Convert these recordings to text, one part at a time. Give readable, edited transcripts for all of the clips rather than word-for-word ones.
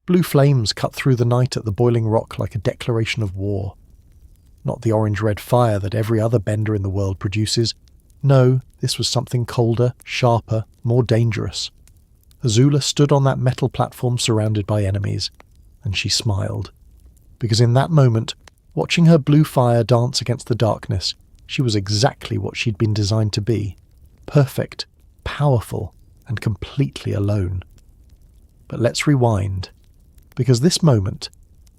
Blue flames cut through the night at the boiling rock like a declaration of war. Not the orange-red fire that every other bender in the world produces. No, this was something colder, sharper, more dangerous. Azula stood on that metal platform surrounded by enemies, and she smiled. Because in that moment, watching her blue fire dance against the darkness, she was exactly what she'd been designed to be. Perfect, powerful, and completely alone. But let's rewind. Because this moment,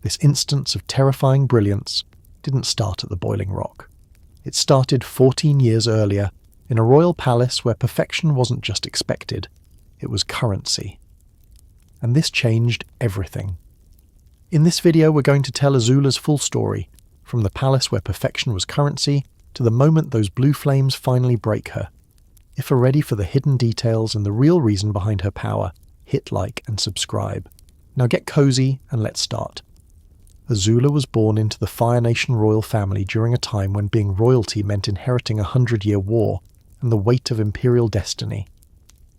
this instance of terrifying brilliance, didn't start at the boiling rock. It started 14 years earlier, in a royal palace where perfection wasn't just expected, it was currency. And this changed everything. In this video we're going to tell Azula's full story, from the palace where perfection was currency, to the moment those blue flames finally break her. If you're ready for the hidden details and the real reason behind her power, hit like and subscribe. Now get cozy and let's start. Azula was born into the Fire Nation royal family during a time when being royalty meant inheriting a 100-year war and the weight of imperial destiny.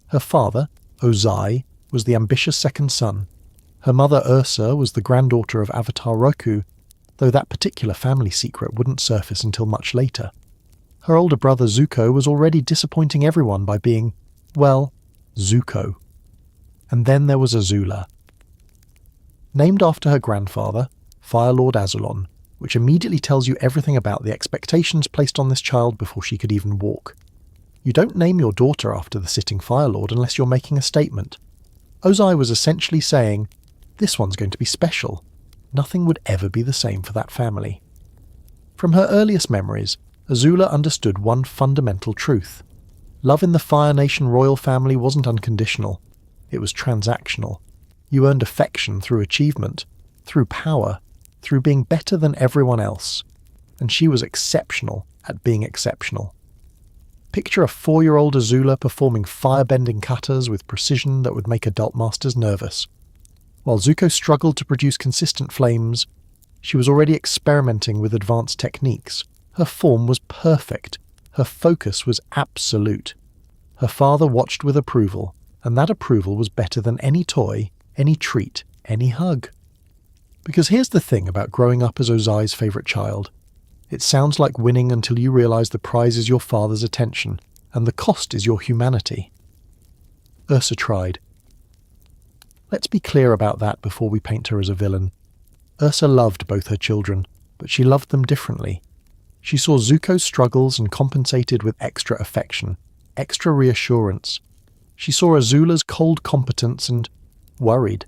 Her father, Ozai, was the ambitious second son. Her mother Ursa was the granddaughter of Avatar Roku, though that particular family secret wouldn't surface until much later. Her older brother Zuko was already disappointing everyone by being, well, Zuko. And then there was Azula. Named after her grandfather, Fire Lord Azulon, which immediately tells you everything about the expectations placed on this child before she could even walk. You don't name your daughter after the sitting Fire Lord unless you're making a statement. Ozai was essentially saying, this one's going to be special. Nothing would ever be the same for that family. From her earliest memories, Azula understood one fundamental truth. Love in the Fire Nation royal family wasn't unconditional. It was transactional. You earned affection through achievement, through power, through being better than everyone else. And she was exceptional at being exceptional. Picture a 4-year-old Azula performing fire-bending katas with precision that would make adult masters nervous. While Zuko struggled to produce consistent flames, she was already experimenting with advanced techniques. Her form was perfect. Her focus was absolute. Her father watched with approval, and that approval was better than any toy, any treat, any hug. Because here's the thing about growing up as Ozai's favourite child. It sounds like winning until you realise the prize is your father's attention, and the cost is your humanity. Ursa tried. Let's be clear about that before we paint her as a villain. Ursa loved both her children, but she loved them differently. She saw Zuko's struggles and compensated with extra affection, extra reassurance. She saw Azula's cold competence and worried.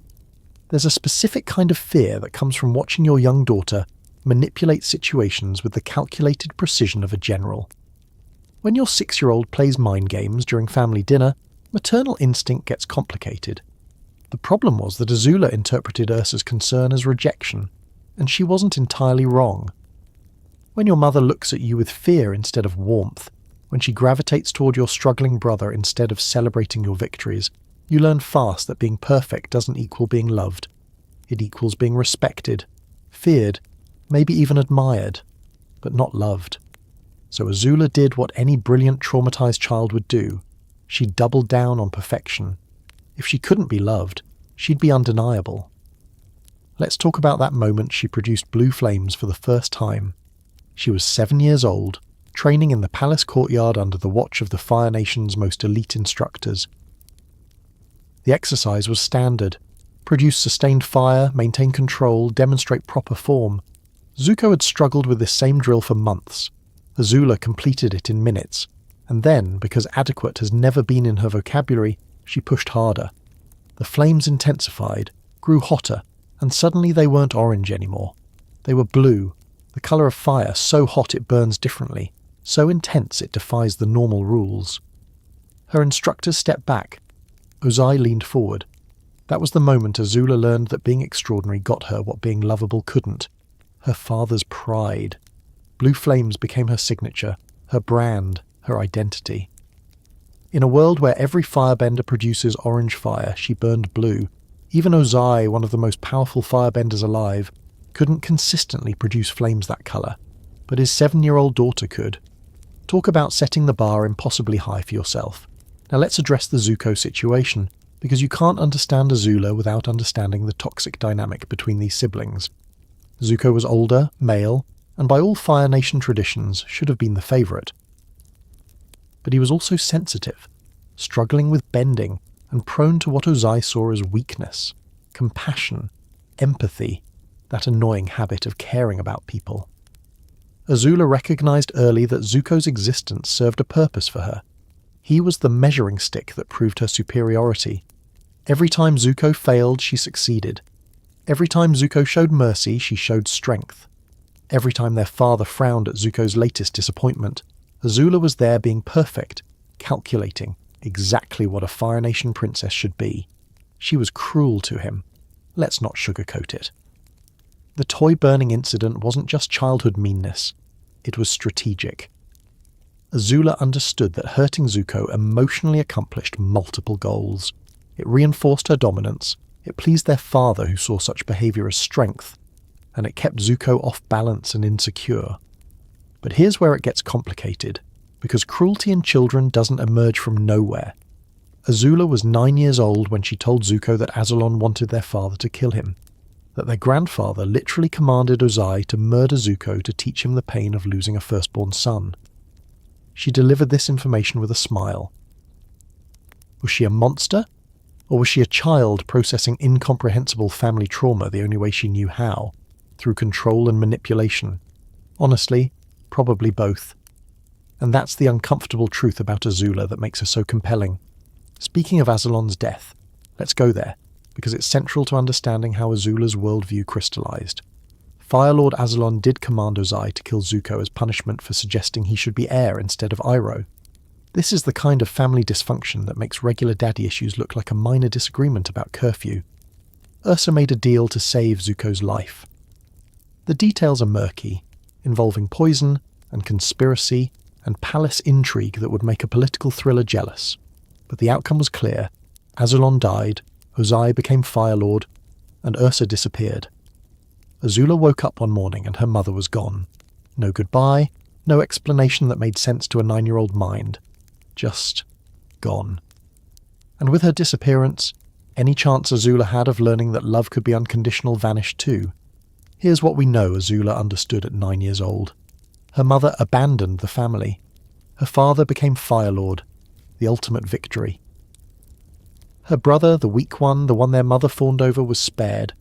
There's a specific kind of fear that comes from watching your young daughter manipulate situations with the calculated precision of a general. When your 6-year-old plays mind games during family dinner, maternal instinct gets complicated. The problem was that Azula interpreted Ursa's concern as rejection, and she wasn't entirely wrong. When your mother looks at you with fear instead of warmth, when she gravitates toward your struggling brother instead of celebrating your victories, you learn fast that being perfect doesn't equal being loved. It equals being respected, feared, maybe even admired, but not loved. So Azula did what any brilliant traumatized child would do. She doubled down on perfection. If she couldn't be loved, she'd be undeniable. Let's talk about that moment she produced blue flames for the first time. She was 7 years old, training in the palace courtyard under the watch of the Fire Nation's most elite instructors. The exercise was standard. Produce sustained fire, maintain control, demonstrate proper form. Zuko had struggled with this same drill for months. Azula completed it in minutes, and then, because adequate has never been in her vocabulary, she pushed harder. The flames intensified, grew hotter, and suddenly they weren't orange anymore. They were blue, the colour of fire so hot it burns differently, so intense it defies the normal rules. Her instructors stepped back. Ozai leaned forward. That was the moment Azula learned that being extraordinary got her what being lovable couldn't. Her father's pride. Blue flames became her signature, her brand, her identity. In a world where every firebender produces orange fire, she burned blue. Even Ozai, one of the most powerful firebenders alive, couldn't consistently produce flames that colour, but his 7-year-old daughter could. Talk about setting the bar impossibly high for yourself. Now let's address the Zuko situation, because you can't understand Azula without understanding the toxic dynamic between these siblings. Zuko was older, male, and by all Fire Nation traditions should have been the favourite. But he was also sensitive, struggling with bending, and prone to what Ozai saw as weakness, compassion, empathy, that annoying habit of caring about people. Azula recognised early that Zuko's existence served a purpose for her. He was the measuring stick that proved her superiority. Every time Zuko failed, she succeeded. Every time Zuko showed mercy, she showed strength. Every time their father frowned at Zuko's latest disappointment, Azula was there being perfect, calculating exactly what a Fire Nation princess should be. She was cruel to him. Let's not sugarcoat it. The toy burning incident wasn't just childhood meanness. It was strategic. Azula understood that hurting Zuko emotionally accomplished multiple goals. It reinforced her dominance, it pleased their father who saw such behaviour as strength, and it kept Zuko off balance and insecure. But here's where it gets complicated, because cruelty in children doesn't emerge from nowhere. Azula was 9 years old when she told Zuko that Azulon wanted their father to kill him, that their grandfather literally commanded Ozai to murder Zuko to teach him the pain of losing a firstborn son. She delivered this information with a smile. Was she a monster? Or was she a child processing incomprehensible family trauma the only way she knew how, through control and manipulation? Honestly, probably both. And that's the uncomfortable truth about Azula that makes her so compelling. Speaking of Azulon's death, let's go there, because it's central to understanding how Azula's worldview crystallized. Fire Lord Azulon did command Ozai to kill Zuko as punishment for suggesting he should be heir instead of Iroh. This is the kind of family dysfunction that makes regular daddy issues look like a minor disagreement about curfew. Ursa made a deal to save Zuko's life. The details are murky, involving poison and conspiracy and palace intrigue that would make a political thriller jealous. But the outcome was clear. Azulon died, Ozai became Fire Lord, and Ursa disappeared. Azula woke up one morning and her mother was gone. No goodbye, no explanation that made sense to a 9-year-old mind. Just gone. And with her disappearance, any chance Azula had of learning that love could be unconditional vanished too. Here's what we know Azula understood at 9 years old. Her mother abandoned the family. Her father became Fire Lord, the ultimate victory. Her brother, the weak one, the one their mother fawned over, was spared.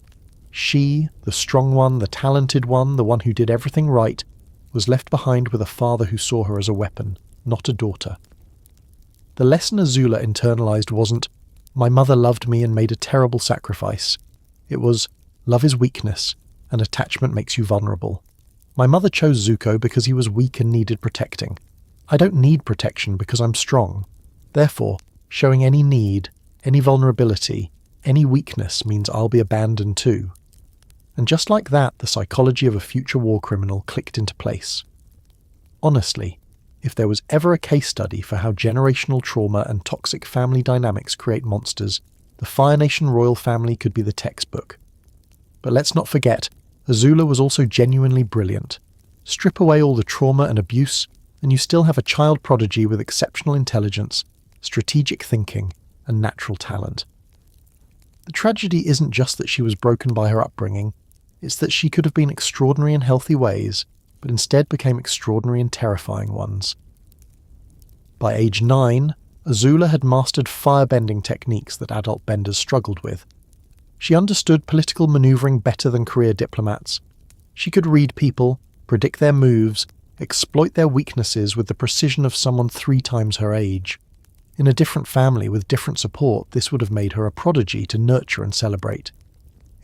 She, the strong one, the talented one, the one who did everything right, was left behind with a father who saw her as a weapon, not a daughter. The lesson Azula internalized wasn't, "My mother loved me and made a terrible sacrifice." It was, "Love is weakness, and attachment makes you vulnerable. My mother chose Zuko because he was weak and needed protecting. I don't need protection because I'm strong. Therefore, showing any need, any vulnerability, any weakness means I'll be abandoned too." And just like that, the psychology of a future war criminal clicked into place. Honestly, if there was ever a case study for how generational trauma and toxic family dynamics create monsters, the Fire Nation royal family could be the textbook. But let's not forget, Azula was also genuinely brilliant. Strip away all the trauma and abuse, and you still have a child prodigy with exceptional intelligence, strategic thinking, and natural talent. The tragedy isn't just that she was broken by her upbringing, it's that she could have been extraordinary in healthy ways, but instead became extraordinary in terrifying ones. By age 9, Azula had mastered firebending techniques that adult benders struggled with. She understood political maneuvering better than career diplomats. She could read people, predict their moves, exploit their weaknesses with the precision of someone 3 times her age. In a different family with different support, this would have made her a prodigy to nurture and celebrate.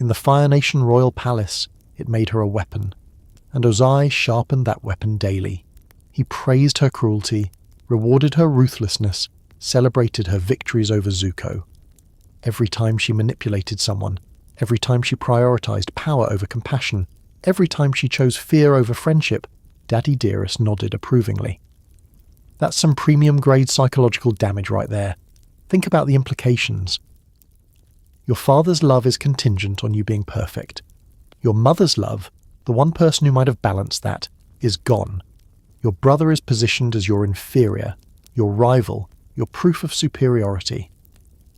In the Fire Nation royal palace, it made her a weapon. And Ozai sharpened that weapon daily. He praised her cruelty, rewarded her ruthlessness, celebrated her victories over Zuko. Every time she manipulated someone, every time she prioritized power over compassion, every time she chose fear over friendship, Daddy Dearest nodded approvingly. That's some premium-grade psychological damage right there. Think about the implications. Your father's love is contingent on you being perfect. Your mother's love, the one person who might have balanced that, is gone. Your brother is positioned as your inferior, your rival, your proof of superiority.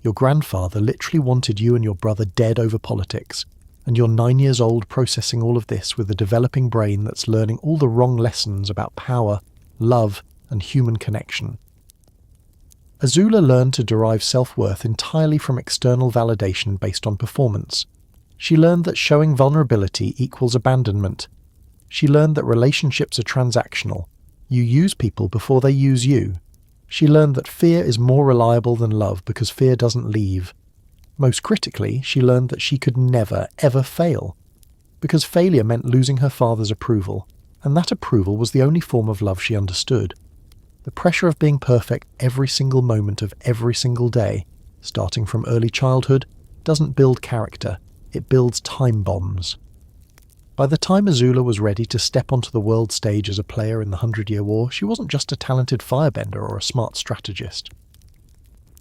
Your grandfather literally wanted you and your brother dead over politics, and you're 9 years old processing all of this with a developing brain that's learning all the wrong lessons about power, love, and human connection. Azula learned to derive self-worth entirely from external validation based on performance. She learned that showing vulnerability equals abandonment. She learned that relationships are transactional. You use people before they use you. She learned that fear is more reliable than love because fear doesn't leave. Most critically, she learned that she could never, ever fail, because failure meant losing her father's approval, and that approval was the only form of love she understood. The pressure of being perfect every single moment of every single day, starting from early childhood, doesn't build character, it builds time bombs. By the time Azula was ready to step onto the world stage as a player in the 100-Year War, she wasn't just a talented firebender or a smart strategist.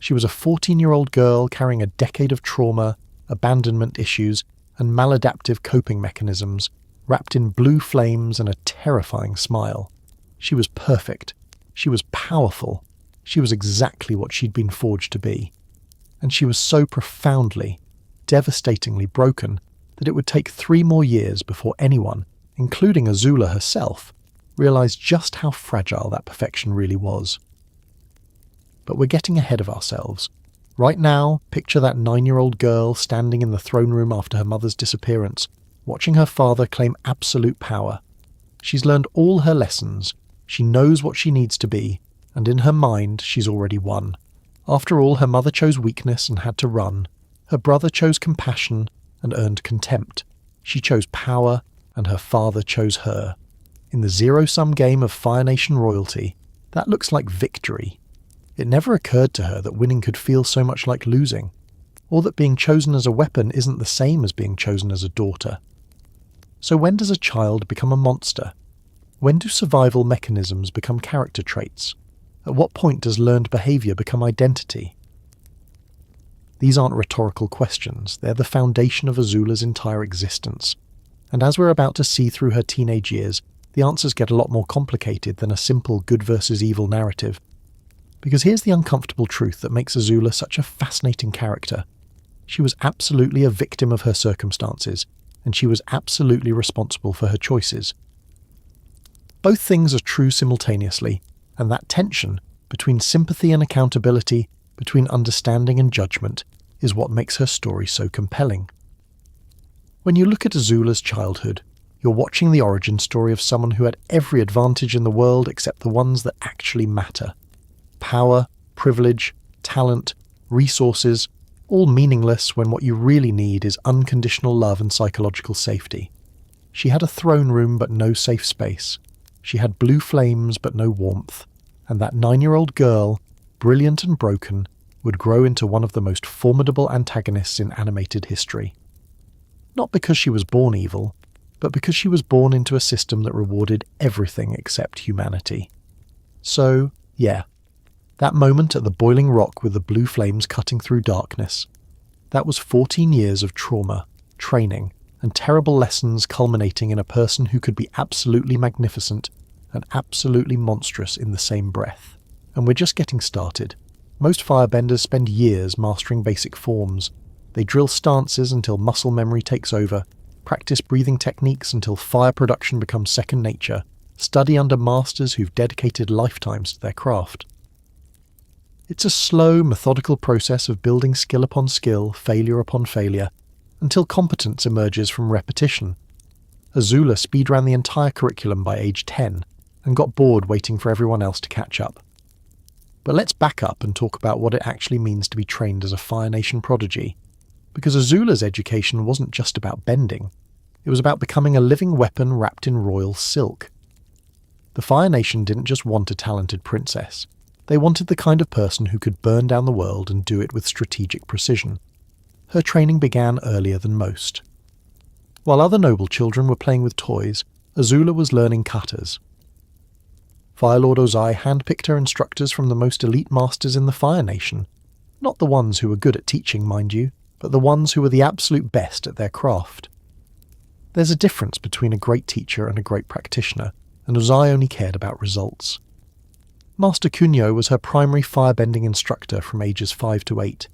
She was a 14-year-old girl carrying a decade of trauma, abandonment issues, and maladaptive coping mechanisms, wrapped in blue flames and a terrifying smile. She was perfect. She was powerful. She was exactly what she'd been forged to be. And she was so profoundly, devastatingly broken that it would take 3 more years before anyone, including Azula herself, realized just how fragile that perfection really was. But we're getting ahead of ourselves. Right now, picture that 9-year-old girl standing in the throne room after her mother's disappearance, watching her father claim absolute power. She's learned all her lessons, she knows what she needs to be, and in her mind she's already won. After all, her mother chose weakness and had to run. Her brother chose compassion and earned contempt. She chose power, and her father chose her. In the zero-sum game of Fire Nation royalty, that looks like victory. It never occurred to her that winning could feel so much like losing, or that being chosen as a weapon isn't the same as being chosen as a daughter. So when does a child become a monster? When do survival mechanisms become character traits? At what point does learned behaviour become identity? These aren't rhetorical questions, they're the foundation of Azula's entire existence. And as we're about to see through her teenage years, the answers get a lot more complicated than a simple good versus evil narrative. Because here's the uncomfortable truth that makes Azula such a fascinating character. She was absolutely a victim of her circumstances, and she was absolutely responsible for her choices. Both things are true simultaneously, and that tension between sympathy and accountability, between understanding and judgment, is what makes her story so compelling. When you look at Azula's childhood, you're watching the origin story of someone who had every advantage in the world except the ones that actually matter. Power, privilege, talent, resources, all meaningless when what you really need is unconditional love and psychological safety. She had a throne room but no safe space. She had blue flames but no warmth. And that 9-year-old girl, brilliant and broken, would grow into one of the most formidable antagonists in animated history. Not because she was born evil, but because she was born into a system that rewarded everything except humanity. So, yeah. That moment at the boiling rock with the blue flames cutting through darkness, that was 14 years of trauma, training, and terrible lessons culminating in a person who could be absolutely magnificent and absolutely monstrous in the same breath. And we're just getting started. Most firebenders spend years mastering basic forms. They drill stances until muscle memory takes over, practice breathing techniques until fire production becomes second nature, study under masters who've dedicated lifetimes to their craft. It's a slow, methodical process of building skill upon skill, failure upon failure, until competence emerges from repetition. Azula speedran the entire curriculum by age 10, and got bored waiting for everyone else to catch up. But let's back up and talk about what it actually means to be trained as a Fire Nation prodigy, because Azula's education wasn't just about bending, it was about becoming a living weapon wrapped in royal silk. The Fire Nation didn't just want a talented princess. They wanted the kind of person who could burn down the world and do it with strategic precision. Her training began earlier than most. While other noble children were playing with toys, Azula was learning katas. Firelord Ozai handpicked her instructors from the most elite masters in the Fire Nation. Not the ones who were good at teaching, mind you, but the ones who were the absolute best at their craft. There's a difference between a great teacher and a great practitioner, and Ozai only cared about results. Master Kunio was her primary firebending instructor from ages 5 to 8.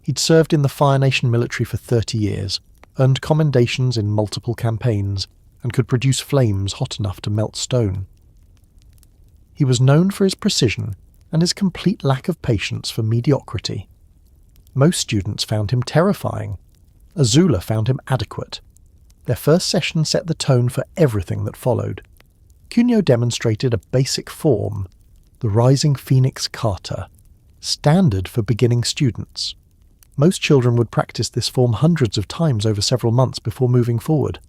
He'd served in the Fire Nation military for 30 years, earned commendations in multiple campaigns, and could produce flames hot enough to melt stone. He was known for his precision and his complete lack of patience for mediocrity. Most students found him terrifying. Azula found him adequate. Their first session set the tone for everything that followed. Cuneo demonstrated a basic form, the Rising Phoenix Kata, standard for beginning students. Most children would practice this form hundreds of times over several months before moving forward.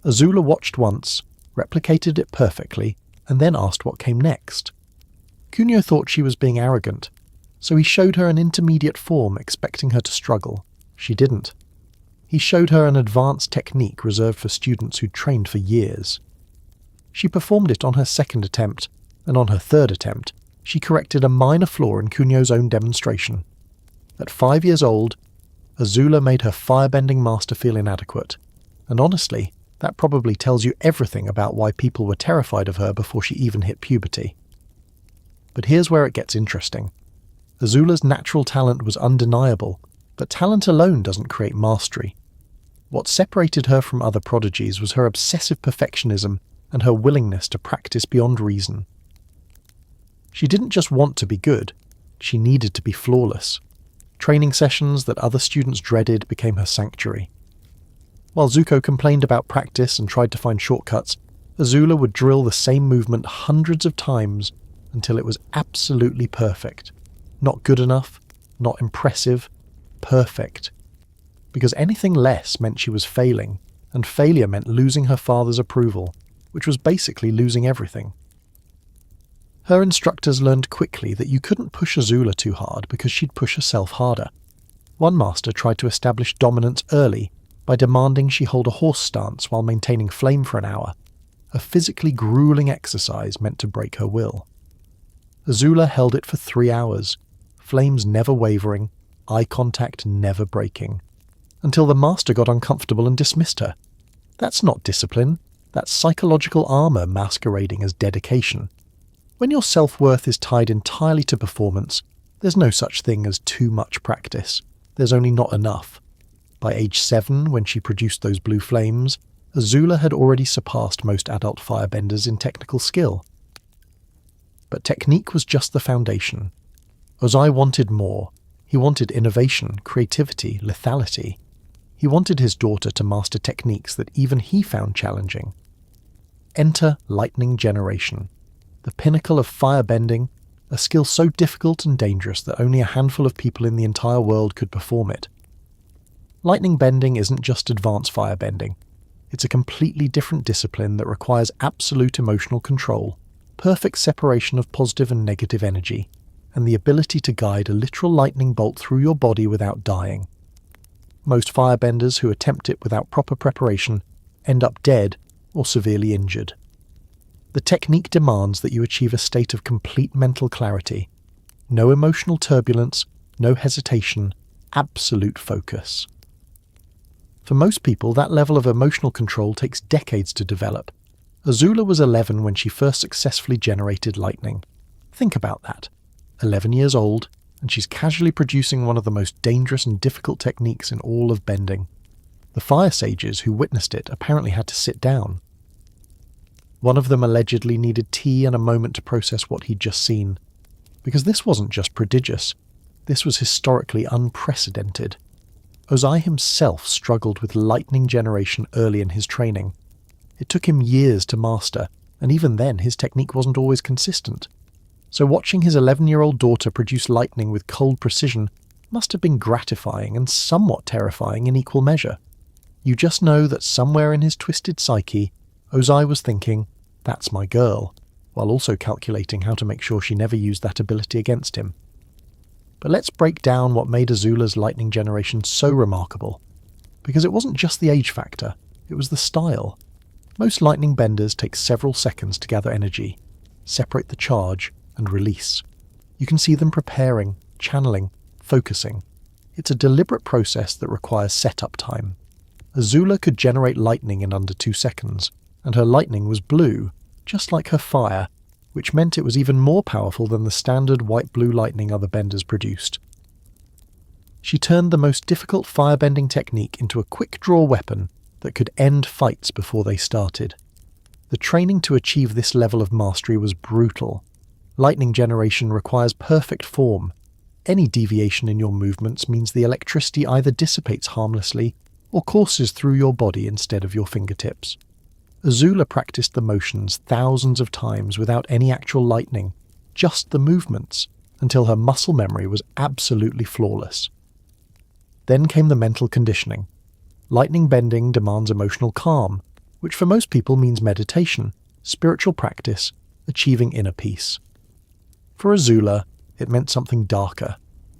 Azula watched once, replicated it perfectly, and then asked what came next. Cuneo thought she was being arrogant, so he showed her an intermediate form expecting her to struggle. She didn't. He showed her an advanced technique reserved for students who'd trained for years. She performed it on her second attempt, and on her third attempt, she corrected a minor flaw in Cuneo's own demonstration. At 5 years old, Azula made her firebending master feel inadequate, and honestly, that probably tells you everything about why people were terrified of her before she even hit puberty. But here's where it gets interesting. Azula's natural talent was undeniable, but talent alone doesn't create mastery. What separated her from other prodigies was her obsessive perfectionism and her willingness to practice beyond reason. She didn't just want to be good, she needed to be flawless. Training sessions that other students dreaded became her sanctuary. While Zuko complained about practice and tried to find shortcuts, Azula would drill the same movement hundreds of times until it was absolutely perfect. Not good enough, not impressive, perfect. Because anything less meant she was failing, and failure meant losing her father's approval, which was basically losing everything. Her instructors learned quickly that you couldn't push Azula too hard because she'd push herself harder. One master tried to establish dominance early by demanding she hold a horse stance while maintaining flame for an hour, a physically grueling exercise meant to break her will. Azula held it for 3 hours, flames never wavering, eye contact never breaking, until the master got uncomfortable and dismissed her. That's not discipline, that's psychological armor masquerading as dedication. When your self-worth is tied entirely to performance, there's no such thing as too much practice. There's only not enough. By age 7, when she produced those blue flames, Azula had already surpassed most adult firebenders in technical skill. But technique was just the foundation. Ozai wanted more. He wanted innovation, creativity, lethality. He wanted his daughter to master techniques that even he found challenging. Enter lightning generation, the pinnacle of firebending, a skill so difficult and dangerous that only a handful of people in the entire world could perform it. Lightning bending isn't just advanced firebending. It's a completely different discipline that requires absolute emotional control, perfect separation of positive and negative energy, and the ability to guide a literal lightning bolt through your body without dying. Most firebenders who attempt it without proper preparation end up dead or severely injured. The technique demands that you achieve a state of complete mental clarity, no emotional turbulence, no hesitation, absolute focus. For most people, that level of emotional control takes decades to develop. Azula was 11 when she first successfully generated lightning. Think about that. 11 years old, and she's casually producing one of the most dangerous and difficult techniques in all of bending. The fire sages who witnessed it apparently had to sit down. One of them allegedly needed tea and a moment to process what he'd just seen. Because this wasn't just prodigious, this was historically unprecedented. Ozai himself struggled with lightning generation early in his training. It took him years to master, and even then his technique wasn't always consistent. So watching his 11-year-old daughter produce lightning with cold precision must have been gratifying and somewhat terrifying in equal measure. You just know that somewhere in his twisted psyche, Ozai was thinking, "That's my girl," while also calculating how to make sure she never used that ability against him. But let's break down what made Azula's lightning generation so remarkable. Because it wasn't just the age factor, it was the style. Most lightning benders take several seconds to gather energy, separate the charge, and release. You can see them preparing, channeling, focusing. It's a deliberate process that requires setup time. Azula could generate lightning in under 2 seconds, and her lightning was blue, just like her fire, which meant it was even more powerful than the standard white-blue lightning other benders produced. She turned the most difficult firebending technique into a quick-draw weapon that could end fights before they started. The training to achieve this level of mastery was brutal. Lightning generation requires perfect form. Any deviation in your movements means the electricity either dissipates harmlessly or courses through your body instead of your fingertips. Azula practiced the motions thousands of times without any actual lightning, just the movements, until her muscle memory was absolutely flawless. Then came the mental conditioning. Lightning bending demands emotional calm, which for most people means meditation, spiritual practice, achieving inner peace. For Azula, it meant something darker,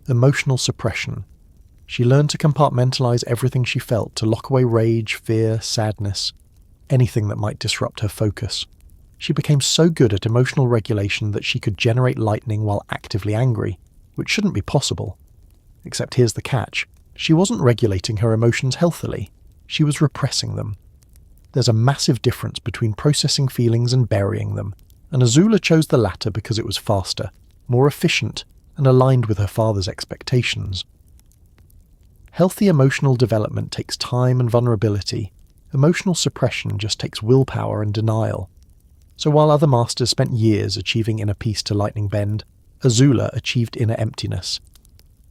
emotional suppression. She learned to compartmentalize everything she felt, to lock away rage, fear, sadness, anything that might disrupt her focus. She became so good at emotional regulation that she could generate lightning while actively angry, which shouldn't be possible. Except here's the catch. She wasn't regulating her emotions healthily. She was repressing them. There's a massive difference between processing feelings and burying them, and Azula chose the latter because it was faster, more efficient, and aligned with her father's expectations. Healthy emotional development takes time and vulnerability. Emotional suppression just takes willpower and denial. So while other masters spent years achieving inner peace to lightning bend, Azula achieved inner emptiness.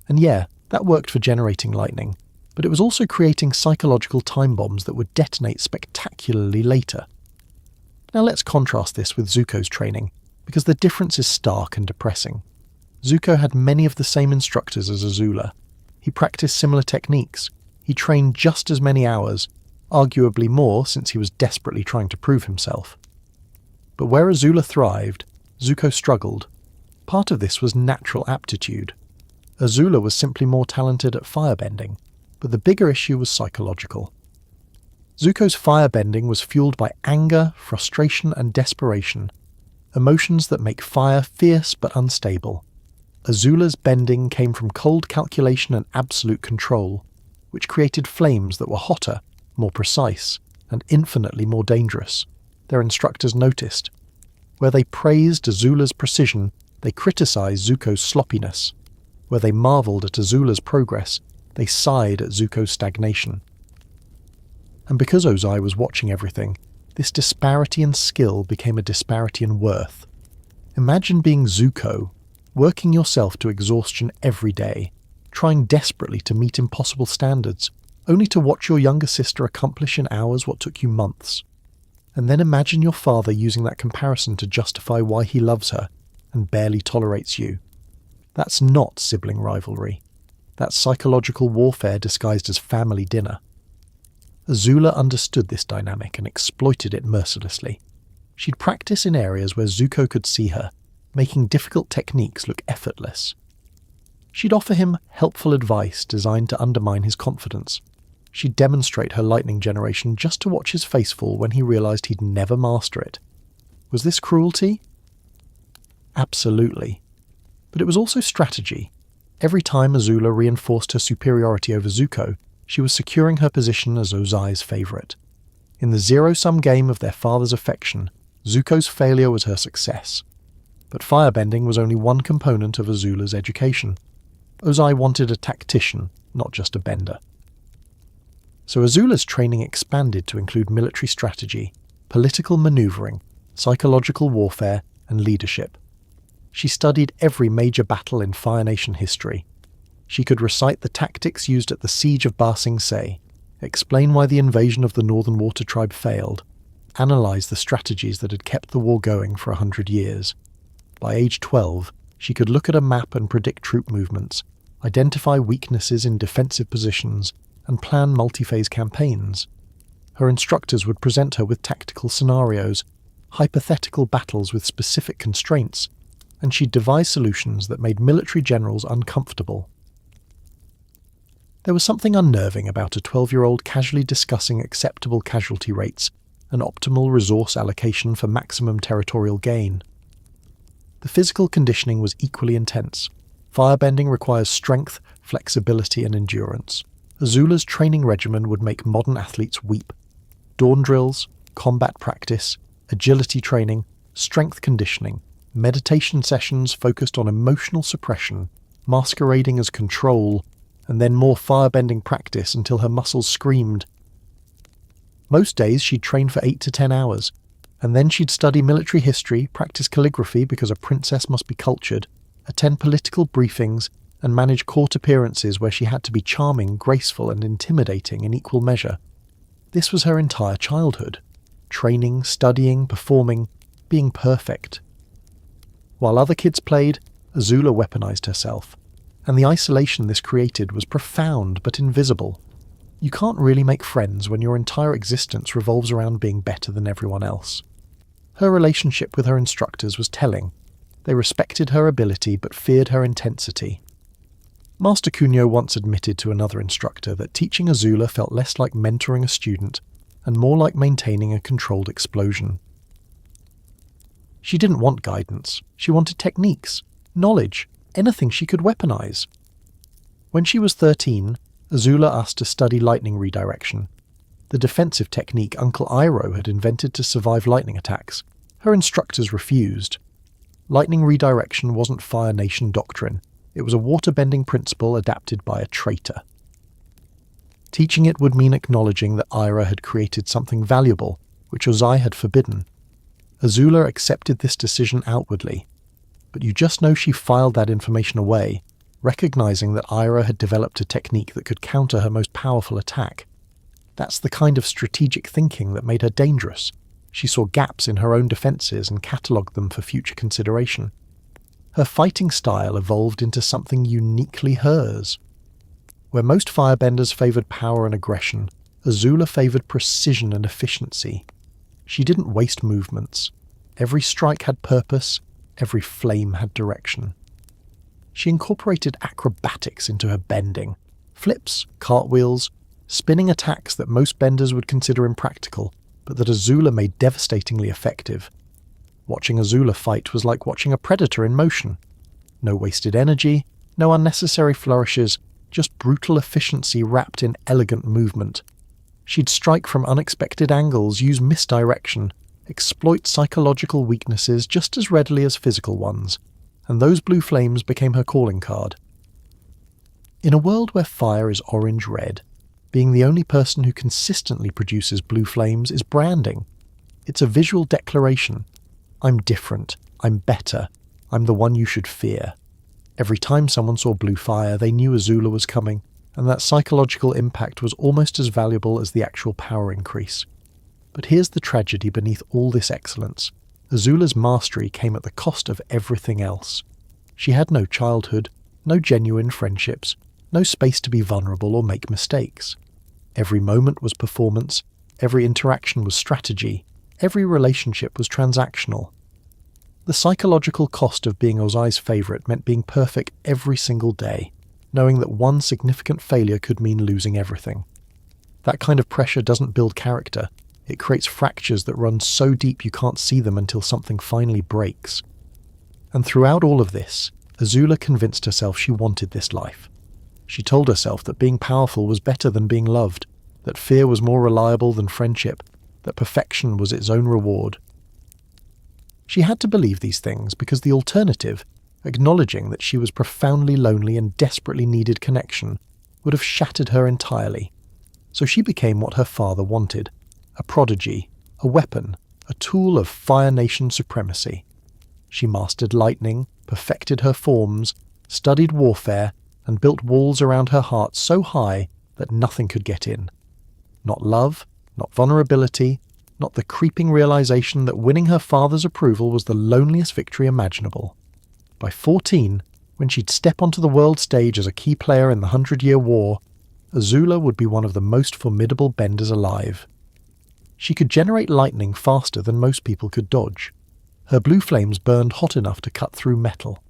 And yeah, that worked for generating lightning, but it was also creating psychological time bombs that would detonate spectacularly later. Now let's contrast this with Zuko's training, because the difference is stark and depressing. Zuko had many of the same instructors as Azula. He practiced similar techniques. He trained just as many hours, arguably more since he was desperately trying to prove himself. But where Azula thrived, Zuko struggled. Part of this was natural aptitude. Azula was simply more talented at firebending, but the bigger issue was psychological. Zuko's firebending was fueled by anger, frustration, and desperation, emotions that make fire fierce but unstable. Azula's bending came from cold calculation and absolute control, which created flames that were hotter, more precise, and infinitely more dangerous. Their instructors noticed. Where they praised Azula's precision, they criticized Zuko's sloppiness. Where they marveled at Azula's progress, they sighed at Zuko's stagnation. And because Ozai was watching everything, this disparity in skill became a disparity in worth. Imagine being Zuko, working yourself to exhaustion every day, trying desperately to meet impossible standards, only to watch your younger sister accomplish in hours what took you months. And then imagine your father using that comparison to justify why he loves her and barely tolerates you. That's not sibling rivalry. That's psychological warfare disguised as family dinner. Azula understood this dynamic and exploited it mercilessly. She'd practice in areas where Zuko could see her, making difficult techniques look effortless. She'd offer him helpful advice designed to undermine his confidence. She'd demonstrate her lightning generation just to watch his face fall when he realized he'd never master it. Was this cruelty? Absolutely. But it was also strategy. Every time Azula reinforced her superiority over Zuko, she was securing her position as Ozai's favorite. In the zero-sum game of their father's affection, Zuko's failure was her success. But firebending was only one component of Azula's education. Ozai wanted a tactician, not just a bender. So Azula's training expanded to include military strategy, political maneuvering, psychological warfare, and leadership. She studied every major battle in Fire Nation history. She could recite the tactics used at the siege of Ba Sing Se, explain why the invasion of the Northern Water Tribe failed, analyze the strategies that had kept the war going for 100 years. By age 12, she could look at a map and predict troop movements, identify weaknesses in defensive positions, and plan multi-phase campaigns. Her instructors would present her with tactical scenarios, hypothetical battles with specific constraints, and she'd devise solutions that made military generals uncomfortable. There was something unnerving about a 12-year-old casually discussing acceptable casualty rates and optimal resource allocation for maximum territorial gain. The physical conditioning was equally intense. Firebending requires strength, flexibility, and endurance. Azula's training regimen would make modern athletes weep. Dawn drills, combat practice, agility training, strength conditioning, meditation sessions focused on emotional suppression, masquerading as control, and then more firebending practice until her muscles screamed. Most days she'd train for 8 to 10 hours, and then she'd study military history, practice calligraphy because a princess must be cultured, attend political briefings, and manage court appearances where she had to be charming, graceful, and intimidating in equal measure. This was her entire childhood. Training, studying, performing, being perfect. While other kids played, Azula weaponized herself, and the isolation this created was profound but invisible. You can't really make friends when your entire existence revolves around being better than everyone else. Her relationship with her instructors was telling. They respected her ability but feared her intensity. Master Cunyo once admitted to another instructor that teaching Azula felt less like mentoring a student and more like maintaining a controlled explosion. She didn't want guidance. She wanted techniques, knowledge, anything she could weaponize. When she was 13, Azula asked to study lightning redirection, the defensive technique Uncle Iroh had invented to survive lightning attacks. Her instructors refused. Lightning redirection wasn't Fire Nation doctrine. It was a water-bending principle adapted by a traitor. Teaching it would mean acknowledging that Iroh had created something valuable, which Ozai had forbidden. Azula accepted this decision outwardly, but you just know she filed that information away, recognizing that Iroh had developed a technique that could counter her most powerful attack. That's the kind of strategic thinking that made her dangerous. She saw gaps in her own defenses and catalogued them for future consideration. Her fighting style evolved into something uniquely hers. Where most firebenders favored power and aggression, Azula favored precision and efficiency. She didn't waste movements. Every strike had purpose, every flame had direction. She incorporated acrobatics into her bending, flips, cartwheels, spinning attacks that most benders would consider impractical, but that Azula made devastatingly effective. Watching Azula fight was like watching a predator in motion. No wasted energy, no unnecessary flourishes, just brutal efficiency wrapped in elegant movement. She'd strike from unexpected angles, use misdirection, exploit psychological weaknesses just as readily as physical ones, and those blue flames became her calling card. In a world where fire is orange-red, being the only person who consistently produces blue flames is branding. It's a visual declaration. I'm different. I'm better. I'm the one you should fear. Every time someone saw blue fire, they knew Azula was coming, and that psychological impact was almost as valuable as the actual power increase. But here's the tragedy beneath all this excellence. Azula's mastery came at the cost of everything else. She had no childhood, no genuine friendships, no space to be vulnerable or make mistakes. Every moment was performance, every interaction was strategy, every relationship was transactional. The psychological cost of being Ozai's favourite meant being perfect every single day, knowing that one significant failure could mean losing everything. That kind of pressure doesn't build character. It creates fractures that run so deep you can't see them until something finally breaks. And throughout all of this, Azula convinced herself she wanted this life. She told herself that being powerful was better than being loved, that fear was more reliable than friendship, that perfection was its own reward. She had to believe these things because the alternative, acknowledging that she was profoundly lonely and desperately needed connection, would have shattered her entirely. So she became what her father wanted, a prodigy, a weapon, a tool of Fire Nation supremacy. She mastered lightning, perfected her forms, studied warfare, and built walls around her heart so high that nothing could get in. Not love, not vulnerability, not the creeping realization that winning her father's approval was the loneliest victory imaginable. By 14, when she'd step onto the world stage as a key player in the 100-Year War, Azula would be one of the most formidable benders alive. She could generate lightning faster than most people could dodge. Her blue flames burned hot enough to cut through metal.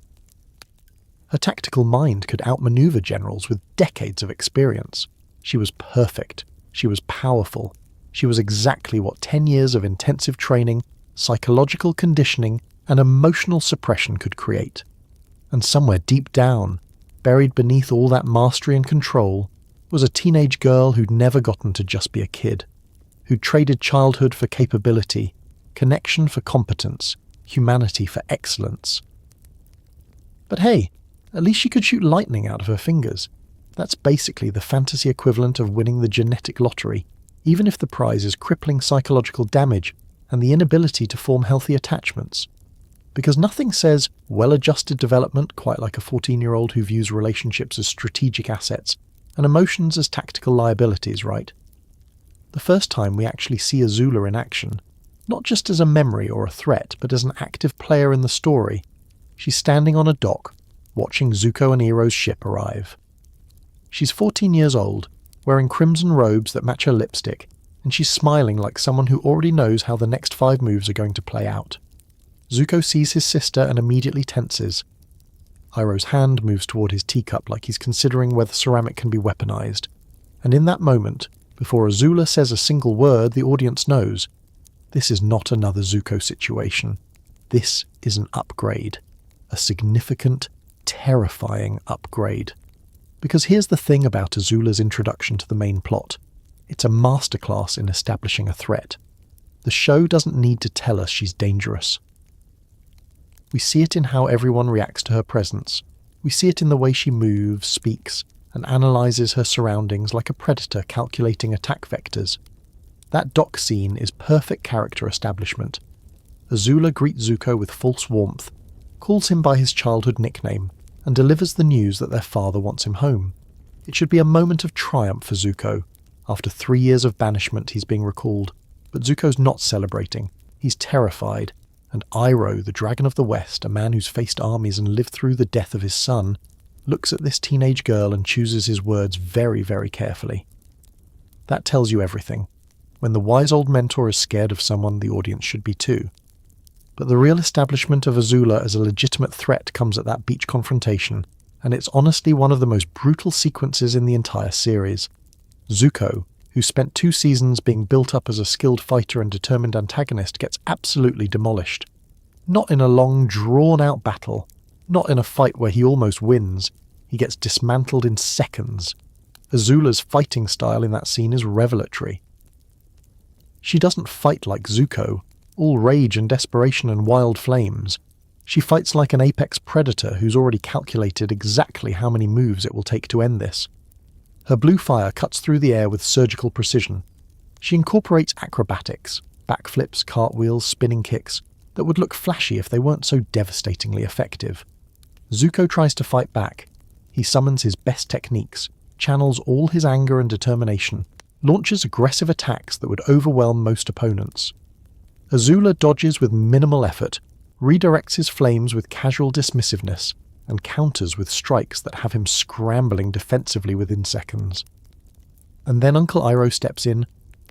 Her tactical mind could outmaneuver generals with decades of experience. She was perfect. She was powerful. She was exactly what 10 years of intensive training, psychological conditioning, and emotional suppression could create. And somewhere deep down, buried beneath all that mastery and control, was a teenage girl who'd never gotten to just be a kid, who'd traded childhood for capability, connection for competence, humanity for excellence. But hey, at least she could shoot lightning out of her fingers. That's basically the fantasy equivalent of winning the genetic lottery, even if the prize is crippling psychological damage and the inability to form healthy attachments. Because nothing says well-adjusted development quite like a 14-year-old who views relationships as strategic assets and emotions as tactical liabilities, right? The first time we actually see Azula in action, not just as a memory or a threat, but as an active player in the story, she's standing on a dock, watching Zuko and Iroh's ship arrive. She's 14 years old, wearing crimson robes that match her lipstick, and she's smiling like someone who already knows how the next 5 moves are going to play out. Zuko sees his sister and immediately tenses. Iroh's hand moves toward his teacup like he's considering whether ceramic can be weaponized. And in that moment, before Azula says a single word, the audience knows this is not another Zuko situation. This is an upgrade. A significant, terrifying upgrade. Because here's the thing about Azula's introduction to the main plot. It's a masterclass in establishing a threat. The show doesn't need to tell us she's dangerous. We see it in how everyone reacts to her presence. We see it in the way she moves, speaks, and analyzes her surroundings like a predator calculating attack vectors. That dock scene is perfect character establishment. Azula greets Zuko with false warmth, calls him by his childhood nickname, and delivers the news that their father wants him home. It should be a moment of triumph for Zuko. After 3 years of banishment, he's being recalled, but Zuko's not celebrating. He's terrified, and Iroh, the Dragon of the West, a man who's faced armies and lived through the death of his son, looks at this teenage girl and chooses his words very, very carefully. That tells you everything. When the wise old mentor is scared of someone, the audience should be too. But the real establishment of Azula as a legitimate threat comes at that beach confrontation, and it's honestly one of the most brutal sequences in the entire series. Zuko, who spent 2 seasons being built up as a skilled fighter and determined antagonist, gets absolutely demolished. Not in a long, drawn-out battle, not in a fight where he almost wins, he gets dismantled in seconds. Azula's fighting style in that scene is revelatory. She doesn't fight like Zuko, all rage and desperation and wild flames. She fights like an apex predator who's already calculated exactly how many moves it will take to end this. Her blue fire cuts through the air with surgical precision. She incorporates acrobatics, backflips, cartwheels, spinning kicks, that would look flashy if they weren't so devastatingly effective. Zuko tries to fight back. He summons his best techniques, channels all his anger and determination, launches aggressive attacks that would overwhelm most opponents. Azula dodges with minimal effort, redirects his flames with casual dismissiveness, and counters with strikes that have him scrambling defensively within seconds. And then Uncle Iroh steps in,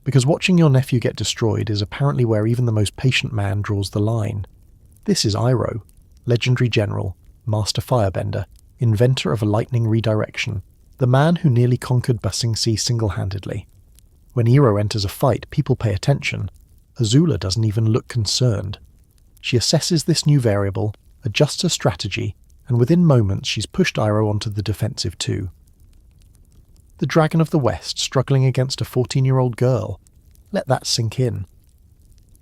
because watching your nephew get destroyed is apparently where even the most patient man draws the line. This is Iroh, legendary general, master firebender, inventor of a lightning redirection, the man who nearly conquered Ba Sing Se single-handedly. When Iroh enters a fight, people pay attention. Azula doesn't even look concerned. She assesses this new variable, adjusts her strategy, and within moments she's pushed Iroh onto the defensive too. The Dragon of the West struggling against a 14-year-old girl. Let that sink in.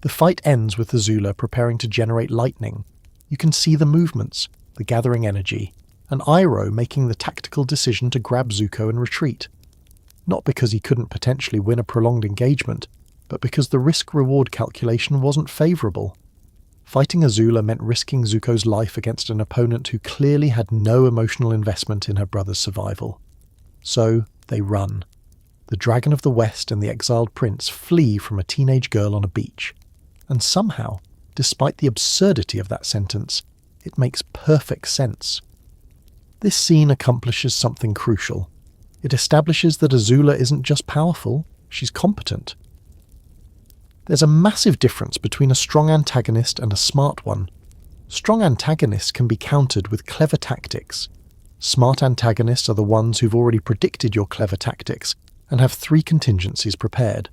The fight ends with Azula preparing to generate lightning. You can see the movements, the gathering energy, and Iroh making the tactical decision to grab Zuko and retreat. Not because he couldn't potentially win a prolonged engagement, but because the risk-reward calculation wasn't favourable. Fighting Azula meant risking Zuko's life against an opponent who clearly had no emotional investment in her brother's survival. So, they run. The Dragon of the West and the exiled prince flee from a teenage girl on a beach. And somehow, despite the absurdity of that sentence, it makes perfect sense. This scene accomplishes something crucial. It establishes that Azula isn't just powerful, she's competent. There's a massive difference between a strong antagonist and a smart one. Strong antagonists can be countered with clever tactics. Smart antagonists are the ones who've already predicted your clever tactics and have 3 contingencies prepared.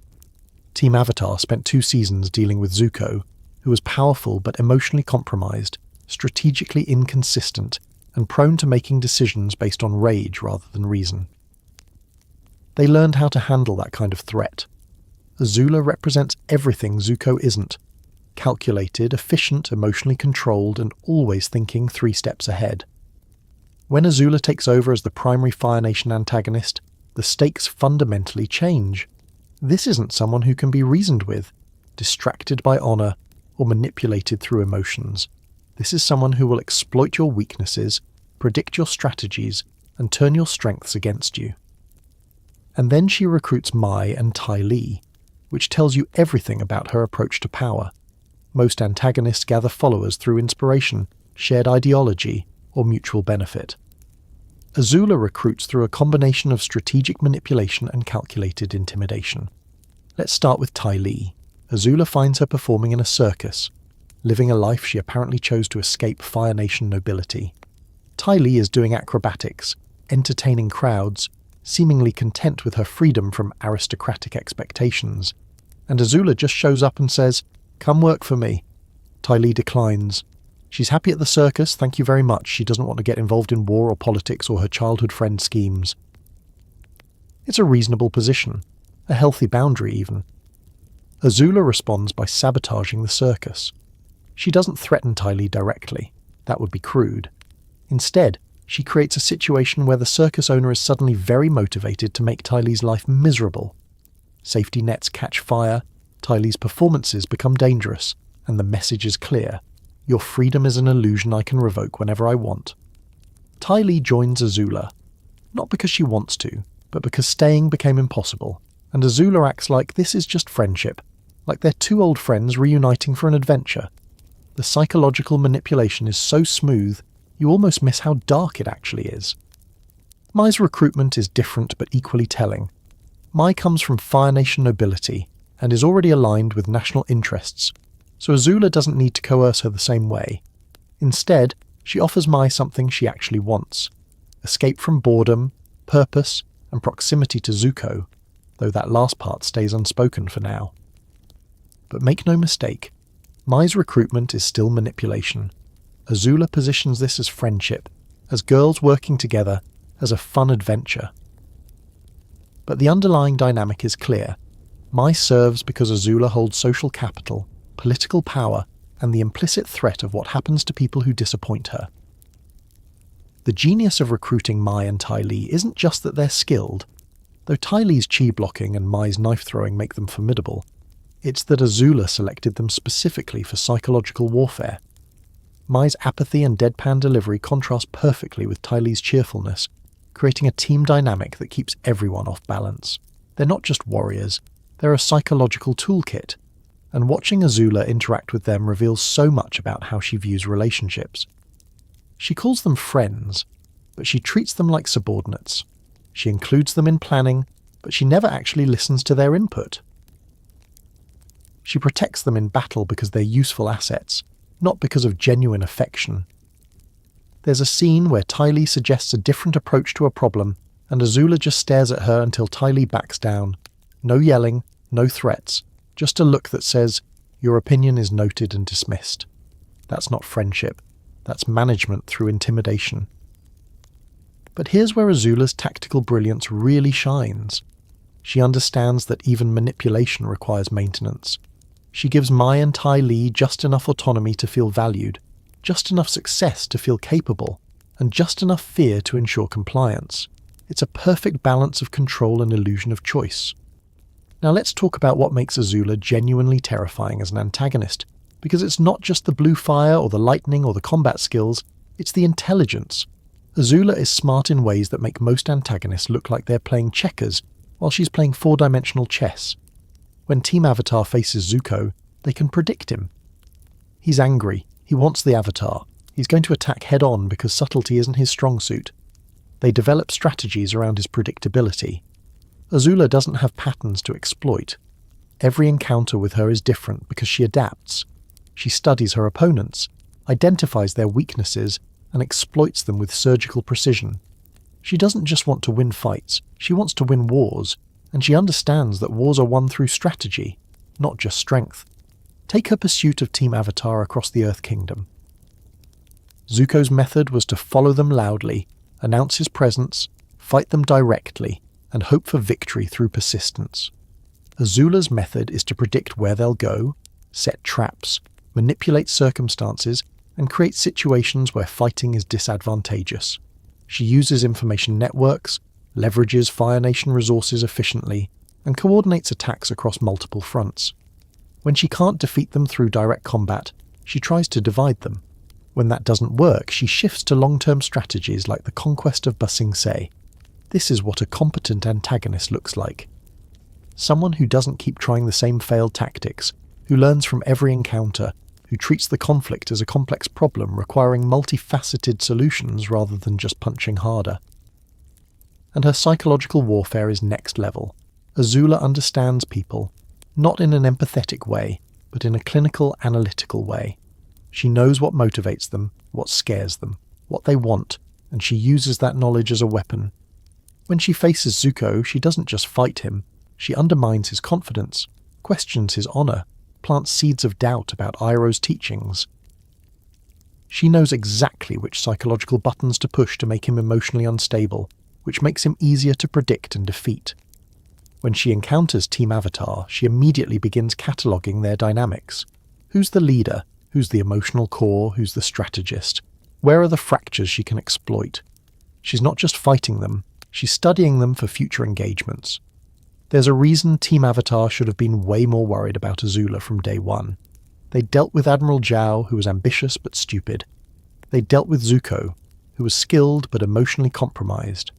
Team Avatar spent 2 seasons dealing with Zuko, who was powerful but emotionally compromised, strategically inconsistent, and prone to making decisions based on rage rather than reason. They learned how to handle that kind of threat. Azula represents everything Zuko isn't. Calculated, efficient, emotionally controlled, and always thinking 3 steps ahead. When Azula takes over as the primary Fire Nation antagonist, the stakes fundamentally change. This isn't someone who can be reasoned with, distracted by honor, or manipulated through emotions. This is someone who will exploit your weaknesses, predict your strategies, and turn your strengths against you. And then she recruits Mai and Ty Lee, which tells you everything about her approach to power. Most antagonists gather followers through inspiration, shared ideology, or mutual benefit. Azula recruits through a combination of strategic manipulation and calculated intimidation. Let's start with Ty Lee. Azula finds her performing in a circus, living a life she apparently chose to escape Fire Nation nobility. Ty Lee is doing acrobatics, entertaining crowds, seemingly content with her freedom from aristocratic expectations. And Azula just shows up and says, "Come work for me." Ty Lee declines. She's happy at the circus, thank you very much. She doesn't want to get involved in war or politics or her childhood friend's schemes. It's a reasonable position, a healthy boundary even. Azula responds by sabotaging the circus. She doesn't threaten Ty Lee directly. That would be crude. Instead, she creates a situation where the circus owner is suddenly very motivated to make Ty Lee's life miserable. Safety nets catch fire, Ty Lee's performances become dangerous, and the message is clear. Your freedom is an illusion I can revoke whenever I want. Ty Lee joins Azula, not because she wants to, but because staying became impossible, and Azula acts like this is just friendship, like they're two old friends reuniting for an adventure. The psychological manipulation is so smooth, you almost miss how dark it actually is. Mai's recruitment is different but equally telling. Mai comes from Fire Nation nobility and is already aligned with national interests, so Azula doesn't need to coerce her the same way. Instead, she offers Mai something she actually wants: escape from boredom, purpose, and proximity to Zuko, though that last part stays unspoken for now. But make no mistake, Mai's recruitment is still manipulation. Azula positions this as friendship, as girls working together, as a fun adventure. But the underlying dynamic is clear. Mai serves because Azula holds social capital, political power, and the implicit threat of what happens to people who disappoint her. The genius of recruiting Mai and Ty Lee isn't just that they're skilled, though Ty Lee's chi blocking and Mai's knife throwing make them formidable. It's that Azula selected them specifically for psychological warfare. Mai's apathy and deadpan delivery contrast perfectly with Ty Lee's cheerfulness, creating a team dynamic that keeps everyone off balance. They're not just warriors, they're a psychological toolkit, and watching Azula interact with them reveals so much about how she views relationships. She calls them friends, but she treats them like subordinates. She includes them in planning, but she never actually listens to their input. She protects them in battle because they're useful assets, not because of genuine affection. There's a scene where Ty Lee suggests a different approach to a problem, and Azula just stares at her until Ty Lee backs down. No yelling, no threats, just a look that says, "Your opinion is noted and dismissed." That's not friendship. That's management through intimidation. But here's where Azula's tactical brilliance really shines. She understands that even manipulation requires maintenance. She gives Mai and Ty Lee just enough autonomy to feel valued, just enough success to feel capable, and just enough fear to ensure compliance. It's a perfect balance of control and illusion of choice. Now let's talk about what makes Azula genuinely terrifying as an antagonist, because it's not just the blue fire or the lightning or the combat skills, it's the intelligence. Azula is smart in ways that make most antagonists look like they're playing checkers, while she's playing four-dimensional chess. When Team Avatar faces Zuko, they can predict him. He's angry, he wants the Avatar, he's going to attack head-on because subtlety isn't his strong suit. They develop strategies around his predictability. Azula doesn't have patterns to exploit. Every encounter with her is different because she adapts. She studies her opponents, identifies their weaknesses, and exploits them with surgical precision. She doesn't just want to win fights, she wants to win wars, and she understands that wars are won through strategy, not just strength. Take her pursuit of Team Avatar across the Earth Kingdom. Zuko's method was to follow them loudly, announce his presence, fight them directly, and hope for victory through persistence. Azula's method is to predict where they'll go, set traps, manipulate circumstances, and create situations where fighting is disadvantageous. She uses information networks, leverages Fire Nation resources efficiently, and coordinates attacks across multiple fronts. When she can't defeat them through direct combat, she tries to divide them. When that doesn't work, she shifts to long-term strategies like the conquest of Ba Sing Se. This is what a competent antagonist looks like. Someone who doesn't keep trying the same failed tactics, who learns from every encounter, who treats the conflict as a complex problem requiring multifaceted solutions rather than just punching harder. And her psychological warfare is next level. Azula understands people, not in an empathetic way, but in a clinical, analytical way. She knows what motivates them, what scares them, what they want, and she uses that knowledge as a weapon. When she faces Zuko, she doesn't just fight him, she undermines his confidence, questions his honor, plants seeds of doubt about Iroh's teachings. She knows exactly which psychological buttons to push to make him emotionally unstable, which makes him easier to predict and defeat. When she encounters Team Avatar, she immediately begins cataloguing their dynamics. Who's the leader? Who's the emotional core? Who's the strategist? Where are the fractures she can exploit? She's not just fighting them, she's studying them for future engagements. There's a reason Team Avatar should have been way more worried about Azula from day one. They dealt with Admiral Zhao, who was ambitious but stupid. They dealt with Zuko, who was skilled but emotionally compromised.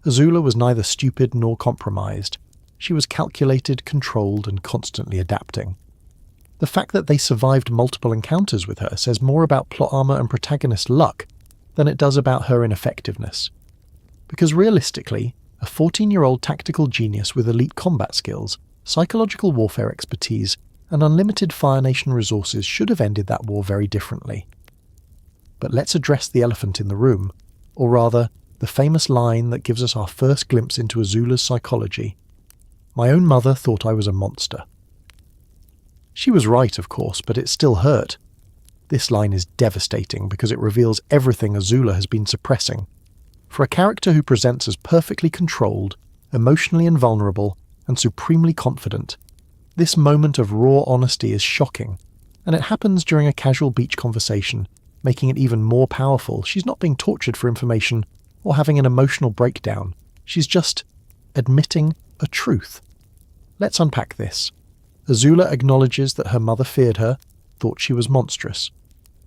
Azula was neither stupid nor compromised. She was calculated, controlled, and constantly adapting. The fact that they survived multiple encounters with her says more about plot armor and protagonist luck than it does about her ineffectiveness. Because realistically, a 14-year-old tactical genius with elite combat skills, psychological warfare expertise, and unlimited Fire Nation resources should have ended that war very differently. But let's address the elephant in the room, or rather, the famous line that gives us our first glimpse into Azula's psychology. My own mother thought I was a monster. She was right, of course, but it still hurt. This line is devastating because it reveals everything Azula has been suppressing. For a character who presents as perfectly controlled, emotionally invulnerable, and supremely confident, this moment of raw honesty is shocking, and it happens during a casual beach conversation, making it even more powerful. She's not being tortured for information or having an emotional breakdown. She's just admitting a truth. Let's unpack this. Azula acknowledges that her mother feared her, thought she was monstrous.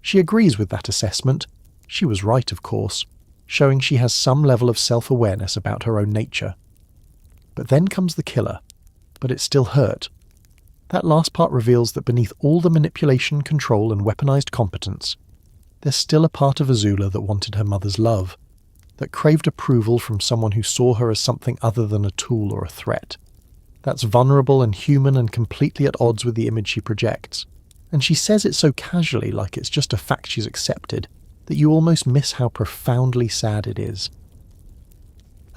She agrees with that assessment. She was right, of course, showing she has some level of self-awareness about her own nature. But then comes the killer, but it still hurt. That last part reveals that beneath all the manipulation, control, and weaponized competence, there's still a part of Azula that wanted her mother's love, that craved approval from someone who saw her as something other than a tool or a threat. That's vulnerable and human and completely at odds with the image she projects. And she says it so casually, like it's just a fact she's accepted, that you almost miss how profoundly sad it is.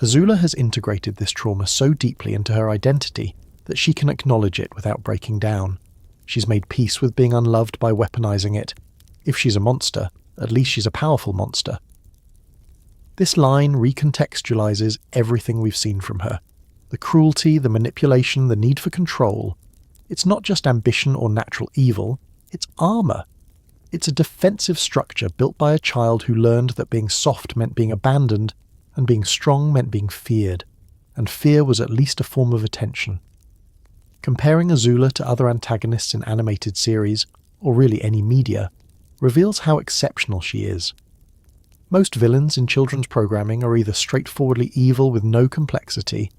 Azula has integrated this trauma so deeply into her identity that she can acknowledge it without breaking down. She's made peace with being unloved by weaponizing it. If she's a monster, at least she's a powerful monster. This line recontextualizes everything we've seen from her. The cruelty, the manipulation, the need for control. It's not just ambition or natural evil, it's armor. It's a defensive structure built by a child who learned that being soft meant being abandoned, and being strong meant being feared, and fear was at least a form of attention. Comparing Azula to other antagonists in animated series, or really any media, reveals how exceptional she is. Most villains in children's programming are either straightforwardly evil with no complexity,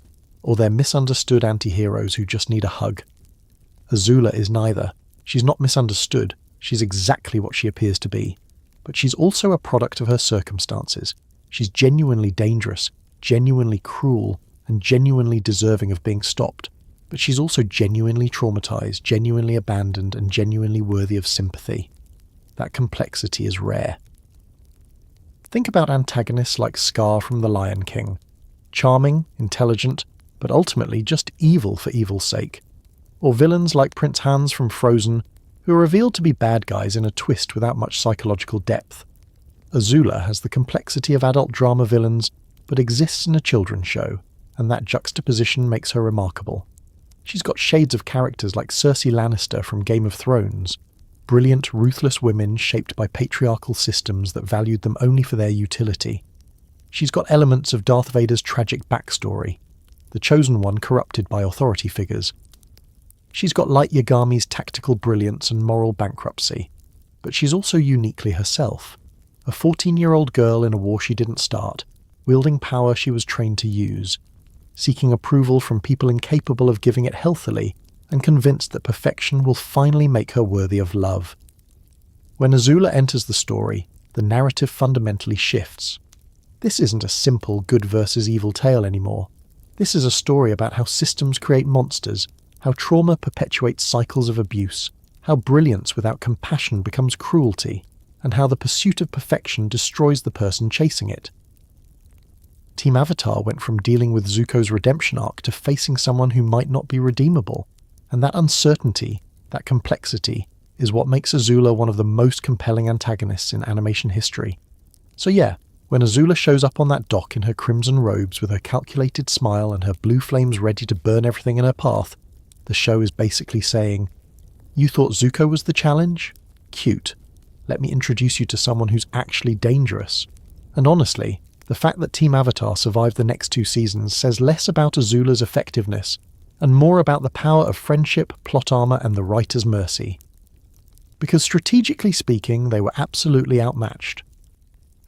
or they're misunderstood anti-heroes who just need a hug. Azula is neither. She's not misunderstood. She's exactly what she appears to be. But she's also a product of her circumstances. She's genuinely dangerous, genuinely cruel, and genuinely deserving of being stopped. But she's also genuinely traumatized, genuinely abandoned, and genuinely worthy of sympathy. That complexity is rare. Think about antagonists like Scar from The Lion King. Charming, intelligent, but ultimately just evil for evil's sake. Or villains like Prince Hans from Frozen, who are revealed to be bad guys in a twist without much psychological depth. Azula has the complexity of adult drama villains, but exists in a children's show, and that juxtaposition makes her remarkable. She's got shades of characters like Cersei Lannister from Game of Thrones, brilliant, ruthless women shaped by patriarchal systems that valued them only for their utility. She's got elements of Darth Vader's tragic backstory, the Chosen One corrupted by authority figures. She's got Light Yagami's tactical brilliance and moral bankruptcy, but she's also uniquely herself. A 14-year-old girl in a war she didn't start, wielding power she was trained to use, seeking approval from people incapable of giving it healthily, and convinced that perfection will finally make her worthy of love. When Azula enters the story, the narrative fundamentally shifts. This isn't a simple good versus evil tale anymore. This is a story about how systems create monsters, how trauma perpetuates cycles of abuse, how brilliance without compassion becomes cruelty, and how the pursuit of perfection destroys the person chasing it. Team Avatar went from dealing with Zuko's redemption arc to facing someone who might not be redeemable, and that uncertainty, that complexity, is what makes Azula one of the most compelling antagonists in animation history. So yeah, when Azula shows up on that dock in her crimson robes with her calculated smile and her blue flames ready to burn everything in her path, the show is basically saying, "You thought Zuko was the challenge? Cute. Let me introduce you to someone who's actually dangerous." And honestly, the fact that Team Avatar survived the next 2 seasons says less about Azula's effectiveness and more about the power of friendship, plot armor, and the writer's mercy. Because strategically speaking, they were absolutely outmatched.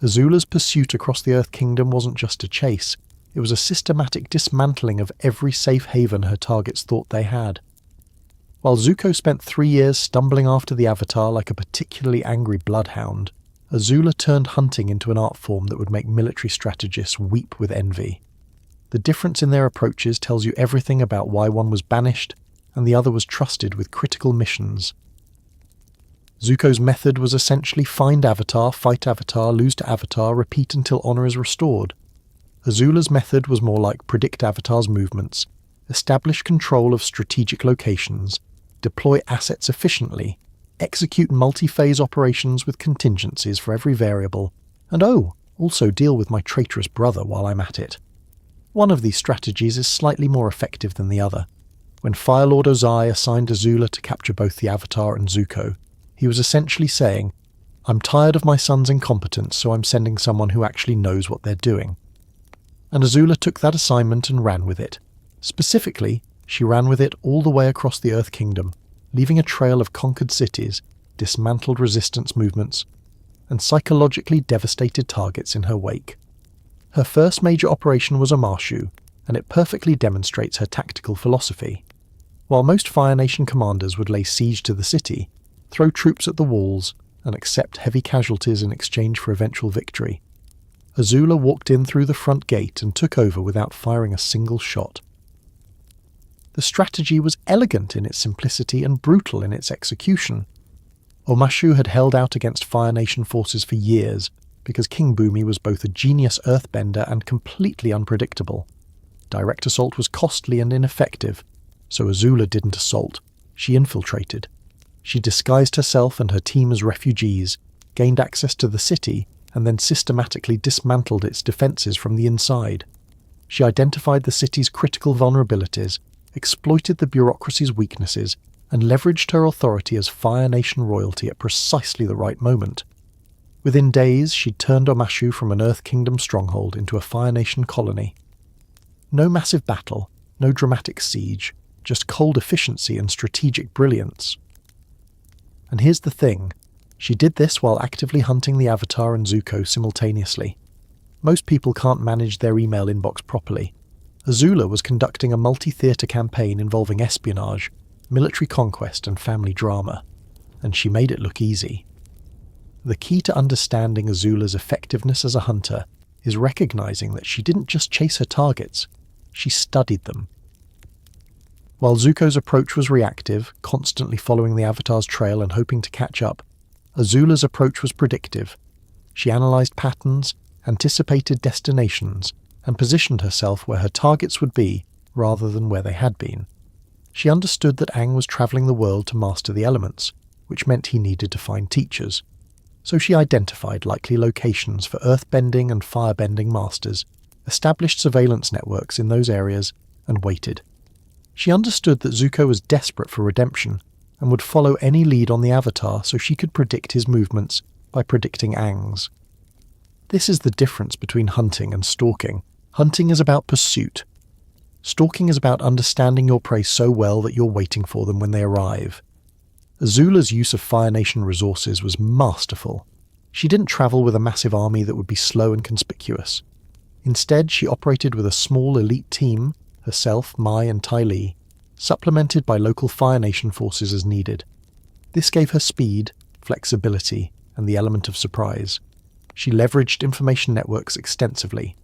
Azula's pursuit across the Earth Kingdom wasn't just a chase, it was a systematic dismantling of every safe haven her targets thought they had. While Zuko spent 3 years stumbling after the Avatar like a particularly angry bloodhound, Azula turned hunting into an art form that would make military strategists weep with envy. The difference in their approaches tells you everything about why one was banished and the other was trusted with critical missions. Zuko's method was essentially find Avatar, fight Avatar, lose to Avatar, repeat until honor is restored. Azula's method was more like predict Avatar's movements, establish control of strategic locations, deploy assets efficiently, execute multi-phase operations with contingencies for every variable, and also deal with my traitorous brother while I'm at it. One of these strategies is slightly more effective than the other. When Fire Lord Ozai assigned Azula to capture both the Avatar and Zuko, he was essentially saying, "I'm tired of my son's incompetence, so I'm sending someone who actually knows what they're doing." And Azula took that assignment and ran with it. Specifically, she ran with it all the way across the Earth Kingdom, leaving a trail of conquered cities, dismantled resistance movements, and psychologically devastated targets in her wake. Her first major operation was Amashu, and it perfectly demonstrates her tactical philosophy. While most Fire Nation commanders would lay siege to the city, throw troops at the walls, and accept heavy casualties in exchange for eventual victory, Azula walked in through the front gate and took over without firing a single shot. The strategy was elegant in its simplicity and brutal in its execution. Omashu had held out against Fire Nation forces for years, because King Bumi was both a genius earthbender and completely unpredictable. Direct assault was costly and ineffective, so Azula didn't assault. She infiltrated. She disguised herself and her team as refugees, gained access to the city, and then systematically dismantled its defences from the inside. She identified the city's critical vulnerabilities, exploited the bureaucracy's weaknesses, and leveraged her authority as Fire Nation royalty at precisely the right moment. Within days, she'd turned Omashu from an Earth Kingdom stronghold into a Fire Nation colony. No massive battle, no dramatic siege, just cold efficiency and strategic brilliance. And here's the thing, she did this while actively hunting the Avatar and Zuko simultaneously. Most people can't manage their email inbox properly. Azula was conducting a multi-theatre campaign involving espionage, military conquest and family drama, and she made it look easy. The key to understanding Azula's effectiveness as a hunter is recognizing that she didn't just chase her targets, she studied them. While Zuko's approach was reactive, constantly following the Avatar's trail and hoping to catch up, Azula's approach was predictive. She analysed patterns, anticipated destinations, and positioned herself where her targets would be, rather than where they had been. She understood that Aang was travelling the world to master the elements, which meant he needed to find teachers. So she identified likely locations for earthbending and firebending masters, established surveillance networks in those areas, and waited. She understood that Zuko was desperate for redemption, and would follow any lead on the Avatar so she could predict his movements by predicting Aang's. This is the difference between hunting and stalking. Hunting is about pursuit. Stalking is about understanding your prey so well that you're waiting for them when they arrive. Azula's use of Fire Nation resources was masterful. She didn't travel with a massive army that would be slow and conspicuous. Instead, she operated with a small elite team, herself, Mai and Ty Lee, supplemented by local Fire Nation forces as needed. This gave her speed, flexibility, and the element of surprise. She leveraged information networks extensively.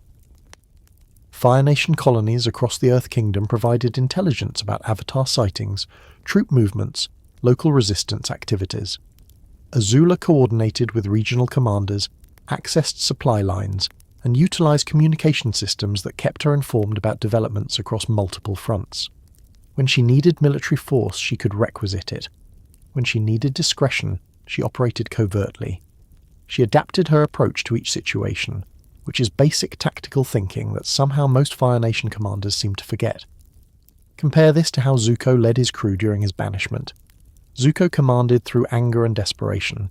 Fire Nation colonies across the Earth Kingdom provided intelligence about Avatar sightings, troop movements, local resistance activities. Azula coordinated with regional commanders, accessed supply lines, and utilized communication systems that kept her informed about developments across multiple fronts. When she needed military force, she could requisite it. When she needed discretion, she operated covertly. She adapted her approach to each situation, which is basic tactical thinking that somehow most Fire Nation commanders seem to forget. Compare this to how Zuko led his crew during his banishment. Zuko commanded through anger and desperation.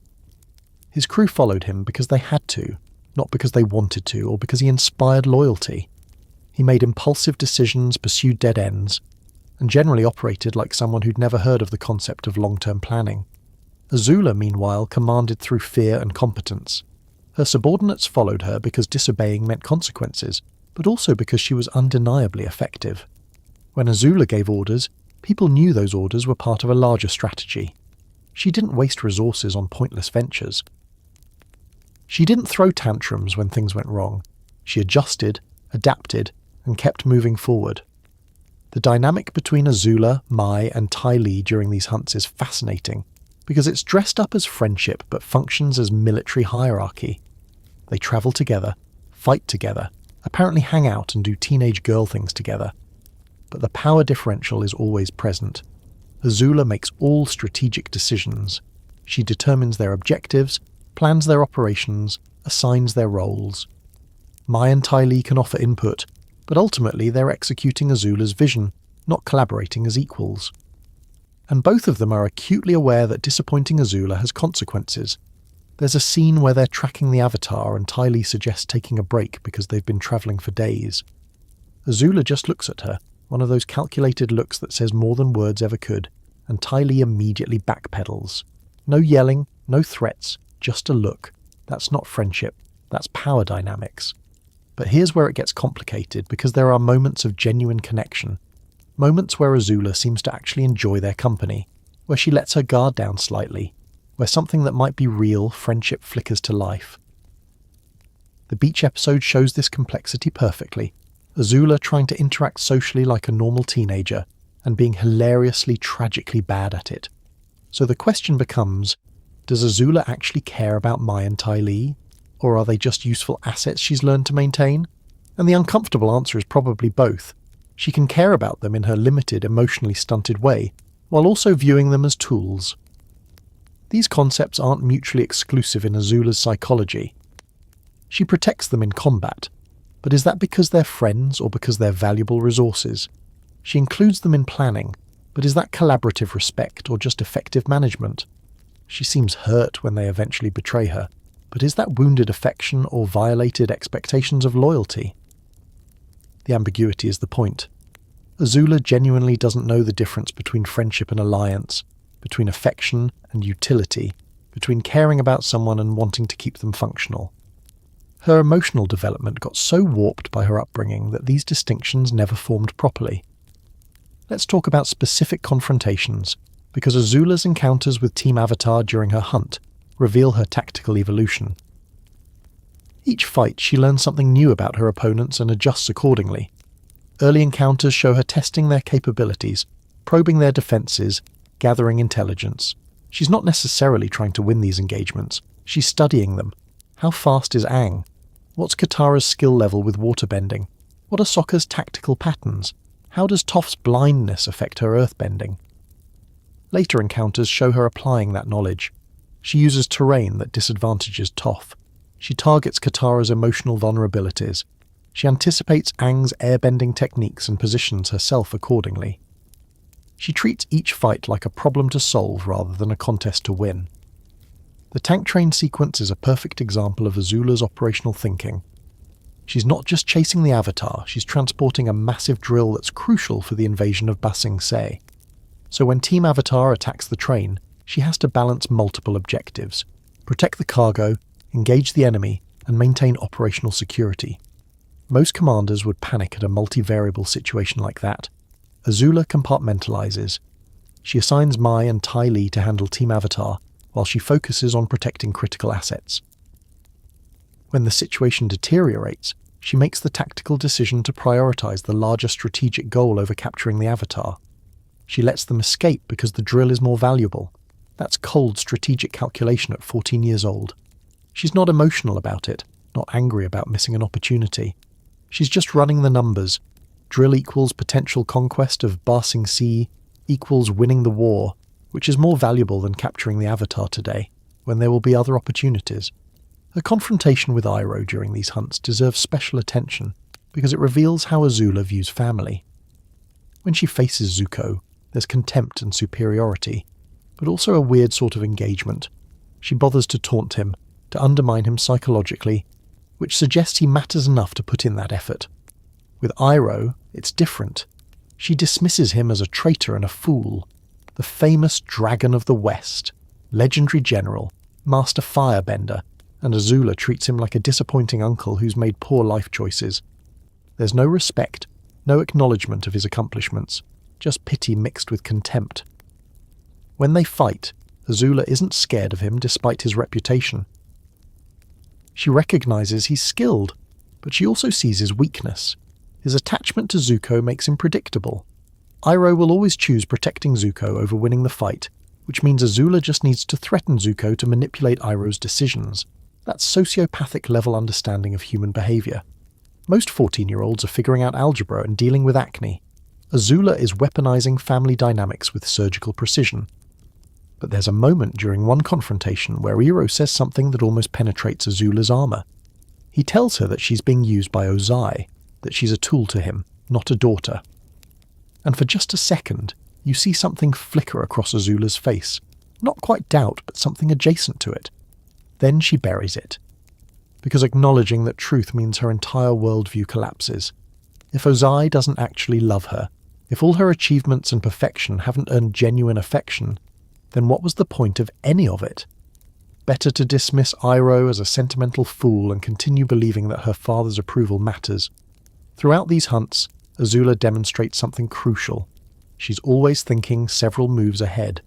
His crew followed him because they had to, not because they wanted to or because he inspired loyalty. He made impulsive decisions, pursued dead ends, and generally operated like someone who'd never heard of the concept of long-term planning. Azula, meanwhile, commanded through fear and competence. Her subordinates followed her because disobeying meant consequences, but also because she was undeniably effective. When Azula gave orders, people knew those orders were part of a larger strategy. She didn't waste resources on pointless ventures. She didn't throw tantrums when things went wrong. She adjusted, adapted, and kept moving forward. The dynamic between Azula, Mai, and Ty Lee during these hunts is fascinating, because it's dressed up as friendship but functions as military hierarchy. They travel together, fight together, apparently hang out and do teenage girl things together. But the power differential is always present. Azula makes all strategic decisions. She determines their objectives, plans their operations, assigns their roles. Mai and Ty Lee can offer input, but ultimately they're executing Azula's vision, not collaborating as equals. And both of them are acutely aware that disappointing Azula has consequences. There's a scene where they're tracking the Avatar and Ty Lee suggests taking a break because they've been travelling for days. Azula just looks at her, one of those calculated looks that says more than words ever could, and Ty Lee immediately backpedals. No yelling, no threats, just a look. That's not friendship, that's power dynamics. But here's where it gets complicated, because there are moments of genuine connection. Moments where Azula seems to actually enjoy their company, where she lets her guard down slightly, where something that might be real friendship flickers to life. The beach episode shows this complexity perfectly. Azula trying to interact socially like a normal teenager, and being hilariously, tragically bad at it. So the question becomes, does Azula actually care about Mai and Ty Lee? Or are they just useful assets she's learned to maintain? And the uncomfortable answer is probably both. She can care about them in her limited, emotionally stunted way, while also viewing them as tools. These concepts aren't mutually exclusive in Azula's psychology. She protects them in combat, but is that because they're friends or because they're valuable resources? She includes them in planning, but is that collaborative respect or just effective management? She seems hurt when they eventually betray her, but is that wounded affection or violated expectations of loyalty? The ambiguity is the point. Azula genuinely doesn't know the difference between friendship and alliance, between affection and utility, between caring about someone and wanting to keep them functional. Her emotional development got so warped by her upbringing that these distinctions never formed properly. Let's talk about specific confrontations, because Azula's encounters with Team Avatar during her hunt reveal her tactical evolution. Each fight she learns something new about her opponents and adjusts accordingly. Early encounters show her testing their capabilities, probing their defences, gathering intelligence. She's not necessarily trying to win these engagements, she's studying them. How fast is Aang? What's Katara's skill level with waterbending? What are Sokka's tactical patterns? How does Toph's blindness affect her earthbending? Later encounters show her applying that knowledge. She uses terrain that disadvantages Toph. She targets Katara's emotional vulnerabilities. She anticipates Aang's airbending techniques and positions herself accordingly. She treats each fight like a problem to solve rather than a contest to win. The tank train sequence is a perfect example of Azula's operational thinking. She's not just chasing the Avatar, she's transporting a massive drill that's crucial for the invasion of Ba Sing Se. So when Team Avatar attacks the train, she has to balance multiple objectives: protect the cargo, engage the enemy, and maintain operational security. Most commanders would panic at a multivariable situation like that. Azula compartmentalizes. She assigns Mai and Ty Lee to handle Team Avatar, while she focuses on protecting critical assets. When the situation deteriorates, she makes the tactical decision to prioritize the larger strategic goal over capturing the Avatar. She lets them escape because the drill is more valuable. That's cold strategic calculation at 14 years old. She's not emotional about it, not angry about missing an opportunity. She's just running the numbers. Drill equals potential conquest of Ba Sing Se equals winning the war, which is more valuable than capturing the Avatar today, when there will be other opportunities. Her confrontation with Iroh during these hunts deserves special attention, because it reveals how Azula views family. When she faces Zuko, there's contempt and superiority, but also a weird sort of engagement. She bothers to taunt him, to undermine him psychologically, which suggests he matters enough to put in that effort. With Iroh, it's different. She dismisses him as a traitor and a fool. The famous Dragon of the West, legendary general, master firebender, and Azula treats him like a disappointing uncle who's made poor life choices. There's no respect, no acknowledgement of his accomplishments, just pity mixed with contempt. When they fight, Azula isn't scared of him despite his reputation. She recognizes he's skilled, but she also sees his weakness. His attachment to Zuko makes him predictable. Iroh will always choose protecting Zuko over winning the fight, which means Azula just needs to threaten Zuko to manipulate Iroh's decisions. That's sociopathic-level understanding of human behavior. Most 14-year-olds are figuring out algebra and dealing with acne. Azula is weaponizing family dynamics with surgical precision. But there's a moment during one confrontation where Iroh says something that almost penetrates Azula's armor. He tells her that she's being used by Ozai, that she's a tool to him, not a daughter. And for just a second, you see something flicker across Azula's face. Not quite doubt, but something adjacent to it. Then she buries it. Because acknowledging that truth means her entire worldview collapses. If Ozai doesn't actually love her, if all her achievements and perfection haven't earned genuine affection, then what was the point of any of it? Better to dismiss Iroh as a sentimental fool and continue believing that her father's approval matters. Throughout these hunts, Azula demonstrates something crucial. She's always thinking several moves ahead.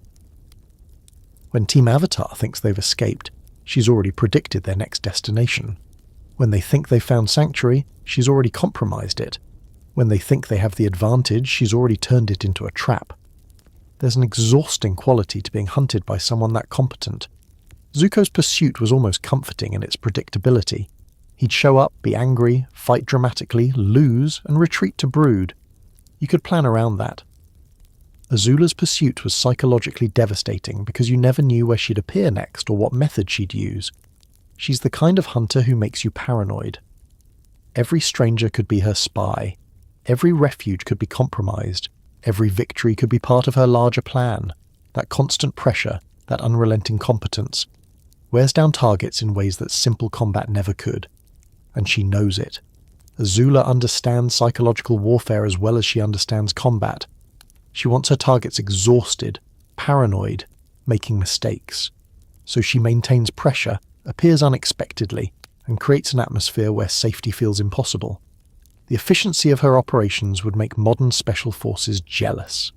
When Team Avatar thinks they've escaped, she's already predicted their next destination. When they think they've found sanctuary, she's already compromised it. When they think they have the advantage, she's already turned it into a trap. There's an exhausting quality to being hunted by someone that competent. Zuko's pursuit was almost comforting in its predictability. He'd show up, be angry, fight dramatically, lose, and retreat to brood. You could plan around that. Azula's pursuit was psychologically devastating because you never knew where she'd appear next or what method she'd use. She's the kind of hunter who makes you paranoid. Every stranger could be her spy. Every refuge could be compromised. Every victory could be part of her larger plan. That constant pressure, that unrelenting competence, wears down targets in ways that simple combat never could. And she knows it. Azula understands psychological warfare as well as she understands combat. She wants her targets exhausted, paranoid, making mistakes. So she maintains pressure, appears unexpectedly, and creates an atmosphere where safety feels impossible. The efficiency of her operations would make modern special forces jealous.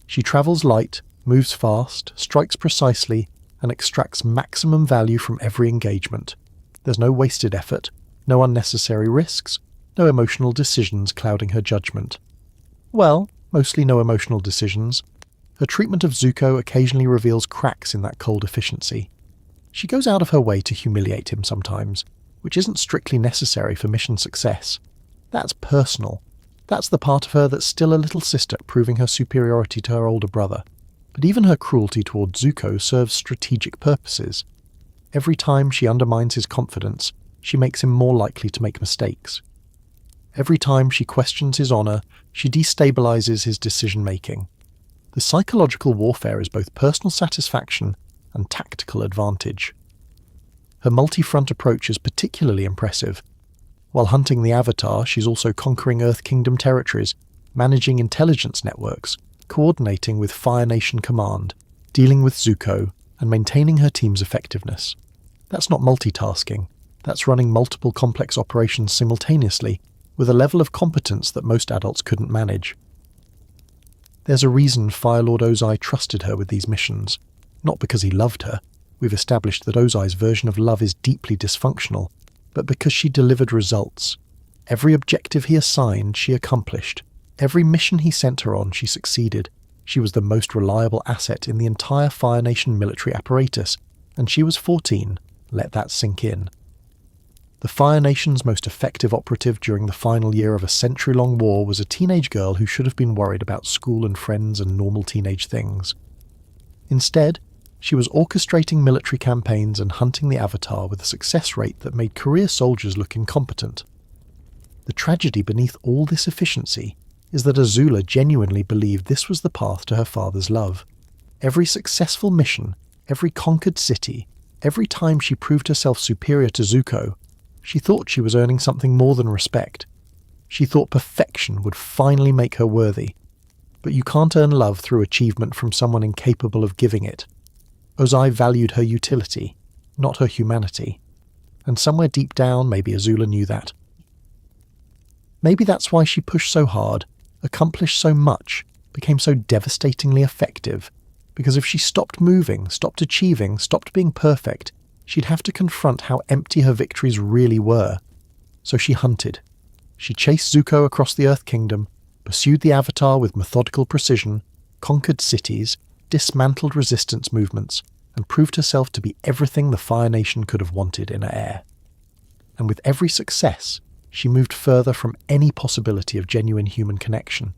She travels light, moves fast, strikes precisely, and extracts maximum value from every engagement. There's no wasted effort, no unnecessary risks, no emotional decisions clouding her judgment. Well, mostly no emotional decisions. Her treatment of Zuko occasionally reveals cracks in that cold efficiency. She goes out of her way to humiliate him sometimes, which isn't strictly necessary for mission success. That's personal. That's the part of her that's still a little sister proving her superiority to her older brother. But even her cruelty toward Zuko serves strategic purposes. Every time she undermines his confidence, she makes him more likely to make mistakes. Every time she questions his honor, she destabilizes his decision-making. The psychological warfare is both personal satisfaction and tactical advantage. Her multi-front approach is particularly impressive. While hunting the Avatar, she's also conquering Earth Kingdom territories, managing intelligence networks, coordinating with Fire Nation Command, dealing with Zuko, and maintaining her team's effectiveness. That's not multitasking. That's running multiple complex operations simultaneously, with a level of competence that most adults couldn't manage. There's a reason Fire Lord Ozai trusted her with these missions. Not because he loved her. We've established that Ozai's version of love is deeply dysfunctional, but because she delivered results. Every objective he assigned, she accomplished. Every mission he sent her on, she succeeded. She was the most reliable asset in the entire Fire Nation military apparatus, and she was 14. Let that sink in. The Fire Nation's most effective operative during the final year of a century-long war was a teenage girl who should have been worried about school and friends and normal teenage things. Instead, she was orchestrating military campaigns and hunting the Avatar with a success rate that made career soldiers look incompetent. The tragedy beneath all this efficiency is that Azula genuinely believed this was the path to her father's love. Every successful mission, every conquered city, every time she proved herself superior to Zuko, she thought she was earning something more than respect. She thought perfection would finally make her worthy. But you can't earn love through achievement from someone incapable of giving it. Ozai valued her utility, not her humanity. And somewhere deep down, maybe Azula knew that. Maybe that's why she pushed so hard, accomplished so much, became so devastatingly effective, because if she stopped moving, stopped achieving, stopped being perfect, she'd have to confront how empty her victories really were. So she hunted. She chased Zuko across the Earth Kingdom, pursued the Avatar with methodical precision, conquered cities, dismantled resistance movements, and proved herself to be everything the Fire Nation could have wanted in her heir. And with every success, she moved further from any possibility of genuine human connection.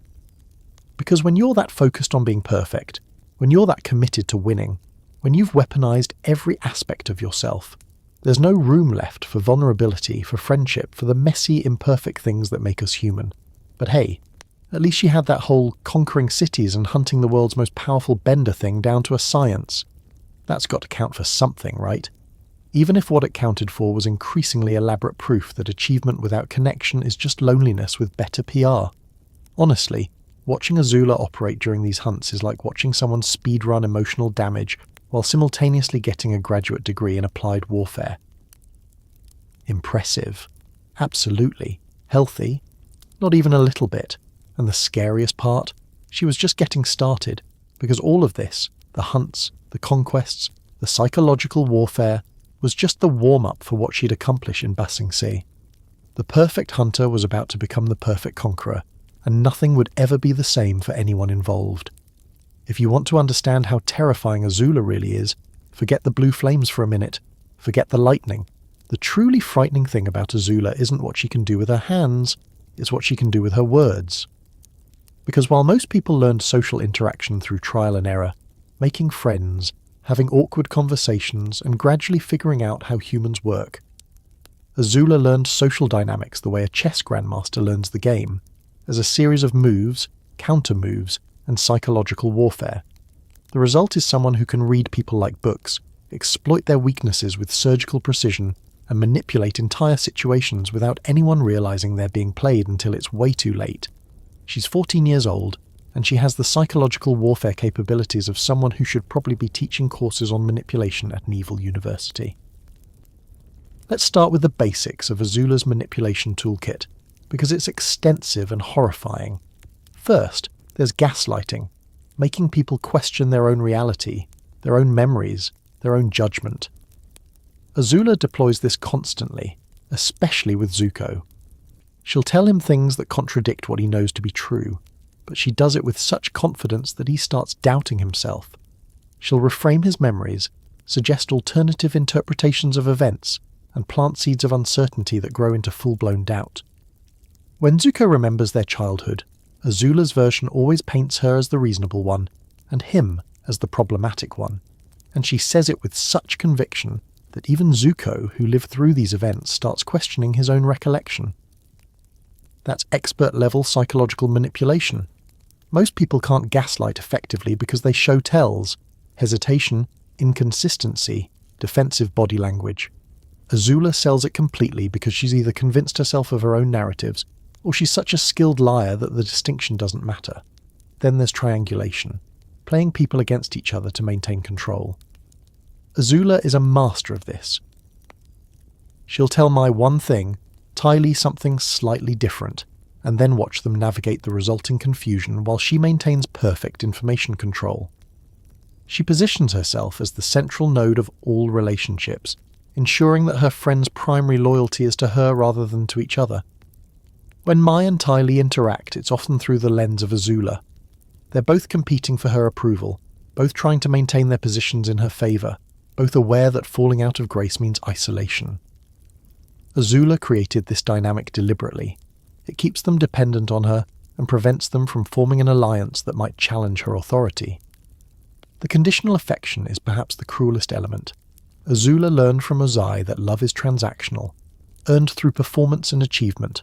Because when you're that focused on being perfect, when you're that committed to winning, when you've weaponized every aspect of yourself, there's no room left for vulnerability, for friendship, for the messy, imperfect things that make us human. But hey, at least she had that whole conquering cities and hunting the world's most powerful bender thing down to a science. That's got to count for something, right? Even if what it counted for was increasingly elaborate proof that achievement without connection is just loneliness with better PR. Honestly, watching Azula operate during these hunts is like watching someone speedrun emotional damage while simultaneously getting a graduate degree in applied warfare. Impressive. Absolutely. Healthy. Not even a little bit. And the scariest part? She was just getting started, because all of this, the hunts, the conquests, the psychological warfare, was just the warm-up for what she'd accomplish in Ba Sing Se. The perfect hunter was about to become the perfect conqueror, and nothing would ever be the same for anyone involved. If you want to understand how terrifying Azula really is, forget the blue flames for a minute. Forget the lightning. The truly frightening thing about Azula isn't what she can do with her hands, it's what she can do with her words. Because while most people learned social interaction through trial and error, making friends, having awkward conversations, and gradually figuring out how humans work, Azula learned social dynamics the way a chess grandmaster learns the game, as a series of moves, counter-moves, and psychological warfare. The result is someone who can read people like books, exploit their weaknesses with surgical precision, and manipulate entire situations without anyone realizing they're being played until it's way too late. She's 14 years old, and she has the psychological warfare capabilities of someone who should probably be teaching courses on manipulation at an evil university. Let's start with the basics of Azula's manipulation toolkit, because it's extensive and horrifying. First, there's gaslighting, making people question their own reality, their own memories, their own judgment. Azula deploys this constantly, especially with Zuko. She'll tell him things that contradict what he knows to be true, but she does it with such confidence that he starts doubting himself. She'll reframe his memories, suggest alternative interpretations of events, and plant seeds of uncertainty that grow into full-blown doubt. When Zuko remembers their childhood, Azula's version always paints her as the reasonable one, and him as the problematic one, and she says it with such conviction that even Zuko, who lived through these events, starts questioning his own recollection. That's expert-level psychological manipulation. Most people can't gaslight effectively because they show tells, hesitation, inconsistency, defensive body language. Azula sells it completely because she's either convinced herself of her own narratives, or she's such a skilled liar that the distinction doesn't matter. Then there's triangulation, playing people against each other to maintain control. Azula is a master of this. She'll tell Mai one thing, Ty something slightly different, and then watch them navigate the resulting confusion while she maintains perfect information control. She positions herself as the central node of all relationships, ensuring that her friends' primary loyalty is to her rather than to each other. When Mai and Ty interact, it's often through the lens of Azula. They're both competing for her approval, both trying to maintain their positions in her favour, both aware that falling out of grace means isolation. Azula created this dynamic deliberately. It keeps them dependent on her and prevents them from forming an alliance that might challenge her authority. The conditional affection is perhaps the cruelest element. Azula learned from Ozai that love is transactional, earned through performance and achievement.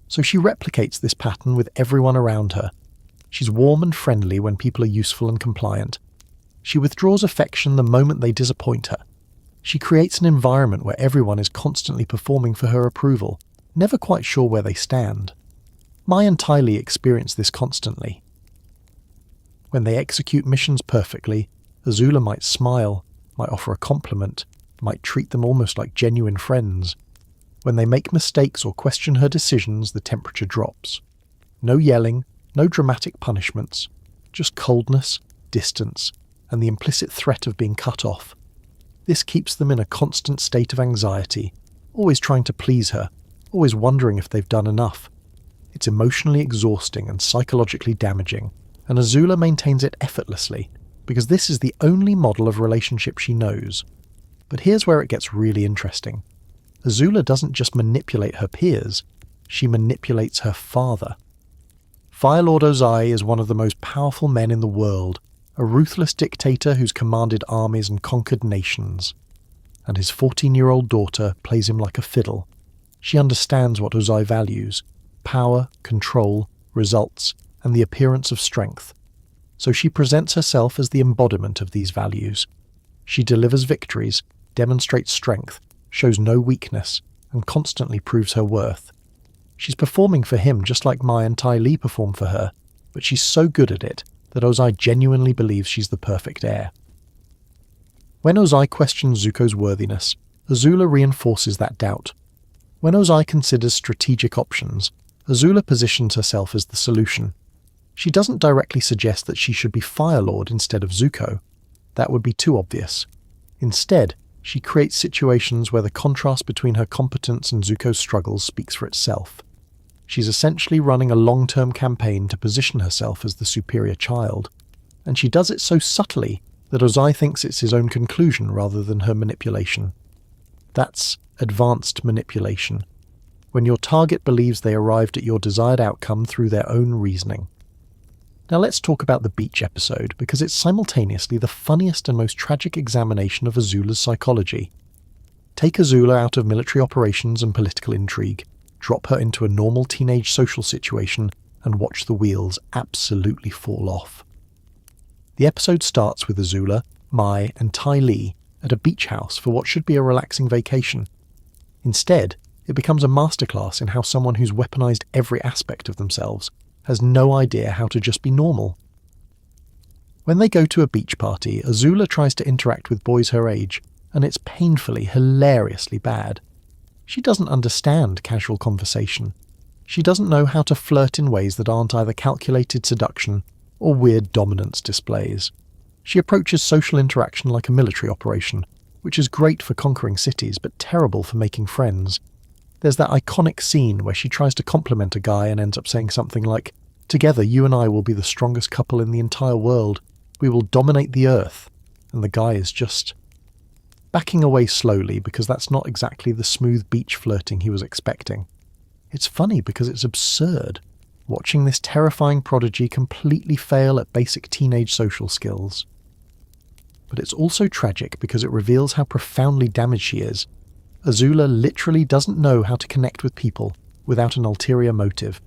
So she replicates this pattern with everyone around her. She's warm and friendly when people are useful and compliant. She withdraws affection the moment they disappoint her. She creates an environment where everyone is constantly performing for her approval, never quite sure where they stand. Mai and Ty experience this constantly. When they execute missions perfectly, Azula might smile, might offer a compliment, might treat them almost like genuine friends. When they make mistakes or question her decisions, the temperature drops. No yelling, no dramatic punishments, just coldness, distance, and the implicit threat of being cut off. This keeps them in a constant state of anxiety, always trying to please her, always wondering if they've done enough. It's emotionally exhausting and psychologically damaging, and Azula maintains it effortlessly, because this is the only model of relationship she knows. But here's where it gets really interesting. Azula doesn't just manipulate her peers, she manipulates her father. Fire Lord Ozai is one of the most powerful men in the world, a ruthless dictator who's commanded armies and conquered nations. And his 14-year-old daughter plays him like a fiddle. She understands what Ozai values: power, control, results, and the appearance of strength. So she presents herself as the embodiment of these values. She delivers victories, demonstrates strength, shows no weakness, and constantly proves her worth. She's performing for him just like Mai and Ty perform for her, but she's so good at it that Ozai genuinely believes she's the perfect heir. When Ozai questions Zuko's worthiness, Azula reinforces that doubt. When Ozai considers strategic options, Azula positions herself as the solution. She doesn't directly suggest that she should be Fire Lord instead of Zuko. That would be too obvious. Instead, she creates situations where the contrast between her competence and Zuko's struggles speaks for itself. She's essentially running a long-term campaign to position herself as the superior child, and she does it so subtly that Ozai thinks it's his own conclusion rather than her manipulation. That's advanced manipulation, when your target believes they arrived at your desired outcome through their own reasoning. Now let's talk about the beach episode, because it's simultaneously the funniest and most tragic examination of Azula's psychology. Take Azula out of military operations and political intrigue, drop her into a normal teenage social situation, and watch the wheels absolutely fall off. The episode starts with Azula, Mai, and Ty at a beach house for what should be a relaxing vacation. Instead, it becomes a masterclass in how someone who's weaponized every aspect of themselves has no idea how to just be normal. When they go to a beach party, Azula tries to interact with boys her age, and it's painfully, hilariously bad. She doesn't understand casual conversation. She doesn't know how to flirt in ways that aren't either calculated seduction or weird dominance displays. She approaches social interaction like a military operation, which is great for conquering cities but terrible for making friends. There's that iconic scene where she tries to compliment a guy and ends up saying something like, "Together you and I will be the strongest couple in the entire world. We will dominate the earth." And the guy is just backing away slowly because that's not exactly the smooth beach flirting he was expecting. It's funny because it's absurd, watching this terrifying prodigy completely fail at basic teenage social skills. But it's also tragic because it reveals how profoundly damaged she is. Azula literally doesn't know how to connect with people without an ulterior motive.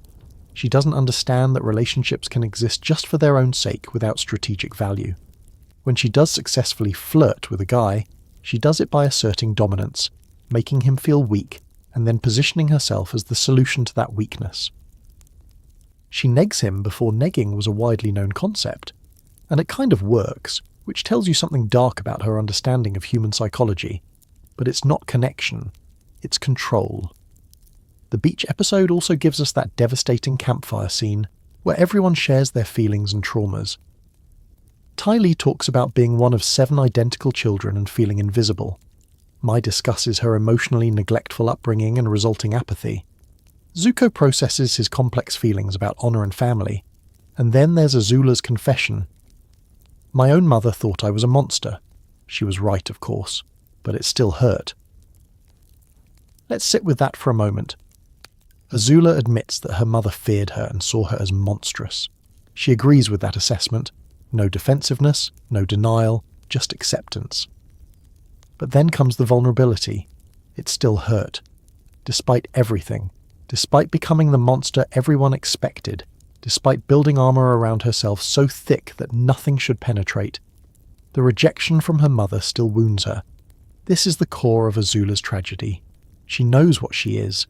She doesn't understand that relationships can exist just for their own sake without strategic value. When she does successfully flirt with a guy, she does it by asserting dominance, making him feel weak, and then positioning herself as the solution to that weakness. She negs him before negging was a widely known concept, and it kind of works, which tells you something dark about her understanding of human psychology. But it's not connection, it's control. The beach episode also gives us that devastating campfire scene where everyone shares their feelings and traumas. Ty Lee talks about being one of 7 identical children and feeling invisible. Mai discusses her emotionally neglectful upbringing and resulting apathy. Zuko processes his complex feelings about honor and family. And then there's Azula's confession. My own mother thought I was a monster. She was right, of course, but it still hurt. Let's sit with that for a moment. Azula admits that her mother feared her and saw her as monstrous. She agrees with that assessment. No defensiveness, no denial, just acceptance. But then comes the vulnerability. It still hurt. Despite everything, despite becoming the monster everyone expected, despite building armor around herself so thick that nothing should penetrate, the rejection from her mother still wounds her. This is the core of Azula's tragedy. She knows what she is.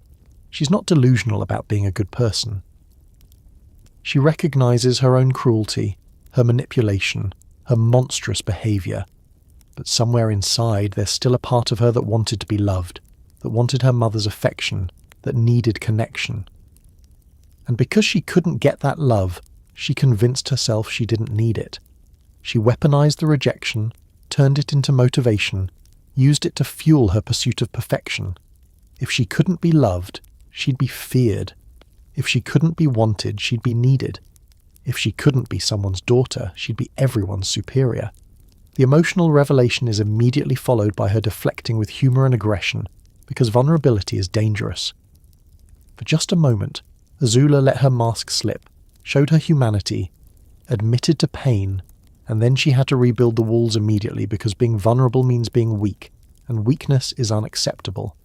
She's not delusional about being a good person. She recognizes her own cruelty, her manipulation, her monstrous behavior. But somewhere inside, there's still a part of her that wanted to be loved, that wanted her mother's affection, that needed connection. And because she couldn't get that love, she convinced herself she didn't need it. She weaponized the rejection, turned it into motivation, used it to fuel her pursuit of perfection. If she couldn't be loved, she'd be feared. If she couldn't be wanted, she'd be needed. If she couldn't be someone's daughter, she'd be everyone's superior. The emotional revelation is immediately followed by her deflecting with humor and aggression, because vulnerability is dangerous. For just a moment, Azula let her mask slip, showed her humanity, admitted to pain, and then she had to rebuild the walls immediately because being vulnerable means being weak, and weakness is unacceptable.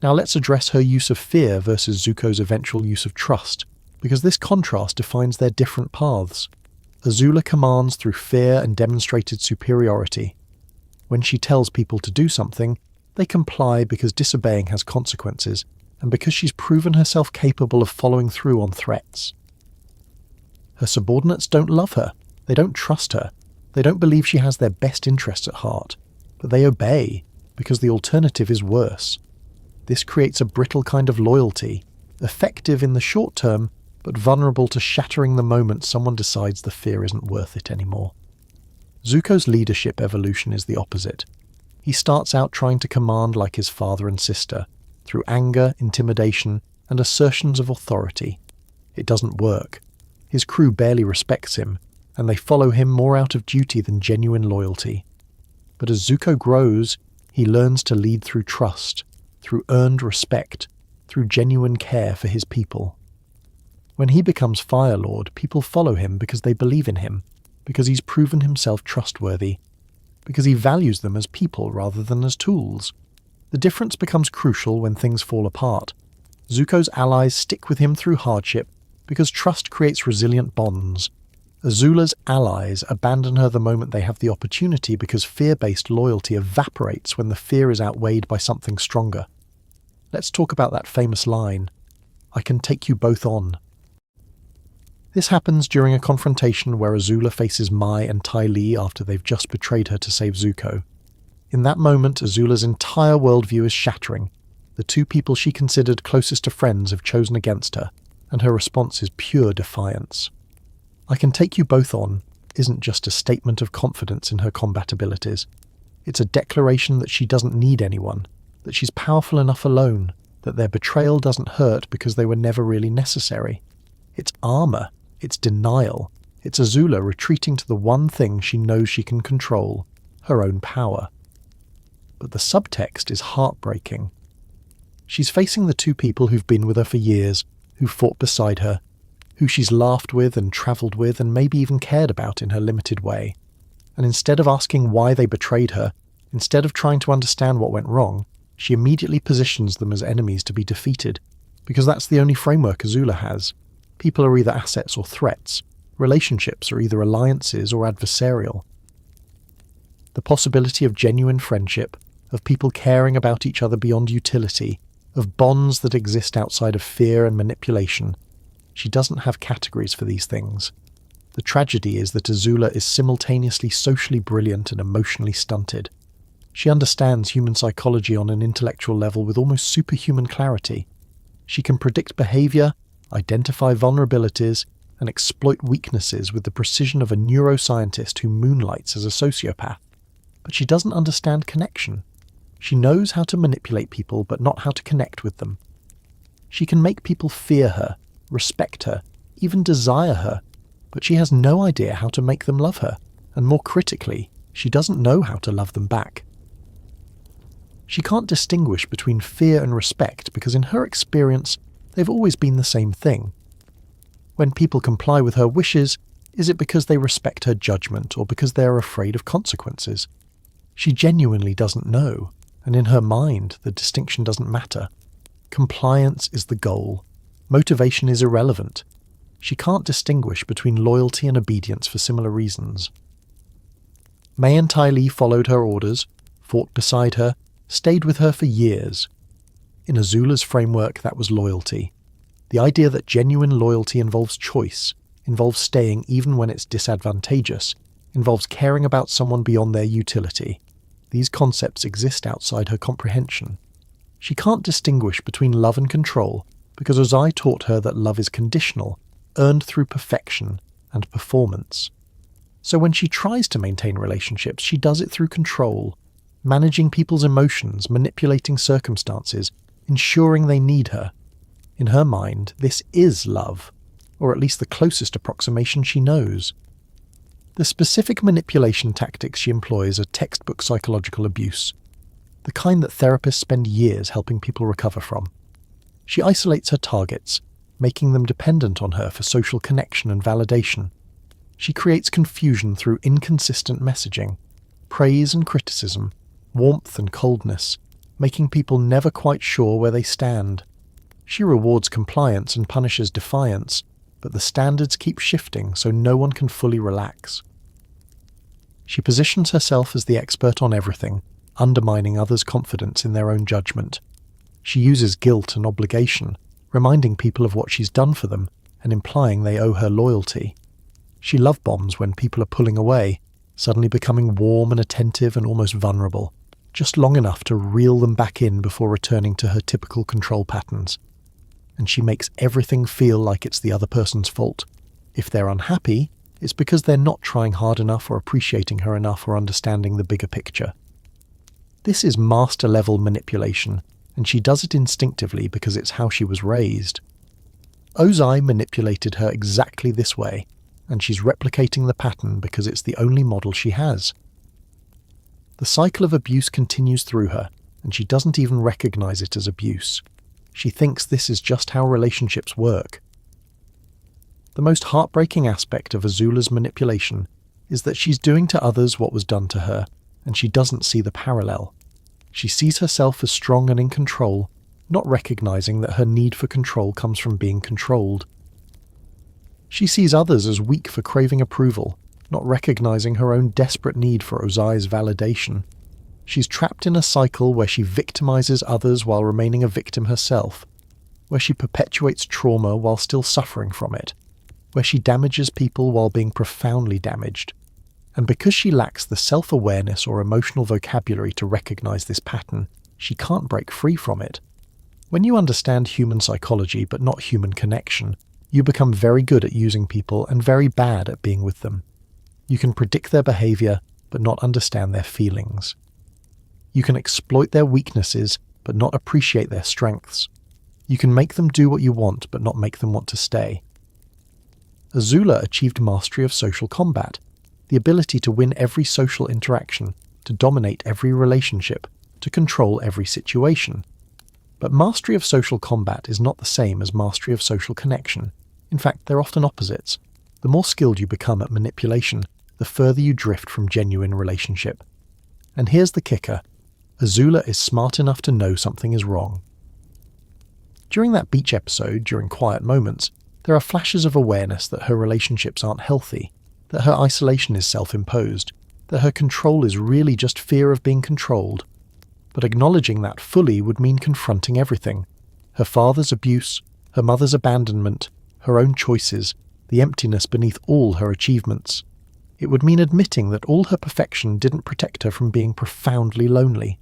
Now let's address her use of fear versus Zuko's eventual use of trust, because this contrast defines their different paths. Azula commands through fear and demonstrated superiority. When she tells people to do something, they comply because disobeying has consequences, and because she's proven herself capable of following through on threats. Her subordinates don't love her, they don't trust her, they don't believe she has their best interests at heart, but they obey because the alternative is worse. This creates a brittle kind of loyalty, effective in the short term, but vulnerable to shattering the moment someone decides the fear isn't worth it anymore. Zuko's leadership evolution is the opposite. He starts out trying to command like his father and sister, through anger, intimidation, and assertions of authority. It doesn't work. His crew barely respects him, and they follow him more out of duty than genuine loyalty. But as Zuko grows, he learns to lead through trust, through earned respect, through genuine care for his people. When he becomes Fire Lord, people follow him because they believe in him, because he's proven himself trustworthy, because he values them as people rather than as tools. The difference becomes crucial when things fall apart. Zuko's allies stick with him through hardship because trust creates resilient bonds. Azula's allies abandon her the moment they have the opportunity because fear-based loyalty evaporates when the fear is outweighed by something stronger. Let's talk about that famous line, "I can take you both on." This happens during a confrontation where Azula faces Mai and Ty Lee after they've just betrayed her to save Zuko. In that moment, Azula's entire worldview is shattering. The two people she considered closest to friends have chosen against her, and her response is pure defiance. "I can take you both on" isn't just a statement of confidence in her combat abilities. It's a declaration that she doesn't need anyone, that she's powerful enough alone, that their betrayal doesn't hurt because they were never really necessary. It's armor, it's denial, it's Azula retreating to the one thing she knows she can control, her own power. But the subtext is heartbreaking. She's facing the two people who've been with her for years, who fought beside her, who she's laughed with and travelled with and maybe even cared about in her limited way. And instead of asking why they betrayed her, instead of trying to understand what went wrong, she immediately positions them as enemies to be defeated, because that's the only framework Azula has. People are either assets or threats. Relationships are either alliances or adversarial. The possibility of genuine friendship, of people caring about each other beyond utility, of bonds that exist outside of fear and manipulation. She doesn't have categories for these things. The tragedy is that Azula is simultaneously socially brilliant and emotionally stunted. She understands human psychology on an intellectual level with almost superhuman clarity. She can predict behavior, identify vulnerabilities, and exploit weaknesses with the precision of a neuroscientist who moonlights as a sociopath. But she doesn't understand connection. She knows how to manipulate people, but not how to connect with them. She can make people fear her, respect her, even desire her, but she has no idea how to make them love her, and more critically, she doesn't know how to love them back. She can't distinguish between fear and respect because in her experience, they've always been the same thing. When people comply with her wishes, is it because they respect her judgment or because they are afraid of consequences? She genuinely doesn't know, and in her mind, the distinction doesn't matter. Compliance is the goal. Motivation is irrelevant. She can't distinguish between loyalty and obedience for similar reasons. May and Ty Lee followed her orders, fought beside her, stayed with her for years. In Azula's framework, that was loyalty. The idea that genuine loyalty involves choice, involves staying even when it's disadvantageous, involves caring about someone beyond their utility. These concepts exist outside her comprehension. She can't distinguish between love and control because Ozai taught her that love is conditional, earned through perfection and performance. So when she tries to maintain relationships, she does it through control, managing people's emotions, manipulating circumstances, ensuring they need her. In her mind, this is love, or at least the closest approximation she knows. The specific manipulation tactics she employs are textbook psychological abuse, the kind that therapists spend years helping people recover from. She isolates her targets, making them dependent on her for social connection and validation. She creates confusion through inconsistent messaging, praise and criticism, warmth and coldness, making people never quite sure where they stand. She rewards compliance and punishes defiance, but the standards keep shifting so no one can fully relax. She positions herself as the expert on everything, undermining others' confidence in their own judgment. She uses guilt and obligation, reminding people of what she's done for them and implying they owe her loyalty. She love bombs when people are pulling away, suddenly becoming warm and attentive and almost vulnerable, just long enough to reel them back in before returning to her typical control patterns. And she makes everything feel like it's the other person's fault. If they're unhappy, it's because they're not trying hard enough or appreciating her enough or understanding the bigger picture. This is master-level manipulation, and she does it instinctively because it's how she was raised. Ozai manipulated her exactly this way, and she's replicating the pattern because it's the only model she has. The cycle of abuse continues through her, and she doesn't even recognize it as abuse. She thinks this is just how relationships work. The most heartbreaking aspect of Azula's manipulation is that she's doing to others what was done to her, and she doesn't see the parallel. She sees herself as strong and in control, not recognizing that her need for control comes from being controlled. She sees others as weak for craving approval, not recognizing her own desperate need for Ozai's validation. She's trapped in a cycle where she victimizes others while remaining a victim herself, where she perpetuates trauma while still suffering from it, where she damages people while being profoundly damaged. And because she lacks the self-awareness or emotional vocabulary to recognize this pattern, she can't break free from it. When you understand human psychology but not human connection, you become very good at using people and very bad at being with them. You can predict their behavior but not understand their feelings. You can exploit their weaknesses but not appreciate their strengths. You can make them do what you want but not make them want to stay. Azula achieved mastery of social combat, the ability to win every social interaction, to dominate every relationship, to control every situation. But mastery of social combat is not the same as mastery of social connection. In fact, they're often opposites. The more skilled you become at manipulation, the further you drift from genuine relationship. And here's the kicker. Azula is smart enough to know something is wrong. During that beach episode, during quiet moments, there are flashes of awareness that her relationships aren't healthy, that her isolation is self-imposed. that her control is really just fear of being controlled. But acknowledging that fully would mean confronting everything. Her father's abuse, her mother's abandonment, her own choices, the emptiness beneath all her achievements. It would mean admitting that all her perfection didn't protect her from being profoundly lonely.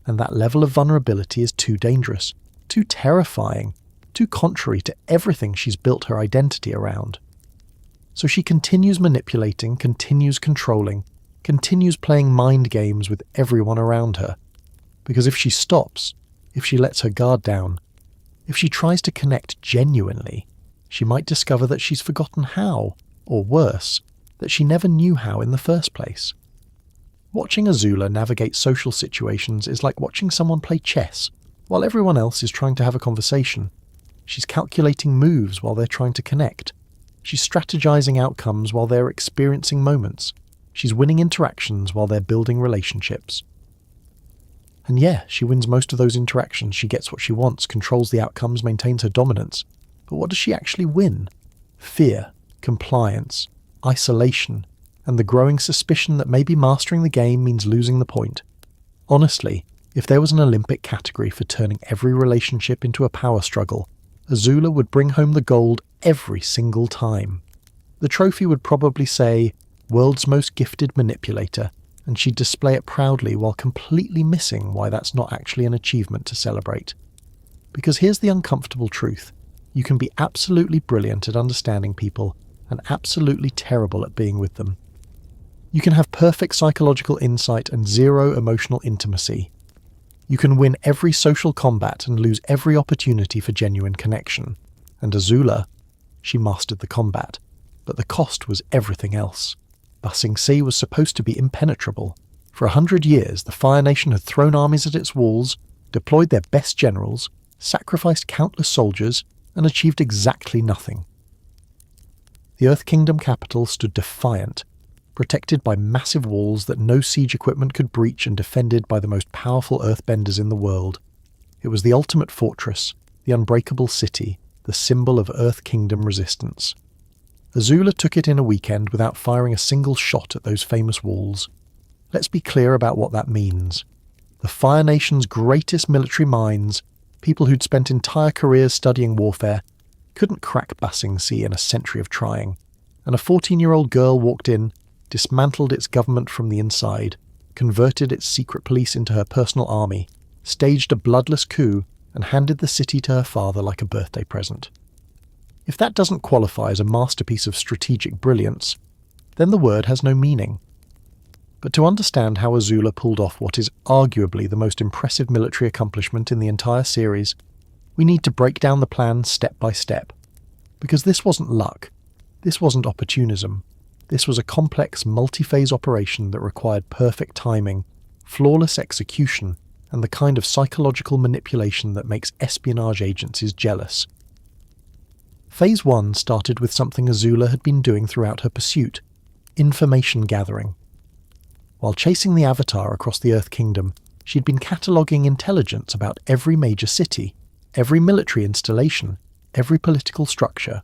And that level of vulnerability is too dangerous, too terrifying, too contrary to everything she's built her identity around. So she continues manipulating, continues controlling, continues playing mind games with everyone around her. Because if she stops, if she lets her guard down, if she tries to connect genuinely, she might discover that she's forgotten how, or worse, that she never knew how in the first place. Watching Azula navigate social situations is like watching someone play chess while everyone else is trying to have a conversation. She's calculating moves while they're trying to connect. She's strategizing outcomes while they're experiencing moments. She's winning interactions while they're building relationships. And yeah, she wins most of those interactions. She gets what she wants, controls the outcomes, maintains her dominance. But what does she actually win? Fear, compliance, isolation, and the growing suspicion that maybe mastering the game means losing the point. Honestly, if there was an Olympic category for turning every relationship into a power struggle, Azula would bring home the gold every single time. The trophy would probably say, "World's Most Gifted Manipulator," and she'd display it proudly while completely missing why that's not actually an achievement to celebrate. Because here's the uncomfortable truth. You can be absolutely brilliant at understanding people and absolutely terrible at being with them. You can have perfect psychological insight and zero emotional intimacy. You can win every social combat and lose every opportunity for genuine connection. And Azula, she mastered the combat, but the cost was everything else. Ba Sing Se was supposed to be impenetrable. For 100 years, the Fire Nation had thrown armies at its walls, deployed their best generals, sacrificed countless soldiers, and achieved exactly nothing. The Earth Kingdom capital stood defiant, protected by massive walls that no siege equipment could breach and defended by the most powerful earthbenders in the world. It was the ultimate fortress, the unbreakable city, the symbol of Earth Kingdom resistance. Azula took it in a weekend without firing a single shot at those famous walls. Let's be clear about what that means. The Fire Nation's greatest military minds, people who'd spent entire careers studying warfare, couldn't crack Ba Sing Se in a century of trying. And a 14-year-old girl walked in, dismantled its government from the inside, converted its secret police into her personal army, staged a bloodless coup, and handed the city to her father like a birthday present. If that doesn't qualify as a masterpiece of strategic brilliance, then the word has no meaning. But to understand how Azula pulled off what is arguably the most impressive military accomplishment in the entire series, we need to break down the plan step by step. Because this wasn't luck. This wasn't opportunism. This was a complex, multi-phase operation that required perfect timing, flawless execution, and the kind of psychological manipulation that makes espionage agencies jealous. Phase 1 started with something Azula had been doing throughout her pursuit: information gathering. While chasing the Avatar across the Earth Kingdom, she'd been cataloguing intelligence about every major city, every military installation, every political structure.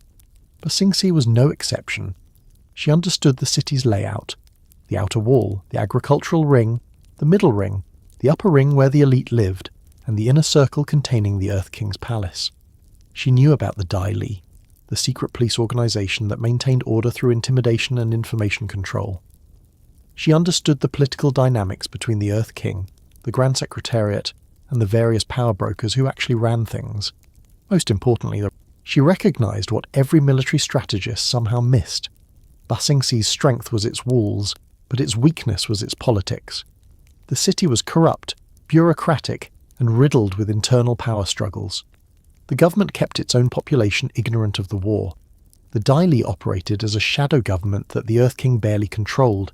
Ba Sing Se was no exception. She understood the city's layout: the outer wall, the agricultural ring, the middle ring, the upper ring where the elite lived, and the inner circle containing the Earth King's palace. She knew about the ATLA, the secret police organization that maintained order through intimidation and information control. She understood the political dynamics between the Earth King, the Grand Secretariat, and the various power brokers who actually ran things. Most importantly, she recognized what every military strategist somehow missed. Ba Sing Se's strength was its walls, but its weakness was its politics. The city was corrupt, bureaucratic, and riddled with internal power struggles. The government kept its own population ignorant of the war. The ATLA operated as a shadow government that the Earth King barely controlled.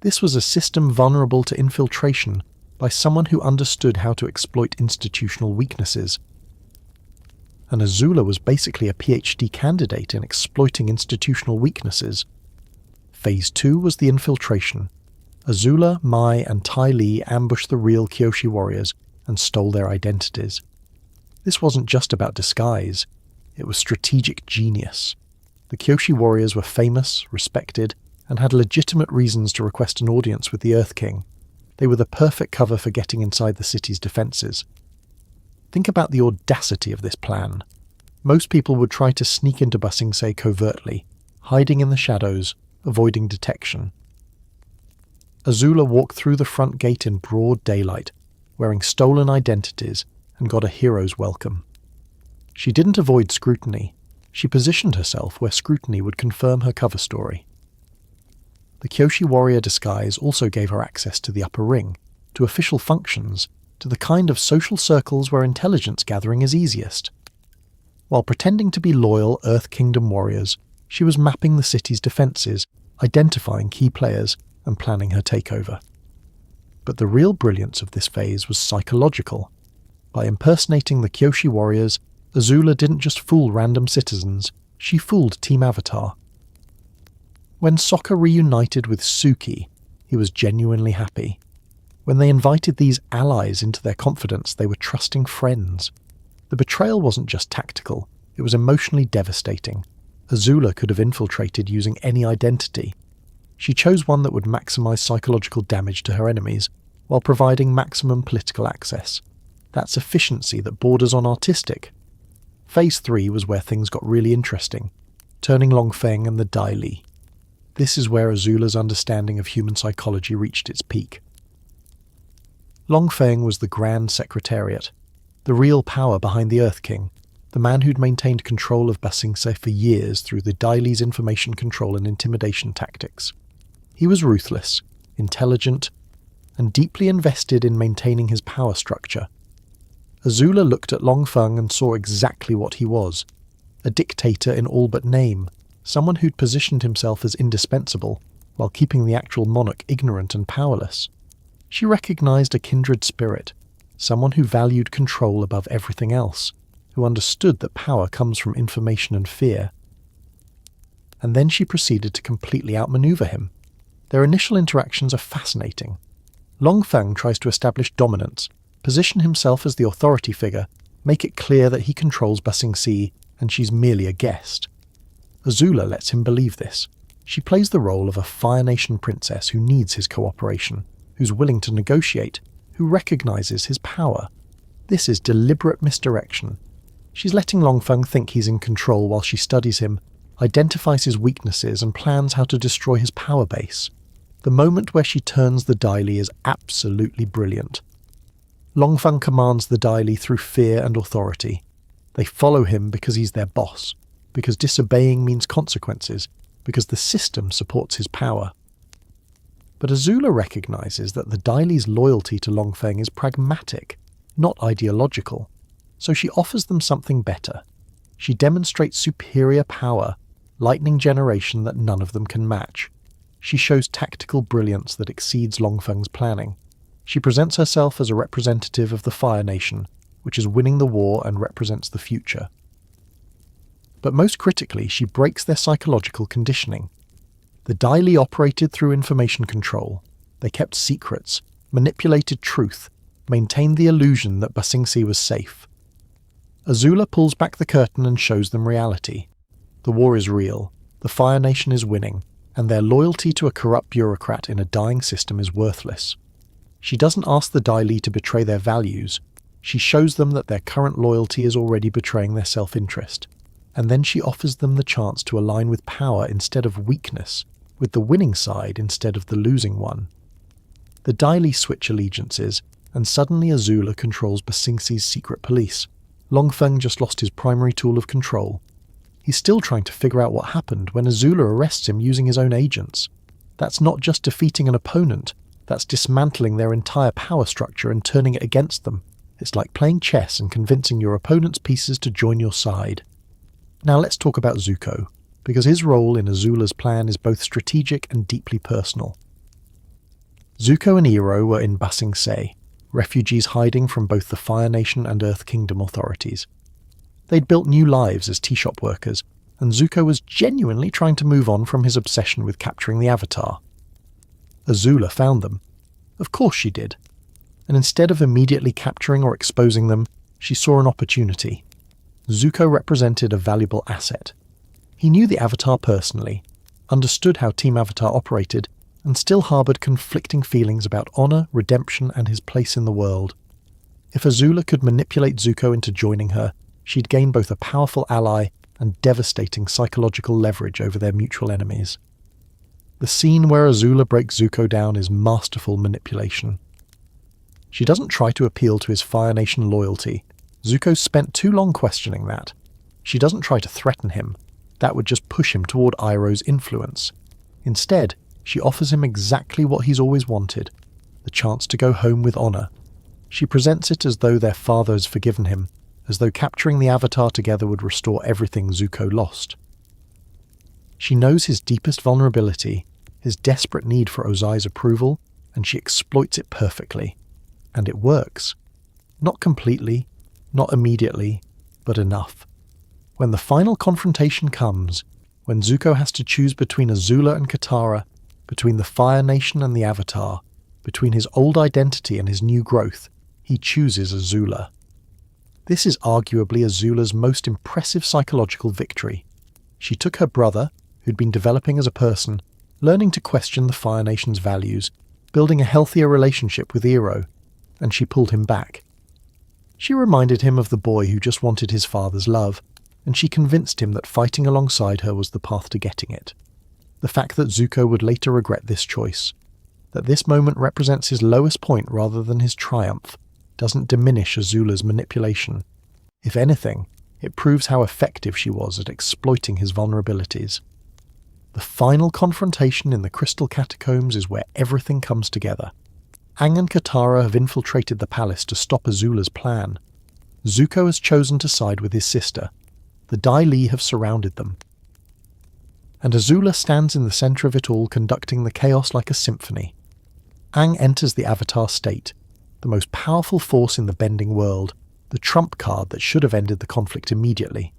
This was a system vulnerable to infiltration by someone who understood how to exploit institutional weaknesses. And Azula was basically a PhD candidate in exploiting institutional weaknesses. Phase 2 was the infiltration. Azula, Mai, and Tai Li ambushed the real Kyoshi warriors and stole their identities. This wasn't just about disguise, it was strategic genius. The Kyoshi warriors were famous, respected, and had legitimate reasons to request an audience with the Earth King. They were the perfect cover for getting inside the city's defences. Think about the audacity of this plan. Most people would try to sneak into Ba Sing Se covertly, hiding in the shadows, avoiding detection. Azula walked through the front gate in broad daylight, wearing stolen identities, and got a hero's welcome. She didn't avoid scrutiny. She positioned herself where scrutiny would confirm her cover story. The Kyoshi warrior disguise also gave her access to the upper ring, to official functions, to the kind of social circles where intelligence gathering is easiest. While pretending to be loyal Earth Kingdom warriors, she was mapping the city's defences, identifying key players, and planning her takeover. But the real brilliance of this phase was psychological. By impersonating the Kyoshi warriors, Azula didn't just fool random citizens, she fooled Team Avatar. When Sokka reunited with Suki, he was genuinely happy. When they invited these allies into their confidence, they were trusting friends. The betrayal wasn't just tactical, it was emotionally devastating. Azula could have infiltrated using any identity. She chose one that would maximize psychological damage to her enemies, while providing maximum political access. That's efficiency that borders on artistic. Phase 3 was where things got really interesting, turning Long Feng and the Dai Li. This is where Azula's understanding of human psychology reached its peak. Long Feng was the Grand Secretariat, the real power behind the Earth King, the man who'd maintained control of Ba Sing Se for years through the Dai Li's information control and intimidation tactics. He was ruthless, intelligent, and deeply invested in maintaining his power structure. Azula looked at Long Feng and saw exactly what he was, a dictator in all but name, someone who'd positioned himself as indispensable, while keeping the actual monarch ignorant and powerless. She recognized a kindred spirit, someone who valued control above everything else, who understood that power comes from information and fear. And then she proceeded to completely outmaneuver him. Their initial interactions are fascinating. Long Feng tries to establish dominance, position himself as the authority figure, make it clear that he controls Ba Sing Se and she's merely a guest. Azula lets him believe this. She plays the role of a Fire Nation princess who needs his cooperation, who's willing to negotiate, who recognizes his power. This is deliberate misdirection. She's letting Long Feng think he's in control while she studies him, identifies his weaknesses and plans how to destroy his power base. The moment where she turns the Dai Li is absolutely brilliant. Long Feng commands the Dai Li through fear and authority. They follow him because he's their boss, because disobeying means consequences, because the system supports his power. But Azula recognizes that the Dai Li's loyalty to Long Feng is pragmatic, not ideological, so she offers them something better. She demonstrates superior power, lightning generation that none of them can match. She shows tactical brilliance that exceeds Long Feng's planning. She presents herself as a representative of the Fire Nation, which is winning the war and represents the future. But most critically, she breaks their psychological conditioning. The Dai Li operated through information control. They kept secrets, manipulated truth, maintained the illusion that Ba Sing Se was safe. Azula pulls back the curtain and shows them reality. The war is real, the Fire Nation is winning, and their loyalty to a corrupt bureaucrat in a dying system is worthless. She doesn't ask the Dai Li to betray their values. She shows them that their current loyalty is already betraying their self-interest. And then she offers them the chance to align with power instead of weakness, with the winning side instead of the losing one. The Dai Li switch allegiances, and suddenly Azula controls Ba Sing Se's secret police. Long Feng just lost his primary tool of control. He's still trying to figure out what happened when Azula arrests him using his own agents. That's not just defeating an opponent, that's dismantling their entire power structure and turning it against them. It's like playing chess and convincing your opponent's pieces to join your side. Now let's talk about Zuko, because his role in Azula's plan is both strategic and deeply personal. Zuko and Iroh were in Ba Sing Se, refugees hiding from both the Fire Nation and Earth Kingdom authorities. They'd built new lives as tea shop workers, and Zuko was genuinely trying to move on from his obsession with capturing the Avatar. Azula found them. Of course she did. And instead of immediately capturing or exposing them, she saw an opportunity. Zuko represented a valuable asset. He knew the Avatar personally. understood how Team Avatar operated, and still harboured conflicting feelings about honour, redemption, and his place in the world. If Azula could manipulate Zuko into joining her, she'd gain both a powerful ally and devastating psychological leverage over their mutual enemies. The scene where Azula breaks Zuko down is masterful manipulation. She doesn't try to appeal to his Fire Nation loyalty. Zuko's spent too long questioning that. She doesn't try to threaten him. That would just push him toward Iroh's influence. Instead, she offers him exactly what he's always wanted, the chance to go home with honour. She presents it as though their father has forgiven him, as though capturing the Avatar together would restore everything Zuko lost. She knows his deepest vulnerability, his desperate need for Ozai's approval, and she exploits it perfectly. And it works. Not completely, not immediately, but enough. When the final confrontation comes, when Zuko has to choose between Azula and Katara, between the Fire Nation and the Avatar, between his old identity and his new growth, he chooses Azula. This is arguably Azula's most impressive psychological victory. She took her brother, who'd been developing as a person, learning to question the Fire Nation's values, building a healthier relationship with Iroh, and she pulled him back. She reminded him of the boy who just wanted his father's love, and she convinced him that fighting alongside her was the path to getting it. The fact that Zuko would later regret this choice, that this moment represents his lowest point rather than his triumph, doesn't diminish Azula's manipulation. If anything, it proves how effective she was at exploiting his vulnerabilities. The final confrontation in the Crystal Catacombs is where everything comes together. Aang and Katara have infiltrated the palace to stop Azula's plan. Zuko has chosen to side with his sister. The Dai Li have surrounded them. And Azula stands in the centre of it all, conducting the chaos like a symphony. Aang enters the Avatar state, the most powerful force in the bending world, the trump card that should have ended the conflict immediately.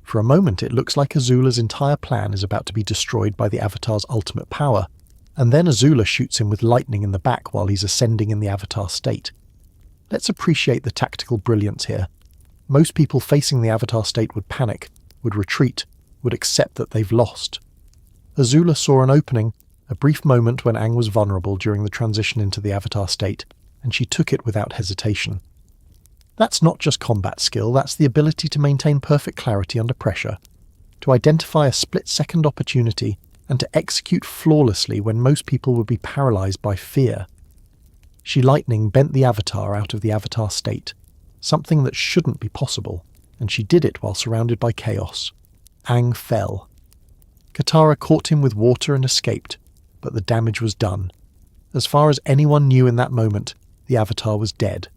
For a moment it looks like Azula's entire plan is about to be destroyed by the Avatar's ultimate power, and then Azula shoots him with lightning in the back while he's ascending in the Avatar state. Let's appreciate the tactical brilliance here. Most people facing the Avatar state would panic, would retreat, would accept that they've lost. Azula saw an opening, a brief moment when Aang was vulnerable during the transition into the Avatar state, and she took it without hesitation. That's not just combat skill, that's the ability to maintain perfect clarity under pressure, to identify a split-second opportunity and to execute flawlessly when most people would be paralysed by fear. She lightning bent the Avatar out of the Avatar state, something that shouldn't be possible, and she did it while surrounded by chaos. Aang fell. Katara caught him with water and escaped, but the damage was done. As far as anyone knew in that moment, the Avatar was dead.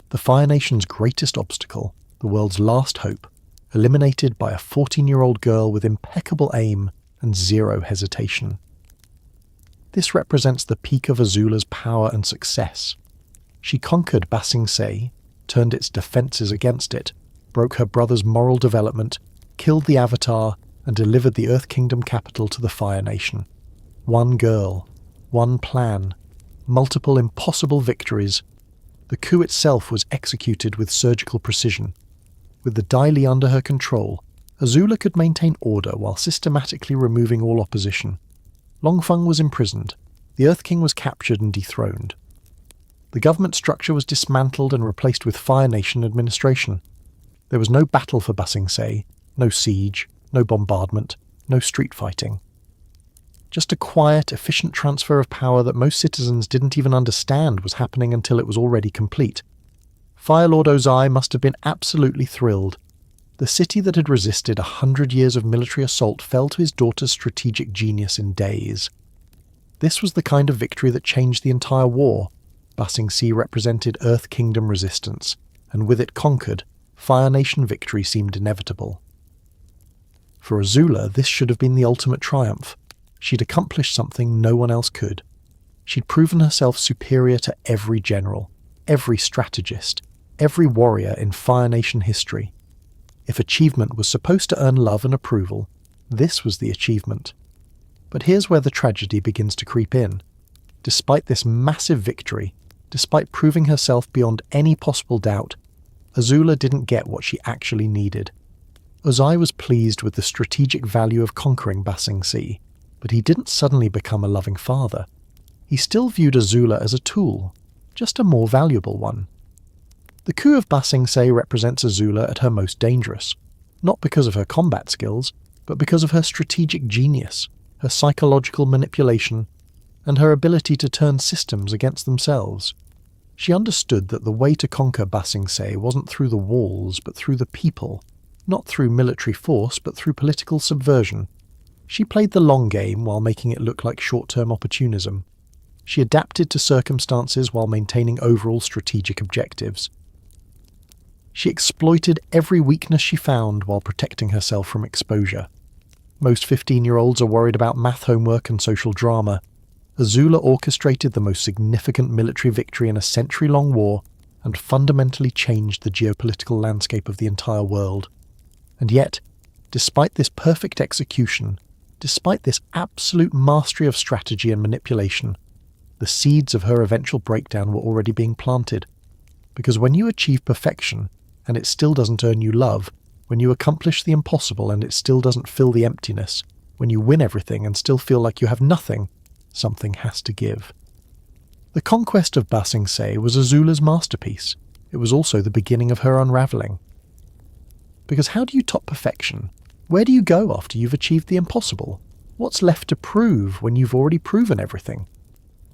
The Fire Nation's greatest obstacle, the world's last hope, eliminated by a 14-year-old girl with impeccable aim and zero hesitation. This represents the peak of Azula's power and success. She conquered Ba Sing Se, turned its defences against it, broke her brother's moral development, killed the Avatar, and delivered the Earth Kingdom capital to the Fire Nation. One girl, one plan, multiple impossible victories. The coup itself was executed with surgical precision. With the Dai Li under her control, Azula could maintain order while systematically removing all opposition. Long Feng was imprisoned. The Earth King was captured and dethroned. The government structure was dismantled and replaced with Fire Nation administration. There was no battle for Ba Sing Se, no siege, no bombardment, no street fighting. Just a quiet, efficient transfer of power that most citizens didn't even understand was happening until it was already complete. Fire Lord Ozai must have been absolutely thrilled. The city that had resisted 100 years of military assault fell to his daughter's strategic genius in days. This was the kind of victory that changed the entire war. Ba Sing Se represented Earth Kingdom resistance, and with it conquered, Fire Nation victory seemed inevitable. For Azula, this should have been the ultimate triumph. She'd accomplished something no one else could. She'd proven herself superior to every general, every strategist, every warrior in Fire Nation history. If achievement was supposed to earn love and approval, this was the achievement. But here's where the tragedy begins to creep in. Despite this massive victory, despite proving herself beyond any possible doubt, Azula didn't get what she actually needed. Ozai was pleased with the strategic value of conquering Ba Sing Se, but he didn't suddenly become a loving father. He still viewed Azula as a tool, just a more valuable one. The coup of Ba Sing Se represents Azula at her most dangerous, not because of her combat skills, but because of her strategic genius, her psychological manipulation, and her ability to turn systems against themselves. She understood that the way to conquer Ba Sing Se wasn't through the walls, but through the people, not through military force, but through political subversion. She played the long game while making it look like short-term opportunism. She adapted to circumstances while maintaining overall strategic objectives. She exploited every weakness she found while protecting herself from exposure. Most 15-year-olds are worried about math homework and social drama. Azula orchestrated the most significant military victory in a century-long war and fundamentally changed the geopolitical landscape of the entire world. And yet, despite this perfect execution, despite this absolute mastery of strategy and manipulation, the seeds of her eventual breakdown were already being planted. Because when you achieve perfection, and it still doesn't earn you love, when you accomplish the impossible and it still doesn't fill the emptiness, when you win everything and still feel like you have nothing, something has to give. The conquest of Ba Sing Se was Azula's masterpiece. It was also the beginning of her unravelling. Because how do you top perfection? Where do you go after you've achieved the impossible? What's left to prove when you've already proven everything?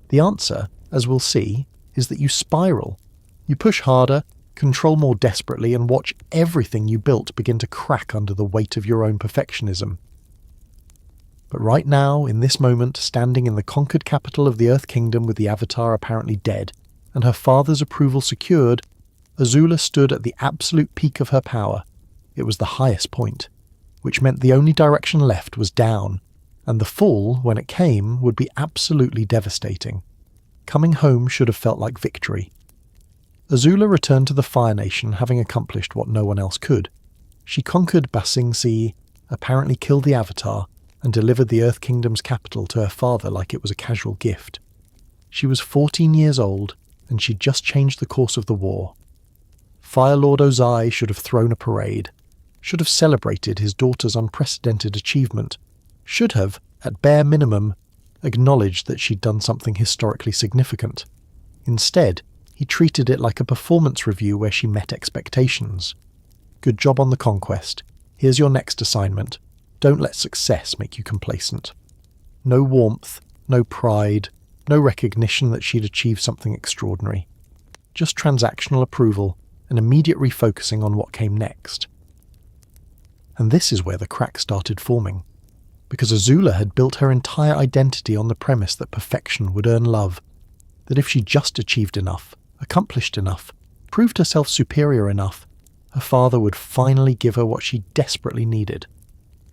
The answer, as we'll see, is that you spiral. You push harder, control more desperately, and watch everything you built begin to crack under the weight of your own perfectionism. But right now, in this moment, standing in the conquered capital of the Earth Kingdom with the Avatar apparently dead, and her father's approval secured, Azula stood at the absolute peak of her power. It was the highest point, which meant the only direction left was down, and the fall, when it came, would be absolutely devastating. Coming home should have felt like victory. Azula returned to the Fire Nation having accomplished what no one else could. She conquered Ba Sing Se, apparently killed the Avatar, and delivered the Earth Kingdom's capital to her father like it was a casual gift. She was 14 years old, and she'd just changed the course of the war. Fire Lord Ozai should have thrown a parade, should have celebrated his daughter's unprecedented achievement, should have, at bare minimum, acknowledged that she'd done something historically significant. Instead, he treated it like a performance review where she met expectations. Good job on the conquest. Here's your next assignment. Don't let success make you complacent. No warmth, no pride, no recognition that she'd achieved something extraordinary. Just transactional approval and immediate refocusing on what came next. And this is where the crack started forming. Because Azula had built her entire identity on the premise that perfection would earn love. That if she just achieved enough, accomplished enough, proved herself superior enough, her father would finally give her what she desperately needed.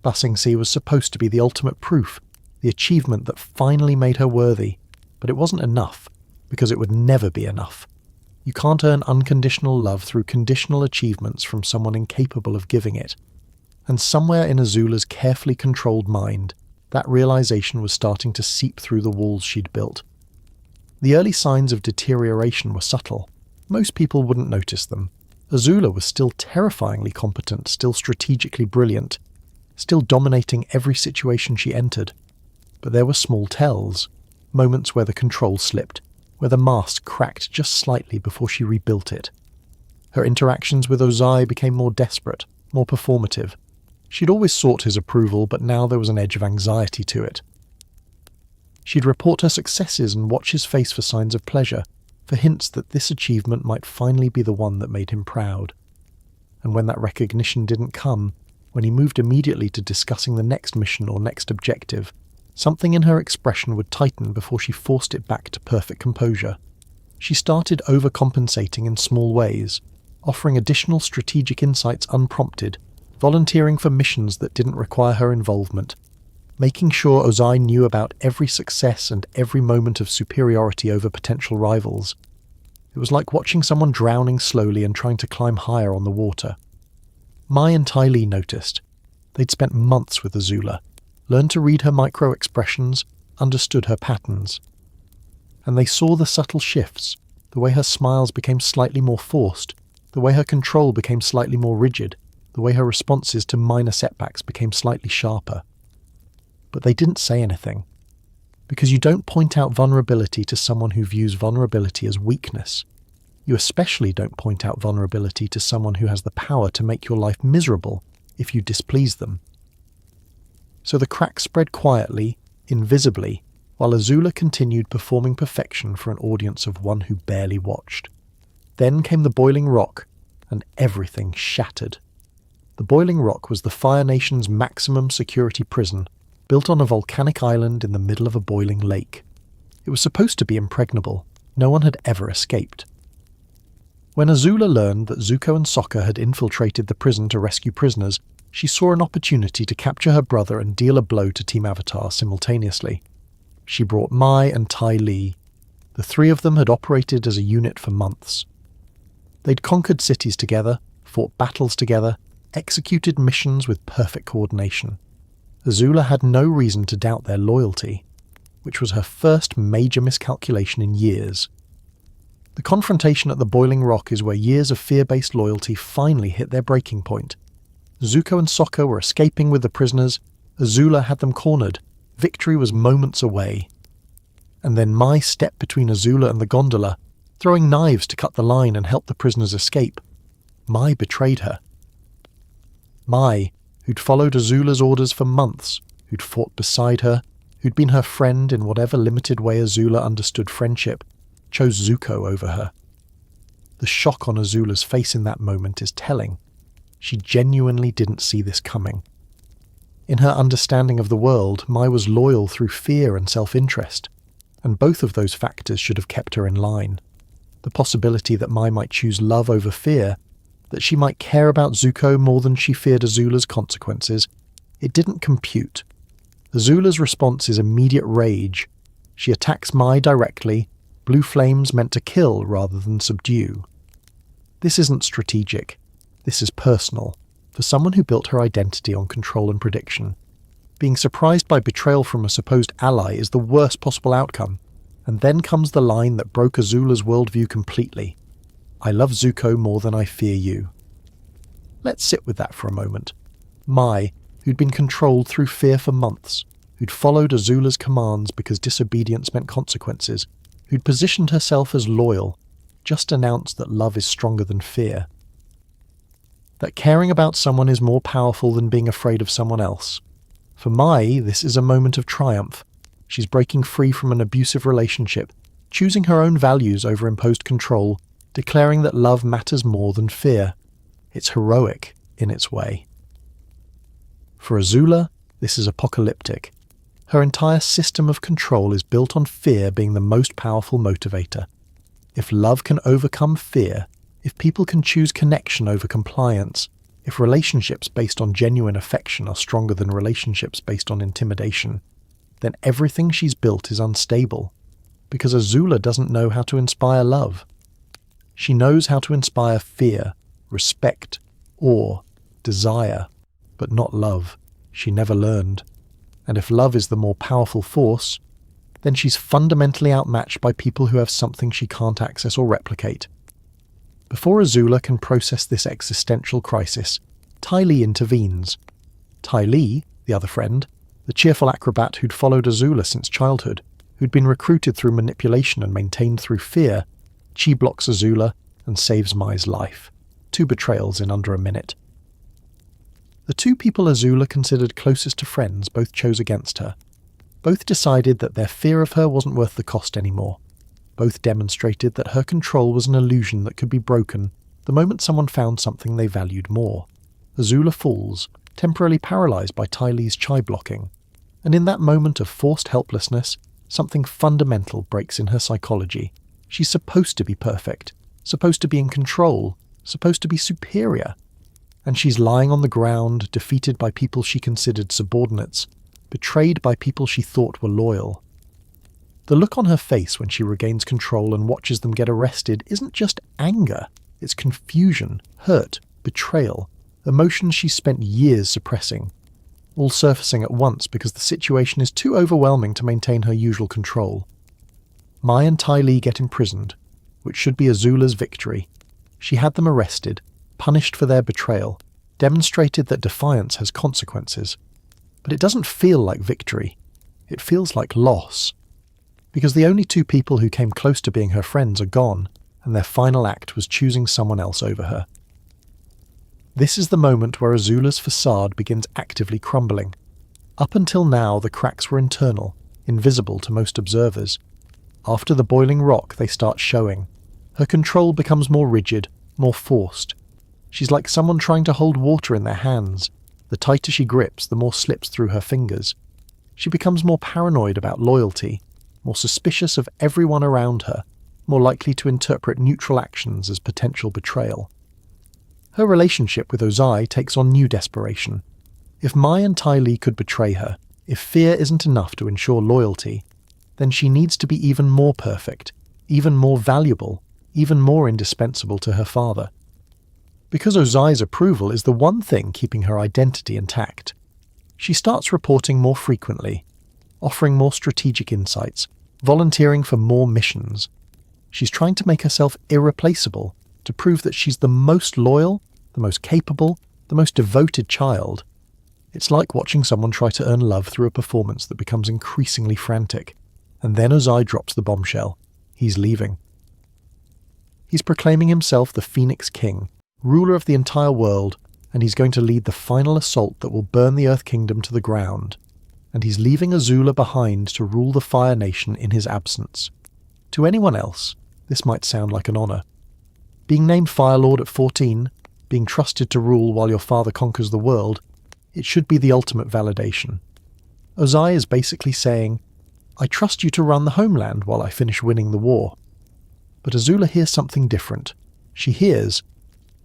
Ba Sing Se was supposed to be the ultimate proof, the achievement that finally made her worthy, but it wasn't enough, because it would never be enough. You can't earn unconditional love through conditional achievements from someone incapable of giving it. And somewhere in Azula's carefully controlled mind, that realization was starting to seep through the walls she'd built. The early signs of deterioration were subtle. Most people wouldn't notice them. Azula was still terrifyingly competent, still strategically brilliant, still dominating every situation she entered. But there were small tells, moments where the control slipped, where the mask cracked just slightly before she rebuilt it. Her interactions with Ozai became more desperate, more performative. She'd always sought his approval, but now there was an edge of anxiety to it. She'd report her successes and watch his face for signs of pleasure, for hints that this achievement might finally be the one that made him proud. And when that recognition didn't come, when he moved immediately to discussing the next mission or next objective, something in her expression would tighten before she forced it back to perfect composure. She started overcompensating in small ways, offering additional strategic insights unprompted, volunteering for missions that didn't require her involvement, making sure Ozai knew about every success and every moment of superiority over potential rivals. It was like watching someone drowning slowly and trying to climb higher on the water. Mai and Ty Lee noticed. They'd spent months with Azula, learned to read her micro-expressions, understood her patterns. And they saw the subtle shifts, the way her smiles became slightly more forced, the way her control became slightly more rigid, The way her responses to minor setbacks became slightly sharper. But they didn't say anything. Because you don't point out vulnerability to someone who views vulnerability as weakness. You especially don't point out vulnerability to someone who has the power to make your life miserable if you displease them. So the crack spread quietly, invisibly, while Azula continued performing perfection for an audience of one who barely watched. Then came the boiling rock, and everything shattered. The boiling rock was the Fire Nation's maximum security prison, built on a volcanic island in the middle of a boiling lake. It was supposed to be impregnable. No one had ever escaped. When Azula learned that Zuko and Sokka had infiltrated the prison to rescue prisoners, she saw an opportunity to capture her brother and deal a blow to Team Avatar simultaneously. She brought Mai and Ty Lee. The three of them had operated as a unit for months. They'd conquered cities together, fought battles together, executed missions with perfect coordination. Azula had no reason to doubt their loyalty, which was her first major miscalculation in years. The confrontation at the Boiling Rock is where years of fear-based loyalty finally hit their breaking point. Zuko and Sokka were escaping with the prisoners. Azula had them cornered. Victory was moments away. And then Mai stepped between Azula and the gondola, throwing knives to cut the line and help the prisoners escape. Mai betrayed her. Mai, who'd followed Azula's orders for months, who'd fought beside her, who'd been her friend in whatever limited way Azula understood friendship, chose Zuko over her. The shock on Azula's face in that moment is telling. She genuinely didn't see this coming. In her understanding of the world, Mai was loyal through fear and self-interest, and both of those factors should have kept her in line. The possibility that Mai might choose love over fear, that she might care about Zuko more than she feared Azula's consequences, it didn't compute. Azula's response is immediate rage. She attacks Mai directly, blue flames meant to kill rather than subdue. This isn't strategic. This is personal, for someone who built her identity on control and prediction. Being surprised by betrayal from a supposed ally is the worst possible outcome, and then comes the line that broke Azula's worldview completely. I love Zuko more than I fear you. Let's sit with that for a moment. Mai, who'd been controlled through fear for months, who'd followed Azula's commands because disobedience meant consequences, who'd positioned herself as loyal, just announced that love is stronger than fear. That caring about someone is more powerful than being afraid of someone else. For Mai, this is a moment of triumph. She's breaking free from an abusive relationship, choosing her own values over imposed control, declaring that love matters more than fear. It's heroic in its way. For Azula, this is apocalyptic. Her entire system of control is built on fear being the most powerful motivator. If love can overcome fear, if people can choose connection over compliance, if relationships based on genuine affection are stronger than relationships based on intimidation, then everything she's built is unstable, because Azula doesn't know how to inspire love. She knows how to inspire fear, respect, awe, desire, but not love. She never learned. And if love is the more powerful force, then she's fundamentally outmatched by people who have something she can't access or replicate. Before Azula can process this existential crisis, Ty Lee intervenes. Ty Lee, the other friend, the cheerful acrobat who'd followed Azula since childhood, who'd been recruited through manipulation and maintained through fear, chi blocks Azula and saves Mai's life. 2 betrayals in under a minute. The 2 people Azula considered closest to friends both chose against her. Both decided that their fear of her wasn't worth the cost anymore. Both demonstrated that her control was an illusion that could be broken the moment someone found something they valued more. Azula falls, temporarily paralysed by Ty Lee's chi blocking, and in that moment of forced helplessness, something fundamental breaks in her psychology. She's supposed to be perfect, supposed to be in control, supposed to be superior. And she's lying on the ground, defeated by people she considered subordinates, betrayed by people she thought were loyal. The look on her face when she regains control and watches them get arrested isn't just anger, it's confusion, hurt, betrayal, emotions she spent years suppressing, all surfacing at once because the situation is too overwhelming to maintain her usual control. Mai and Ty Lee get imprisoned, which should be Azula's victory. She had them arrested, punished for their betrayal, demonstrated that defiance has consequences. But it doesn't feel like victory. It feels like loss. Because the only two people who came close to being her friends are gone, and their final act was choosing someone else over her. This is the moment where Azula's facade begins actively crumbling. Up until now, the cracks were internal, invisible to most observers. After the boiling rock, they start showing. Her control becomes more rigid, more forced. She's like someone trying to hold water in their hands. The tighter she grips, the more slips through her fingers. She becomes more paranoid about loyalty, more suspicious of everyone around her, more likely to interpret neutral actions as potential betrayal. Her relationship with Ozai takes on new desperation. If Mai and Ty Lee could betray her, if fear isn't enough to ensure loyalty, then she needs to be even more perfect, even more valuable, even more indispensable to her father. Because Ozai's approval is the one thing keeping her identity intact. She starts reporting more frequently, offering more strategic insights, volunteering for more missions. She's trying to make herself irreplaceable, to prove that she's the most loyal, the most capable, the most devoted child. It's like watching someone try to earn love through a performance that becomes increasingly frantic. And then Ozai drops the bombshell. He's leaving. He's proclaiming himself the Phoenix King, ruler of the entire world, and he's going to lead the final assault that will burn the Earth Kingdom to the ground. And he's leaving Azula behind to rule the Fire Nation in his absence. To anyone else, this might sound like an honor. Being named Fire Lord at 14, being trusted to rule while your father conquers the world, it should be the ultimate validation. Ozai is basically saying, I trust you to run the homeland while I finish winning the war. But Azula hears something different. She hears,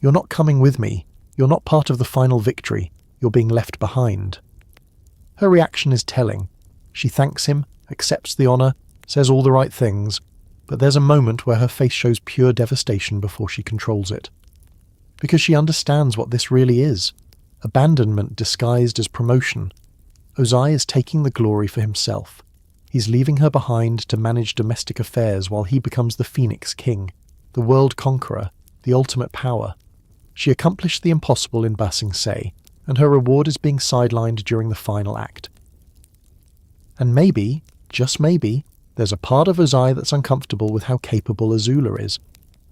you're not coming with me, you're not part of the final victory, you're being left behind. Her reaction is telling. She thanks him, accepts the honor, says all the right things, but there's a moment where her face shows pure devastation before she controls it. Because she understands what this really is. Abandonment disguised as promotion. Ozai is taking the glory for himself. He's leaving her behind to manage domestic affairs while he becomes the Phoenix King, the world conqueror, the ultimate power. She accomplished the impossible in Ba Sing Se, and her reward is being sidelined during the final act. And maybe, just maybe, there's a part of Ozai that's uncomfortable with how capable Azula is.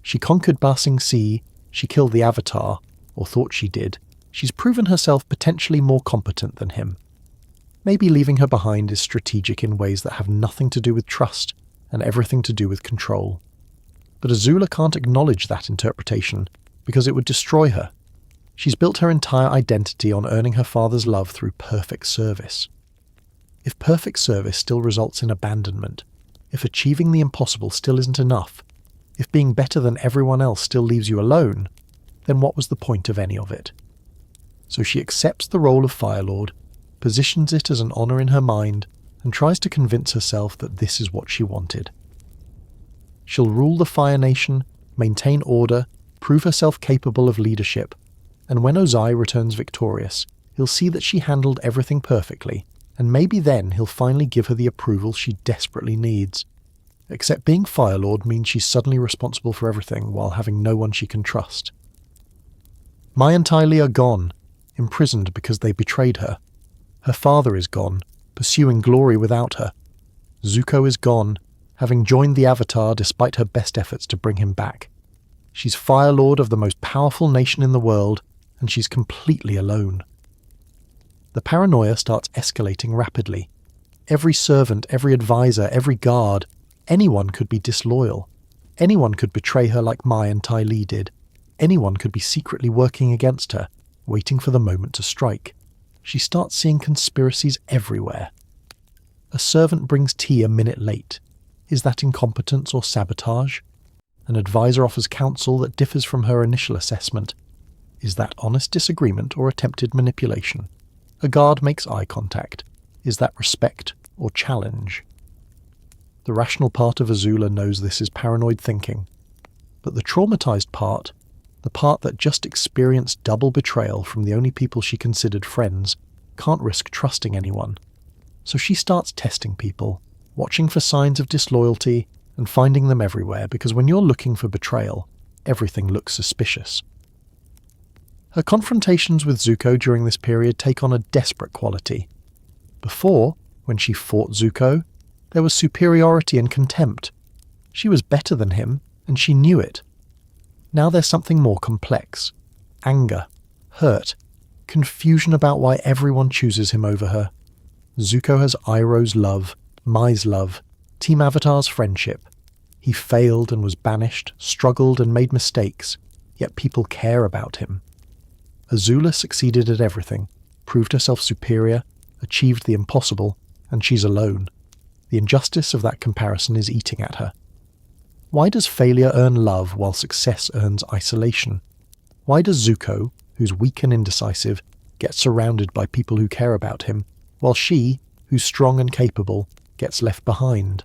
She conquered Ba Sing Se, she killed the Avatar, or thought she did. She's proven herself potentially more competent than him. Maybe leaving her behind is strategic in ways that have nothing to do with trust and everything to do with control. But Azula can't acknowledge that interpretation because it would destroy her. She's built her entire identity on earning her father's love through perfect service. If perfect service still results in abandonment, if achieving the impossible still isn't enough, if being better than everyone else still leaves you alone, then what was the point of any of it? So she accepts the role of Fire Lord, positions it as an honor in her mind, and tries to convince herself that this is what she wanted. She'll rule the Fire Nation, maintain order, prove herself capable of leadership, and when Ozai returns victorious, he'll see that she handled everything perfectly, and maybe then he'll finally give her the approval she desperately needs. Except being Fire Lord means she's suddenly responsible for everything while having no one she can trust. Mai and Ty Lee are gone, imprisoned because they betrayed her. Her father is gone, pursuing glory without her. Zuko is gone, having joined the Avatar despite her best efforts to bring him back. She's Fire Lord of the most powerful nation in the world, and she's completely alone. The paranoia starts escalating rapidly. Every servant, every advisor, every guard, anyone could be disloyal. Anyone could betray her like Mai and Ty Lee did. Anyone could be secretly working against her, waiting for the moment to strike. She starts seeing conspiracies everywhere. A servant brings tea a minute late. Is that incompetence or sabotage? An advisor offers counsel that differs from her initial assessment. Is that honest disagreement or attempted manipulation? A guard makes eye contact. Is that respect or challenge? The rational part of Azula knows this is paranoid thinking. But the traumatized part, the part that just experienced double betrayal from the only people she considered friends, can't risk trusting anyone. So she starts testing people, watching for signs of disloyalty and finding them everywhere, because when you're looking for betrayal, everything looks suspicious. Her confrontations with Zuko during this period take on a desperate quality. Before, when she fought Zuko, there was superiority and contempt. She was better than him, and she knew it. Now there's something more complex. Anger, hurt, confusion about why everyone chooses him over her. Zuko has Iroh's love, Mai's love, Team Avatar's friendship. He failed and was banished, struggled and made mistakes, yet people care about him. Azula succeeded at everything, proved herself superior, achieved the impossible, and she's alone. The injustice of that comparison is eating at her. Why does failure earn love while success earns isolation? Why does Zuko, who's weak and indecisive, get surrounded by people who care about him, while she, who's strong and capable, gets left behind?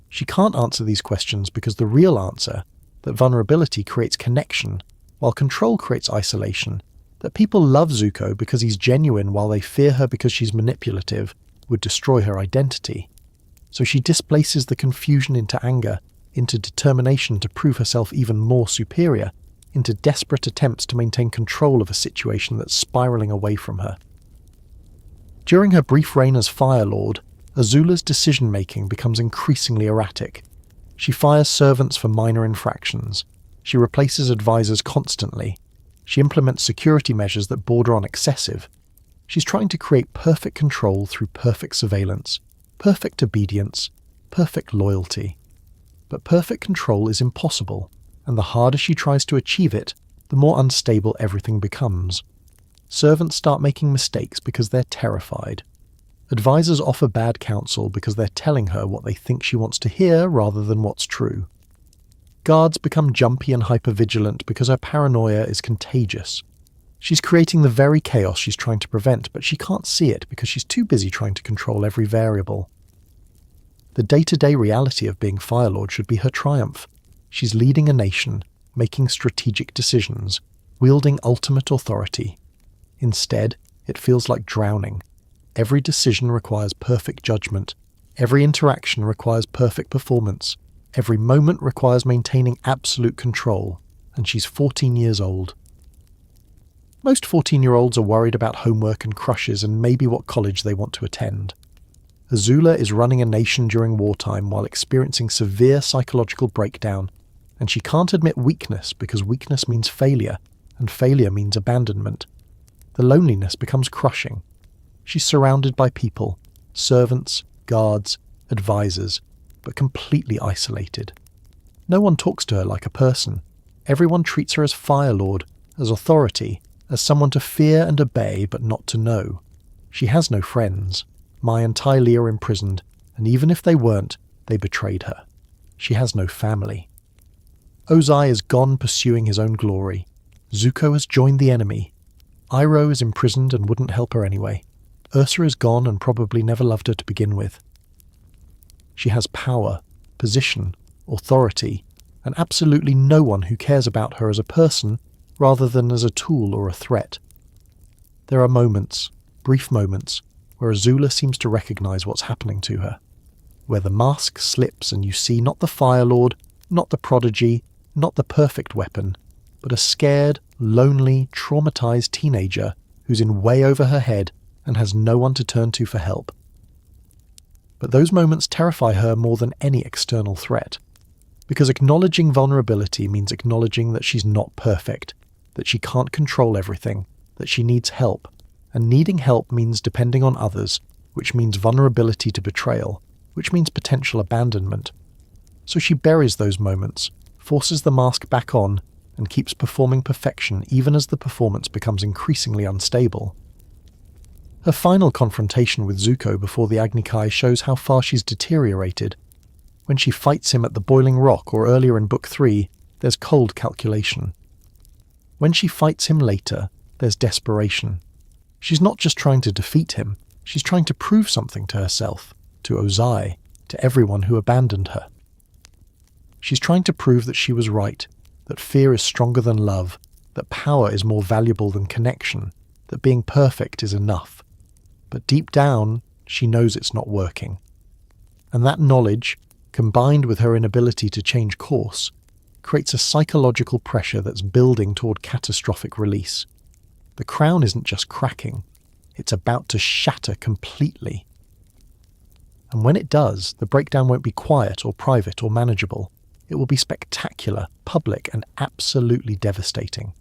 She can't answer these questions because the real answer, that vulnerability creates connection, while control creates isolation, that people love Zuko because he's genuine while they fear her because she's manipulative, would destroy her identity. So she displaces the confusion into anger, into determination to prove herself even more superior, into desperate attempts to maintain control of a situation that's spiraling away from her. During her brief reign as Fire Lord, Azula's decision-making becomes increasingly erratic. She fires servants for minor infractions. She replaces advisors constantly. She implements security measures that border on excessive. She's trying to create perfect control through perfect surveillance, perfect obedience, perfect loyalty. But perfect control is impossible, and the harder she tries to achieve it, the more unstable everything becomes. Servants start making mistakes because they're terrified. Advisors offer bad counsel because they're telling her what they think she wants to hear rather than what's true. Guards become jumpy and hypervigilant because her paranoia is contagious. She's creating the very chaos she's trying to prevent, but she can't see it because she's too busy trying to control every variable. The day-to-day reality of being Fire Lord should be her triumph. She's leading a nation, making strategic decisions, wielding ultimate authority. Instead, it feels like drowning. Every decision requires perfect judgment. Every interaction requires perfect performance. Every moment requires maintaining absolute control, and she's 14 years old. Most 14-year-olds are worried about homework and crushes and maybe what college they want to attend. Azula is running a nation during wartime while experiencing severe psychological breakdown, and she can't admit weakness because weakness means failure, and failure means abandonment. The loneliness becomes crushing. She's surrounded by people, servants, guards, advisors, but completely isolated. No one talks to her like a person. Everyone treats her as Fire Lord, as authority, as someone to fear and obey but not to know. She has no friends. Mai and Ty Lee are imprisoned, and even if they weren't, they betrayed her. She has no family. Ozai is gone pursuing his own glory. Zuko has joined the enemy. Iroh is imprisoned and wouldn't help her anyway. Ursa is gone and probably never loved her to begin with. She has power, position, authority, and absolutely no one who cares about her as a person rather than as a tool or a threat. There are moments, brief moments, where Azula seems to recognize what's happening to her, where the mask slips and you see not the Fire Lord, not the prodigy, not the perfect weapon, but a scared, lonely, traumatized teenager who's in way over her head and has no one to turn to for help. But those moments terrify her more than any external threat, because acknowledging vulnerability means acknowledging that she's not perfect, that she can't control everything, that she needs help, and needing help means depending on others, which means vulnerability to betrayal, which means potential abandonment. So she buries those moments, forces the mask back on, and keeps performing perfection even as the performance becomes increasingly unstable. Her final confrontation with Zuko before the Agni Kai shows how far she's deteriorated. When she fights him at the Boiling Rock or earlier in Book 3, there's cold calculation. When she fights him later, there's desperation. She's not just trying to defeat him, she's trying to prove something to herself, to Ozai, to everyone who abandoned her. She's trying to prove that she was right, that fear is stronger than love, that power is more valuable than connection, that being perfect is enough. But deep down, she knows it's not working. And that knowledge, combined with her inability to change course, creates a psychological pressure that's building toward catastrophic release. The crown isn't just cracking, it's about to shatter completely. And when it does, the breakdown won't be quiet or private or manageable. It will be spectacular, public, and absolutely devastating.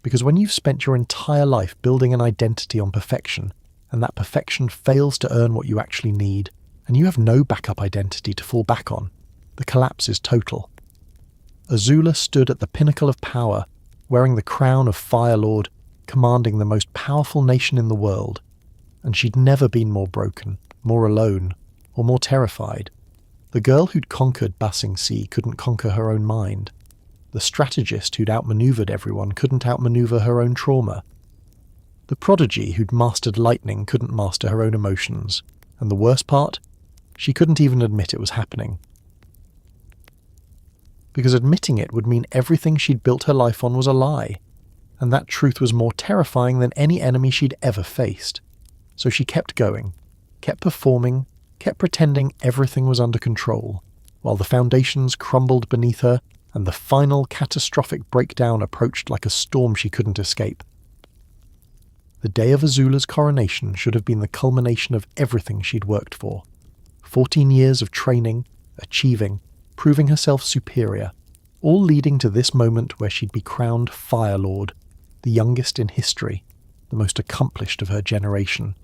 Because when you've spent your entire life building an identity on perfection, and that perfection fails to earn what you actually need, and you have no backup identity to fall back on, the collapse is total. Azula stood at the pinnacle of power, wearing the crown of Fire Lord, commanding the most powerful nation in the world, and she'd never been more broken, more alone, or more terrified. The girl who'd conquered Ba Sing Se couldn't conquer her own mind. The strategist who'd outmaneuvered everyone couldn't outmaneuver her own trauma. The prodigy who'd mastered lightning couldn't master her own emotions. And the worst part? She couldn't even admit it was happening. Because admitting it would mean everything she'd built her life on was a lie. And that truth was more terrifying than any enemy she'd ever faced. So she kept going, kept performing, kept pretending everything was under control, while the foundations crumbled beneath her and the final catastrophic breakdown approached like a storm she couldn't escape. The day of Azula's coronation should have been the culmination of everything she'd worked for. 14 years of training, achieving, proving herself superior, all leading to this moment where she'd be crowned Fire Lord, the youngest in history, the most accomplished of her generation.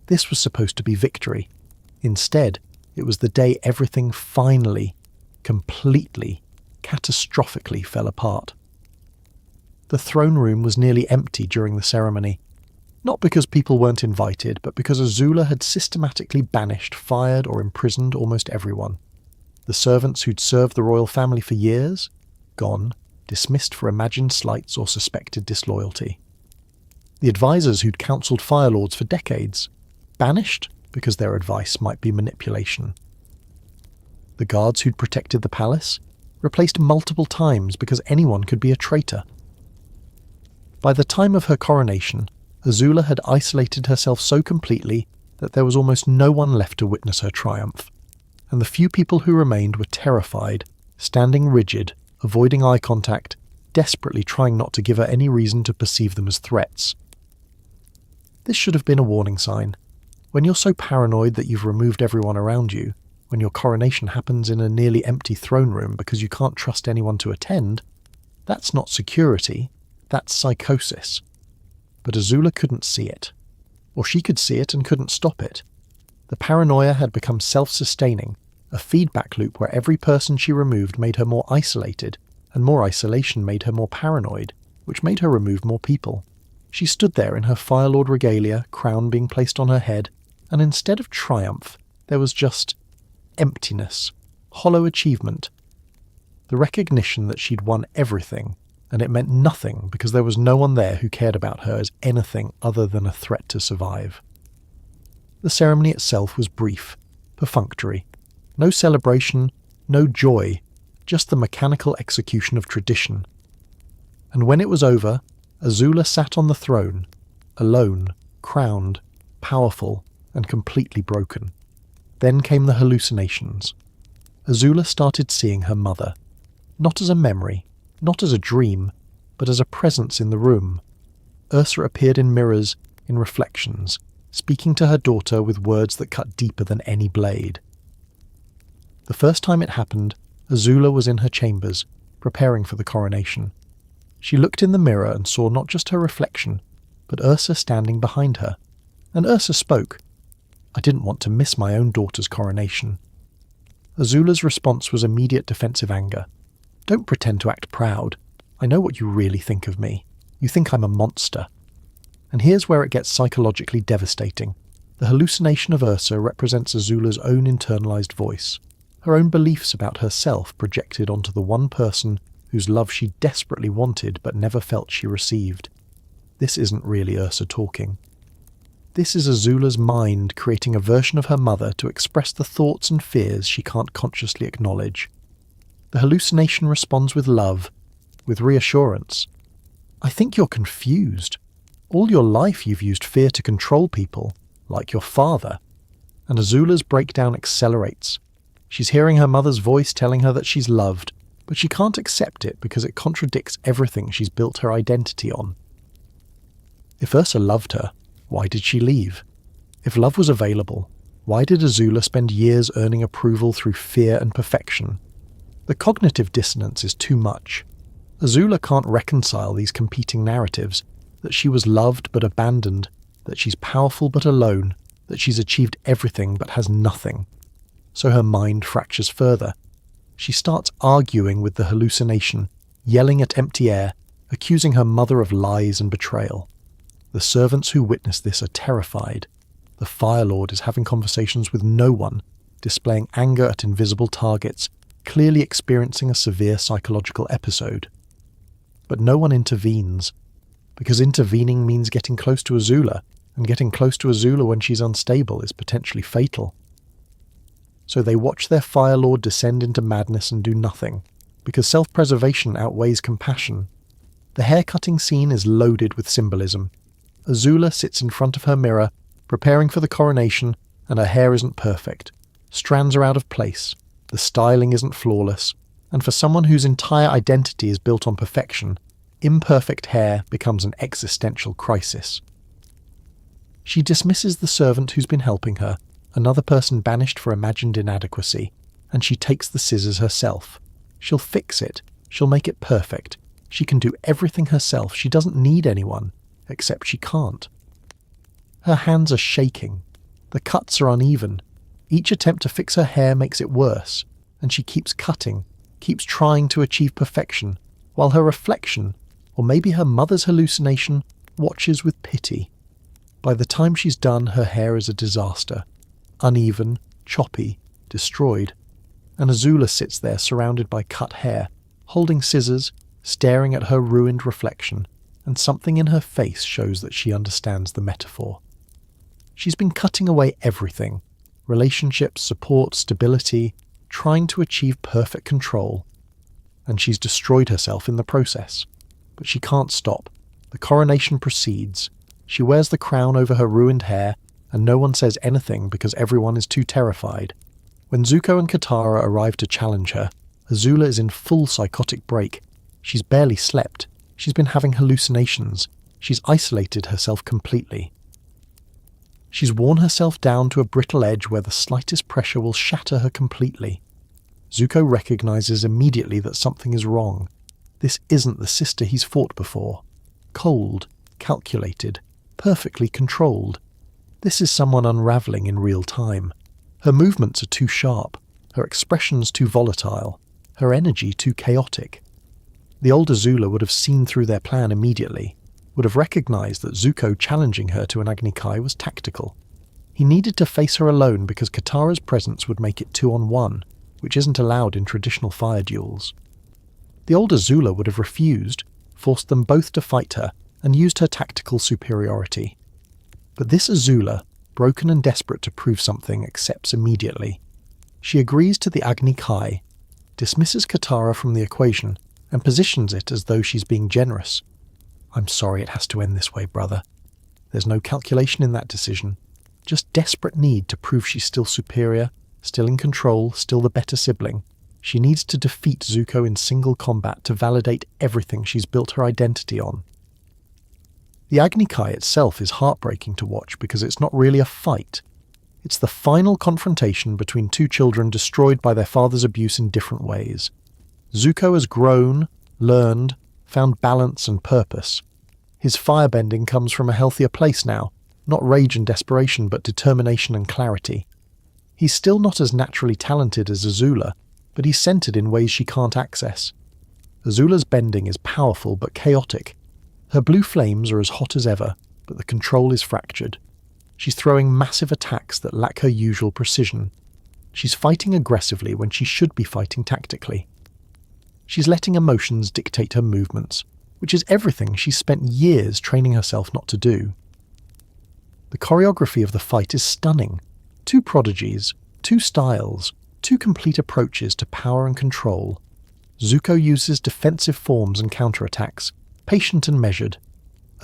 This was supposed to be victory. Instead, it was the day everything finally, completely, catastrophically fell apart. The throne room was nearly empty during the ceremony, not because people weren't invited, but because Azula had systematically banished, fired, or imprisoned almost everyone. The servants who'd served the royal family for years, gone, dismissed for imagined slights or suspected disloyalty. The advisors who'd counselled Fire Lords for decades, banished because their advice might be manipulation. The guards who'd protected the palace, replaced multiple times because anyone could be a traitor. By the time of her coronation, Azula had isolated herself so completely that there was almost no one left to witness her triumph, and the few people who remained were terrified, standing rigid, avoiding eye contact, desperately trying not to give her any reason to perceive them as threats. This should have been a warning sign. When you're so paranoid that you've removed everyone around you, when your coronation happens in a nearly empty throne room because you can't trust anyone to attend, that's not security, that's psychosis. But Azula couldn't see it. Or she could see it and couldn't stop it. The paranoia had become self-sustaining, a feedback loop where every person she removed made her more isolated, and more isolation made her more paranoid, which made her remove more people. She stood there in her Fire Lord regalia, crown being placed on her head, and instead of triumph, there was just emptiness, hollow achievement. The recognition that she'd won everything, and it meant nothing because there was no one there who cared about her as anything other than a threat to survive. The ceremony itself was brief, perfunctory. No celebration, no joy, just the mechanical execution of tradition. And when it was over, Azula sat on the throne, alone, crowned, powerful, and completely broken. Then came the hallucinations. Azula started seeing her mother, not as a memory, not as a dream, but as a presence in the room. Ursa appeared in mirrors, in reflections, speaking to her daughter with words that cut deeper than any blade. The first time it happened, Azula was in her chambers, preparing for the coronation. She looked in the mirror and saw not just her reflection, but Ursa standing behind her. And Ursa spoke. I didn't want to miss my own daughter's coronation. Azula's response was immediate defensive anger. Don't pretend to act proud. I know what you really think of me. You think I'm a monster. And here's where it gets psychologically devastating. The hallucination of Ursa represents Azula's own internalized voice, her own beliefs about herself projected onto the one person whose love she desperately wanted but never felt she received. This isn't really Ursa talking. This is Azula's mind creating a version of her mother to express the thoughts and fears she can't consciously acknowledge. The hallucination responds with love, with reassurance. I think you're confused. All your life you've used fear to control people, like your father. And Azula's breakdown accelerates. She's hearing her mother's voice telling her that she's loved, but she can't accept it because it contradicts everything she's built her identity on. If Ursa loved her, why did she leave? If love was available, why did Azula spend years earning approval through fear and perfection? The cognitive dissonance is too much. Azula can't reconcile these competing narratives, that she was loved but abandoned, that she's powerful but alone, that she's achieved everything but has nothing. So her mind fractures further. She starts arguing with the hallucination, yelling at empty air, accusing her mother of lies and betrayal. The servants who witness this are terrified. The Fire Lord is having conversations with no one, displaying anger at invisible targets, clearly experiencing a severe psychological episode. But no one intervenes, because intervening means getting close to Azula, and getting close to Azula when she's unstable is potentially fatal. So they watch their Fire Lord descend into madness and do nothing, because self-preservation outweighs compassion. The hair-cutting scene is loaded with symbolism. Azula sits in front of her mirror, preparing for the coronation, and her hair isn't perfect. Strands are out of place, the styling isn't flawless, and for someone whose entire identity is built on perfection, imperfect hair becomes an existential crisis. She dismisses the servant who's been helping her, another person banished for imagined inadequacy, and she takes the scissors herself. She'll fix it, she'll make it perfect. She can do everything herself, she doesn't need anyone, except she can't. Her hands are shaking. The cuts are uneven. Each attempt to fix her hair makes it worse, and she keeps cutting, keeps trying to achieve perfection, while her reflection, or maybe her mother's hallucination, watches with pity. By the time she's done, her hair is a disaster. Uneven, choppy, destroyed. And Azula sits there surrounded by cut hair, holding scissors, staring at her ruined reflection, and something in her face shows that she understands the metaphor. She's been cutting away everything. Relationships, support, stability, trying to achieve perfect control. And she's destroyed herself in the process. But she can't stop. The coronation proceeds. She wears the crown over her ruined hair, and no one says anything because everyone is too terrified. When Zuko and Katara arrive to challenge her, Azula is in full psychotic break. She's barely slept. She's been having hallucinations. She's isolated herself completely. She's worn herself down to a brittle edge where the slightest pressure will shatter her completely. Zuko recognizes immediately that something is wrong. This isn't the sister he's fought before. Cold, calculated, perfectly controlled. This is someone unraveling in real time. Her movements are too sharp, her expressions too volatile, her energy too chaotic. The older Azula would have seen through their plan immediately, would have recognized that Zuko challenging her to an Agni Kai was tactical. He needed to face her alone because Katara's presence would make it 2-on-1, which isn't allowed in traditional fire duels. The older Azula would have refused, forced them both to fight her, and used her tactical superiority. But this Azula, broken and desperate to prove something, accepts immediately. She agrees to the Agni Kai, dismisses Katara from the equation, and positions it as though she's being generous. I'm sorry it has to end this way, brother. There's no calculation in that decision. Just desperate need to prove she's still superior, still in control, still the better sibling. She needs to defeat Zuko in single combat to validate everything she's built her identity on. The Agni Kai itself is heartbreaking to watch because it's not really a fight. It's the final confrontation between two children destroyed by their father's abuse in different ways. Zuko has grown, learned, found balance and purpose. His firebending comes from a healthier place now, not rage and desperation but determination and clarity. He's still not as naturally talented as Azula, but he's centered in ways she can't access. Azula's bending is powerful but chaotic. Her blue flames are as hot as ever, but the control is fractured. She's throwing massive attacks that lack her usual precision. She's fighting aggressively when she should be fighting tactically. She's letting emotions dictate her movements, which is everything she's spent years training herself not to do. The choreography of the fight is stunning. Two prodigies, two styles, two complete approaches to power and control. Zuko uses defensive forms and counterattacks, patient and measured.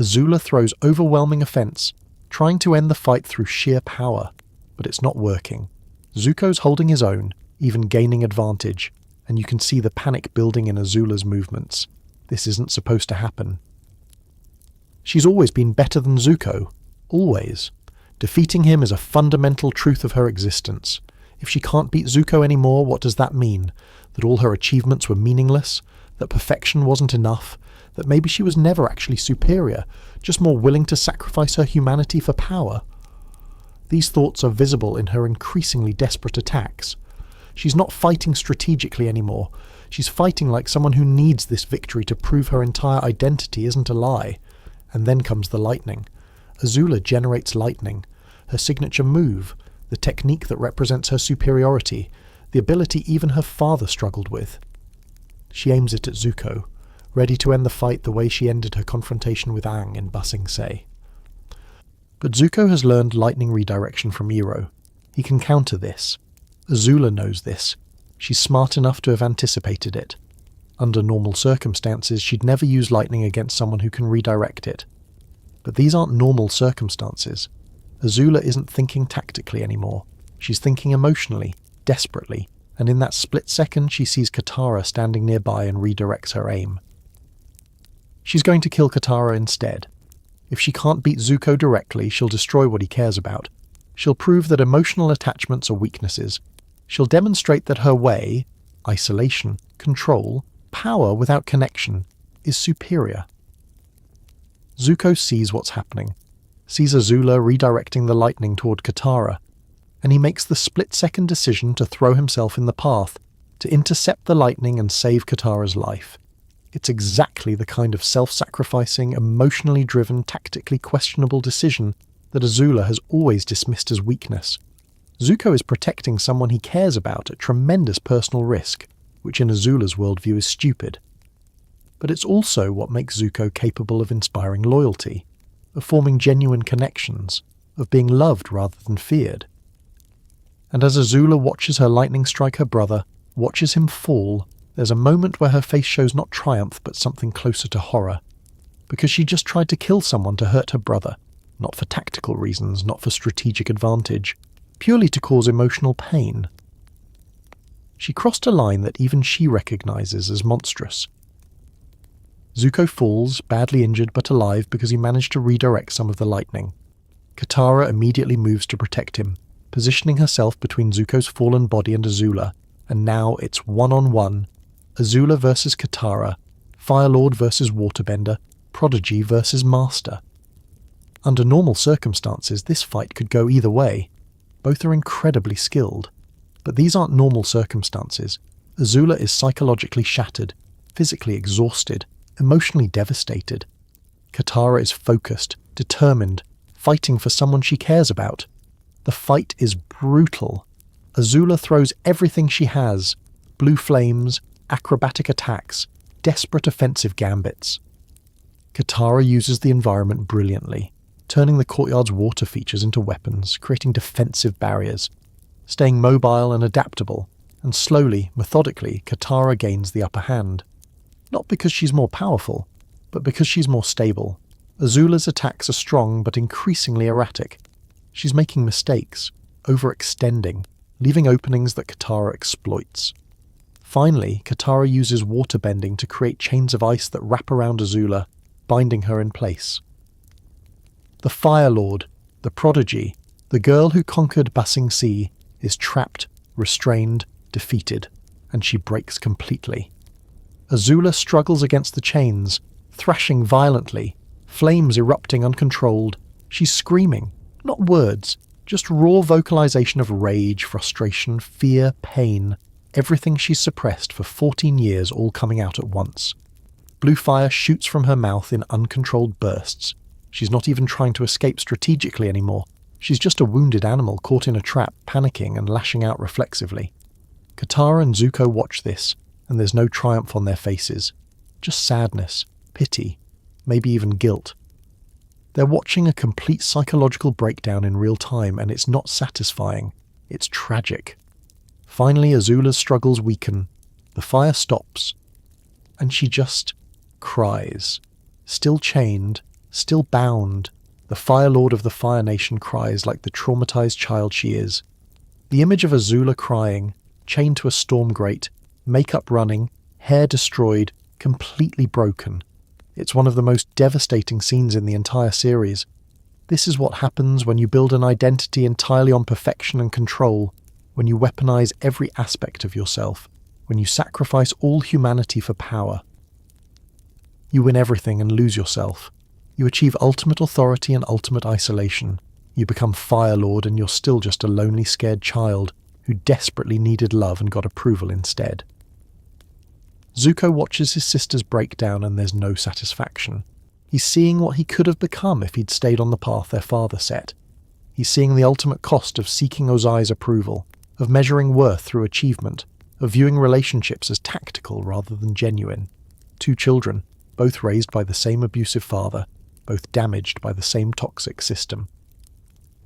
Azula throws overwhelming offense, trying to end the fight through sheer power, but it's not working. Zuko's holding his own, even gaining advantage, and you can see the panic building in Azula's movements. This isn't supposed to happen. She's always been better than Zuko. Always. Defeating him is a fundamental truth of her existence. If she can't beat Zuko anymore, what does that mean? That all her achievements were meaningless? That perfection wasn't enough? That maybe she was never actually superior, just more willing to sacrifice her humanity for power? These thoughts are visible in her increasingly desperate attacks. She's not fighting strategically anymore. She's fighting like someone who needs this victory to prove her entire identity isn't a lie. And then comes the lightning. Azula generates lightning, her signature move, the technique that represents her superiority, the ability even her father struggled with. She aims it at Zuko, ready to end the fight the way she ended her confrontation with Aang in Ba Sing Se. But Zuko has learned lightning redirection from Iroh. He can counter this. Azula knows this. She's smart enough to have anticipated it. Under normal circumstances, she'd never use lightning against someone who can redirect it. But these aren't normal circumstances. Azula isn't thinking tactically anymore. She's thinking emotionally, desperately, and in that split second she sees Katara standing nearby and redirects her aim. She's going to kill Katara instead. If she can't beat Zuko directly, she'll destroy what he cares about. She'll prove that emotional attachments are weaknesses. She'll demonstrate that her way, isolation, control, power without connection, is superior. Zuko sees what's happening, sees Azula redirecting the lightning toward Katara, and he makes the split-second decision to throw himself in the path, to intercept the lightning and save Katara's life. It's exactly the kind of self-sacrificing, emotionally driven, tactically questionable decision that Azula has always dismissed as weakness. Zuko is protecting someone he cares about at tremendous personal risk, which in Azula's worldview is stupid. But it's also what makes Zuko capable of inspiring loyalty, of forming genuine connections, of being loved rather than feared. And as Azula watches her lightning strike her brother, watches him fall, there's a moment where her face shows not triumph but something closer to horror. Because she just tried to kill someone to hurt her brother, not for tactical reasons, not for strategic advantage, purely to cause emotional pain. She crossed a line that even she recognizes as monstrous. Zuko falls, badly injured but alive because he managed to redirect some of the lightning. Katara immediately moves to protect him, positioning herself between Zuko's fallen body and Azula, and now it's one-on-one, Azula versus Katara, Fire Lord versus Waterbender, Prodigy versus Master. Under normal circumstances, this fight could go either way. Both are incredibly skilled. But these aren't normal circumstances. Azula is psychologically shattered, physically exhausted, emotionally devastated. Katara is focused, determined, fighting for someone she cares about. The fight is brutal. Azula throws everything she has: blue flames, acrobatic attacks, desperate offensive gambits. Katara uses the environment brilliantly, turning the courtyard's water features into weapons, creating defensive barriers. Staying mobile and adaptable, and slowly, methodically, Katara gains the upper hand. Not because she's more powerful, but because she's more stable. Azula's attacks are strong but increasingly erratic. She's making mistakes, overextending, leaving openings that Katara exploits. Finally, Katara uses water bending to create chains of ice that wrap around Azula, binding her in place. The Fire Lord, the Prodigy, the girl who conquered Ba Sing Se, is trapped, restrained, defeated, and she breaks completely. Azula struggles against the chains, thrashing violently, flames erupting uncontrolled. She's screaming, not words, just raw vocalization of rage, frustration, fear, pain, everything she's suppressed for 14 years all coming out at once. Blue fire shoots from her mouth in uncontrolled bursts. She's not even trying to escape strategically anymore. She's just a wounded animal caught in a trap, panicking and lashing out reflexively. Katara and Zuko watch this, and there's no triumph on their faces. Just sadness, pity, maybe even guilt. They're watching a complete psychological breakdown in real time, and it's not satisfying. It's tragic. Finally, Azula's struggles weaken. The fire stops, and she just cries. Still chained, still bound, the Fire Lord of the Fire Nation cries like the traumatized child she is. The image of Azula crying, chained to a storm grate, makeup running, hair destroyed, completely broken. It's one of the most devastating scenes in the entire series. This is what happens when you build an identity entirely on perfection and control, when you weaponize every aspect of yourself, when you sacrifice all humanity for power. You win everything and lose yourself. You achieve ultimate authority and ultimate isolation. You become Fire Lord and you're still just a lonely, scared child who desperately needed love and got approval instead. Zuko watches his sisters break down and there's no satisfaction. He's seeing what he could have become if he'd stayed on the path their father set. He's seeing the ultimate cost of seeking Ozai's approval, of measuring worth through achievement, of viewing relationships as tactical rather than genuine. Two children, both raised by the same abusive father, both damaged by the same toxic system.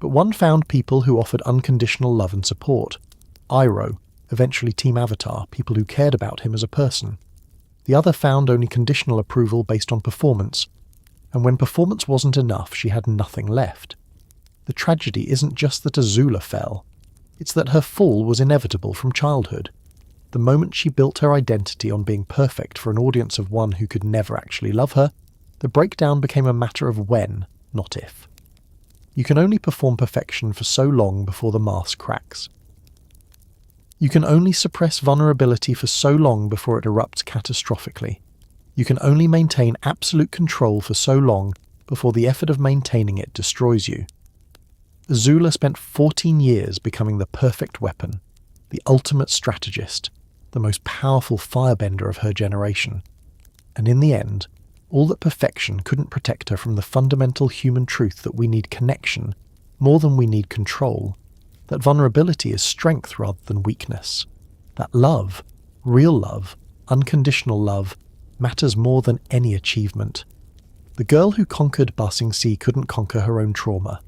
But one found people who offered unconditional love and support. Iroh, eventually Team Avatar, people who cared about him as a person. The other found only conditional approval based on performance, and when performance wasn't enough, she had nothing left. The tragedy isn't just that Azula fell, it's that her fall was inevitable from childhood. The moment she built her identity on being perfect for an audience of one who could never actually love her, the breakdown became a matter of when, not if. You can only perform perfection for so long before the mask cracks. You can only suppress vulnerability for so long before it erupts catastrophically. You can only maintain absolute control for so long before the effort of maintaining it destroys you. Azula spent 14 years becoming the perfect weapon, the ultimate strategist, the most powerful firebender of her generation. And in the end, all that perfection couldn't protect her from the fundamental human truth that we need connection more than we need control, that vulnerability is strength rather than weakness, that love, real love, unconditional love, matters more than any achievement. The girl who conquered Ba Sing Se couldn't conquer her own trauma.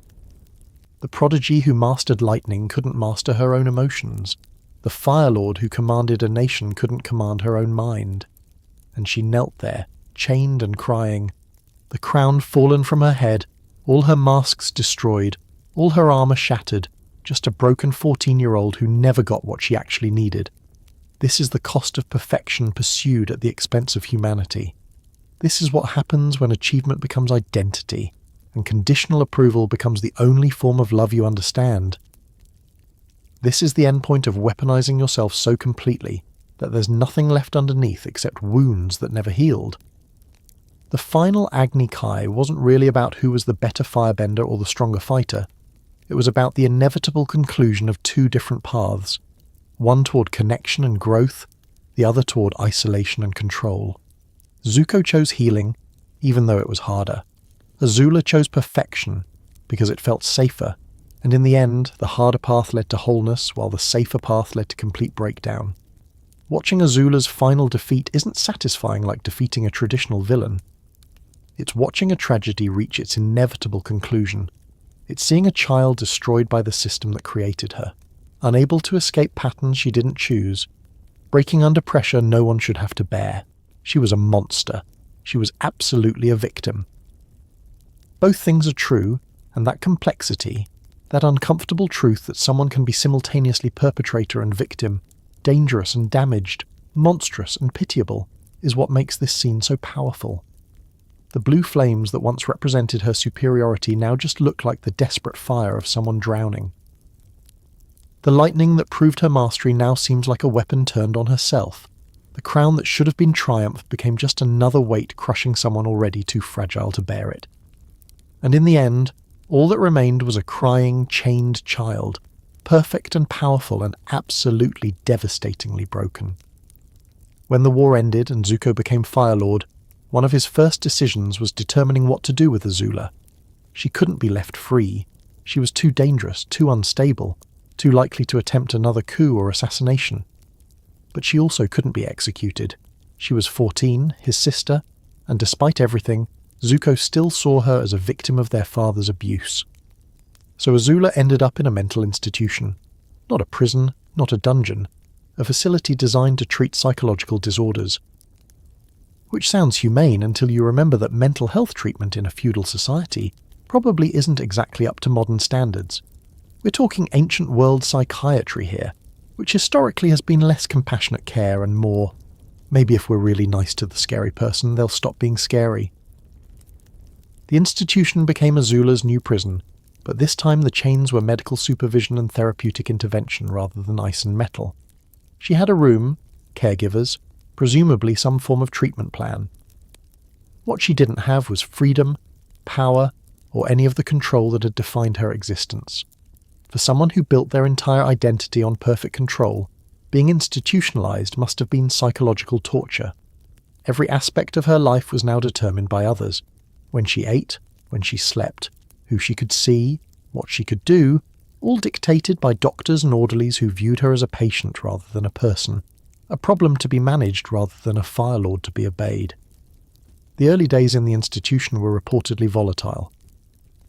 The prodigy who mastered lightning couldn't master her own emotions. The Fire Lord who commanded a nation couldn't command her own mind. And she knelt there, chained and crying, the crown fallen from her head, all her masks destroyed, all her armour shattered, just a broken 14-year-old who never got what she actually needed. This is the cost of perfection pursued at the expense of humanity. This is what happens when achievement becomes identity, and conditional approval becomes the only form of love you understand. This is the endpoint of weaponizing yourself so completely that there's nothing left underneath except wounds that never healed. The final Agni Kai wasn't really about who was the better firebender or the stronger fighter. It was about the inevitable conclusion of two different paths, one toward connection and growth, the other toward isolation and control. Zuko chose healing, even though it was harder. Azula chose perfection, because it felt safer, and in the end, the harder path led to wholeness, while the safer path led to complete breakdown. Watching Azula's final defeat isn't satisfying like defeating a traditional villain. It's watching a tragedy reach its inevitable conclusion. It's seeing a child destroyed by the system that created her, unable to escape patterns she didn't choose, breaking under pressure no one should have to bear. She was a monster. She was absolutely a victim. Both things are true, and that complexity, that uncomfortable truth that someone can be simultaneously perpetrator and victim, dangerous and damaged, monstrous and pitiable, is what makes this scene so powerful. The blue flames that once represented her superiority now just look like the desperate fire of someone drowning. The lightning that proved her mastery now seems like a weapon turned on herself. The crown that should have been triumph became just another weight crushing someone already too fragile to bear it. And in the end, all that remained was a crying, chained child, perfect and powerful and absolutely devastatingly broken. When the war ended and Zuko became Fire Lord, one of his first decisions was determining what to do with Azula. She couldn't be left free. She was too dangerous, too unstable, too likely to attempt another coup or assassination. But she also couldn't be executed. She was 14, his sister, and despite everything, Zuko still saw her as a victim of their father's abuse. So Azula ended up in a mental institution. Not a prison, not a dungeon, a facility designed to treat psychological disorders. Which sounds humane until you remember that mental health treatment in a feudal society probably isn't exactly up to modern standards. We're talking ancient world psychiatry here, which historically has been less compassionate care and more Maybe if we're really nice to the scary person, they'll stop being scary. The institution became Azula's new prison, but this time the chains were medical supervision and therapeutic intervention rather than ice and metal. She had a room, caregivers, presumably some form of treatment plan. What she didn't have was freedom, power, or any of the control that had defined her existence. For someone who built their entire identity on perfect control, being institutionalized must have been psychological torture. Every aspect of her life was now determined by others. When she ate, when she slept, who she could see, what she could do, all dictated by doctors and orderlies who viewed her as a patient rather than a person, a problem to be managed rather than a fire lord to be obeyed. The early days in the institution were reportedly volatile.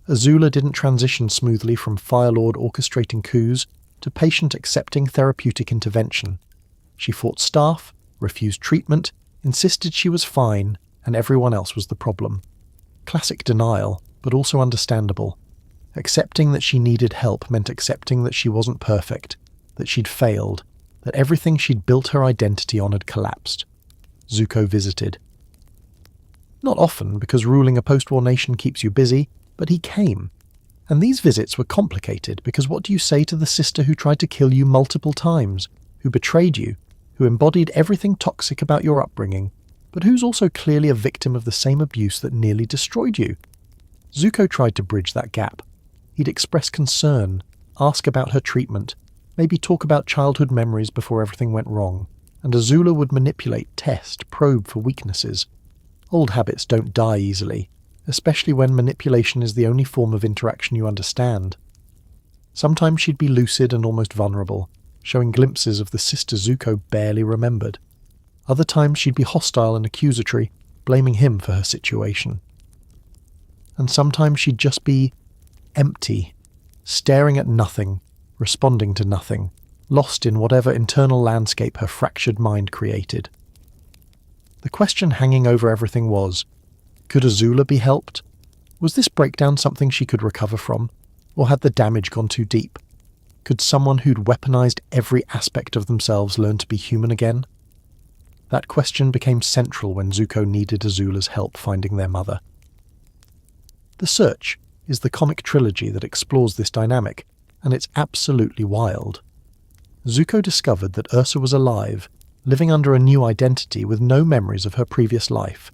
Azula didn't transition smoothly from fire lord orchestrating coups to patient accepting therapeutic intervention. She fought staff, refused treatment, insisted she was fine, and everyone else was the problem. Classic denial, but also understandable. Accepting that she needed help meant accepting that she wasn't perfect, that she'd failed, that everything she'd built her identity on had collapsed. Zuko visited. Not often, because ruling a post-war nation keeps you busy, but he came. And these visits were complicated, because what do you say to the sister who tried to kill you multiple times, who betrayed you, who embodied everything toxic about your upbringing, but who's also clearly a victim of the same abuse that nearly destroyed you? Zuko tried to bridge that gap. He'd express concern, ask about her treatment, maybe talk about childhood memories before everything went wrong, and Azula would manipulate, test, probe for weaknesses. Old habits don't die easily, especially when manipulation is the only form of interaction you understand. Sometimes she'd be lucid and almost vulnerable, showing glimpses of the sister Zuko barely remembered. Other times she'd be hostile and accusatory, blaming him for her situation. And sometimes she'd just be empty, staring at nothing, responding to nothing, lost in whatever internal landscape her fractured mind created. The question hanging over everything was, could Azula be helped? Was this breakdown something she could recover from, or had the damage gone too deep? Could someone who'd weaponized every aspect of themselves learn to be human again? That question became central when Zuko needed Azula's help finding their mother. The Search is the comic trilogy that explores this dynamic, and it's absolutely wild. Zuko discovered that Ursa was alive, living under a new identity with no memories of her previous life.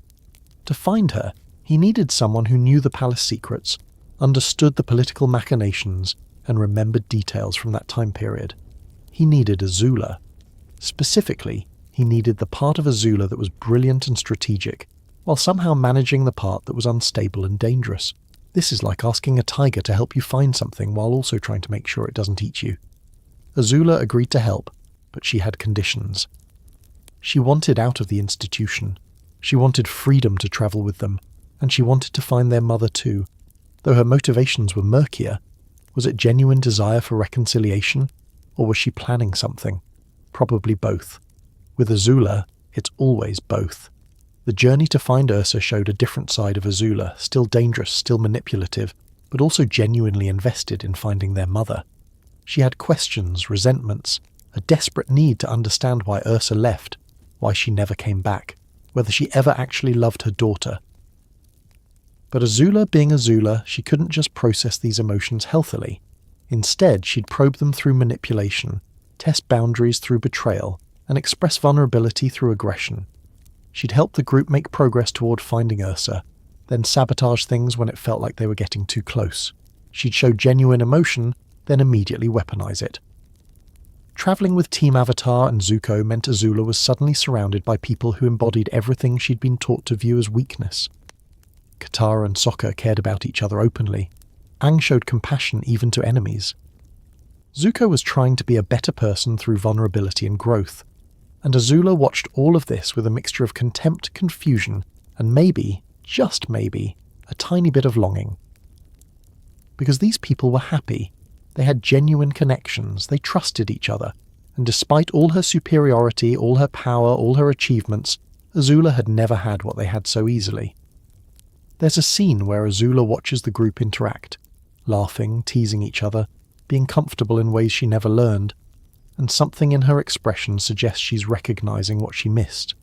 To find her, he needed someone who knew the palace secrets, understood the political machinations, and remembered details from that time period. He needed Azula. Specifically, he needed the part of Azula that was brilliant and strategic, while somehow managing the part that was unstable and dangerous. This is like asking a tiger to help you find something while also trying to make sure it doesn't eat you. Azula agreed to help, but she had conditions. She wanted out of the institution. She wanted freedom to travel with them, and she wanted to find their mother too. Though her motivations were murkier, was it genuine desire for reconciliation, or was she planning something? Probably both. With Azula, it's always both. The journey to find Ursa showed a different side of Azula, still dangerous, still manipulative, but also genuinely invested in finding their mother. She had questions, resentments, a desperate need to understand why Ursa left, why she never came back, whether she ever actually loved her daughter. But Azula being Azula, she couldn't just process these emotions healthily. Instead, she'd probe them through manipulation, test boundaries through betrayal, and express vulnerability through aggression. She'd help the group make progress toward finding Ursa, then sabotage things when it felt like they were getting too close. She'd show genuine emotion, then immediately weaponize it. Traveling with Team Avatar and Zuko meant Azula was suddenly surrounded by people who embodied everything she'd been taught to view as weakness. Katara and Sokka cared about each other openly. Aang showed compassion even to enemies. Zuko was trying to be a better person through vulnerability and growth, and Azula watched all of this with a mixture of contempt, confusion, and maybe, just maybe, a tiny bit of longing. Because these people were happy. They had genuine connections, they trusted each other, and despite all her superiority, all her power, all her achievements, Azula had never had what they had so easily. There's a scene where Azula watches the group interact, laughing, teasing each other, being comfortable in ways she never learned, and something in her expression suggests she's recognizing what she missed.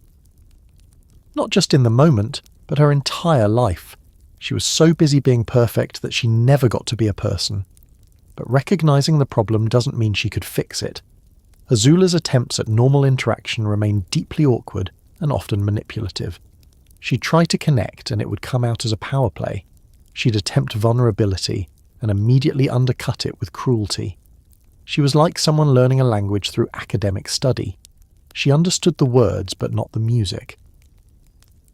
Not just in the moment, but her entire life. She was so busy being perfect that she never got to be a person. But recognizing the problem doesn't mean she could fix it. Azula's attempts at normal interaction remained deeply awkward and often manipulative. She'd try to connect and it would come out as a power play. She'd attempt vulnerability and immediately undercut it with cruelty. She was like someone learning a language through academic study. She understood the words but not the music.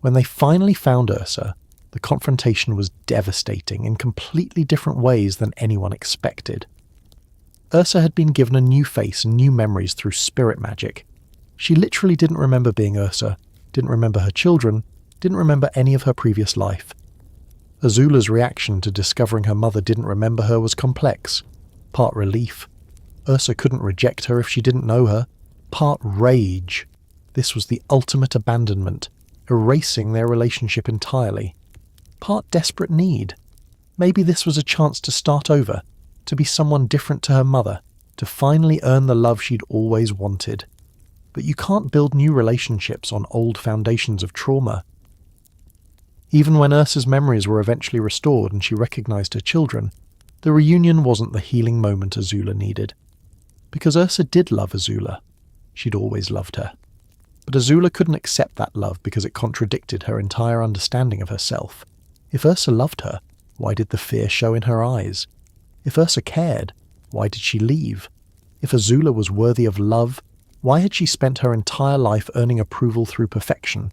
When they finally found Ursa, the confrontation was devastating in completely different ways than anyone expected. Ursa had been given a new face and new memories through spirit magic. She literally didn't remember being Ursa, didn't remember her children, didn't remember any of her previous life. Azula's reaction to discovering her mother didn't remember her was complex. Part relief. Ursa couldn't reject her if she didn't know her. Part rage. This was the ultimate abandonment, erasing their relationship entirely. Part desperate need. Maybe this was a chance to start over, to be someone different to her mother, to finally earn the love she'd always wanted. But you can't build new relationships on old foundations of trauma. Even when Ursa's memories were eventually restored and she recognized her children, the reunion wasn't the healing moment Azula needed. Because Ursa did love Azula. She'd always loved her. But Azula couldn't accept that love because it contradicted her entire understanding of herself. If Ursa loved her, why did the fear show in her eyes? If Ursa cared, why did she leave? If Azula was worthy of love, why had she spent her entire life earning approval through perfection?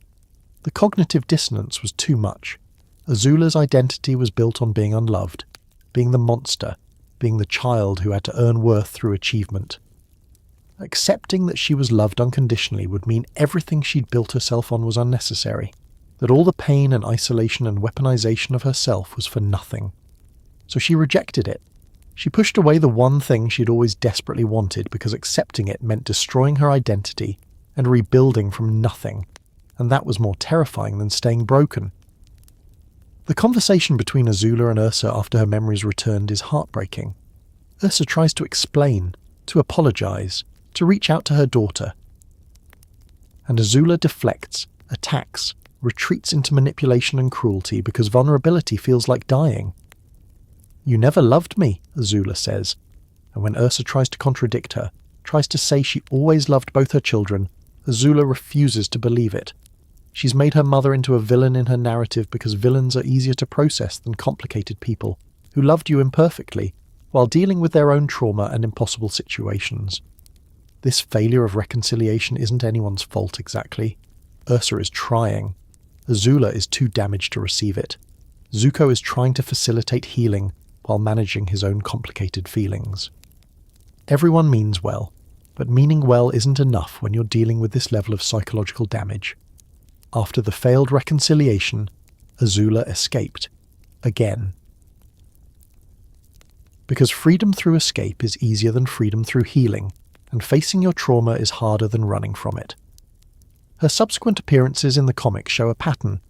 The cognitive dissonance was too much. Azula's identity was built on being unloved, being the monster, being the child who had to earn worth through achievement. Accepting that she was loved unconditionally would mean everything she'd built herself on was unnecessary, that all the pain and isolation and weaponization of herself was for nothing. So she rejected it. She pushed away the one thing she'd always desperately wanted because accepting it meant destroying her identity and rebuilding from nothing, and that was more terrifying than staying broken. The conversation between Azula and Ursa after her memories returned is heartbreaking. Ursa tries to explain, to apologize, to reach out to her daughter. And Azula deflects, attacks, retreats into manipulation and cruelty because vulnerability feels like dying. "You never loved me," Azula says, and when Ursa tries to contradict her, tries to say she always loved both her children, Azula refuses to believe it. She's made her mother into a villain in her narrative because villains are easier to process than complicated people who loved you imperfectly while dealing with their own trauma and impossible situations. This failure of reconciliation isn't anyone's fault exactly. Ursa is trying. Azula is too damaged to receive it. Zuko is trying to facilitate healing while managing his own complicated feelings. Everyone means well, but meaning well isn't enough when you're dealing with this level of psychological damage. After the failed reconciliation, Azula escaped. Again. Because freedom through escape is easier than freedom through healing, and facing your trauma is harder than running from it. Her subsequent appearances in the comic show a pattern.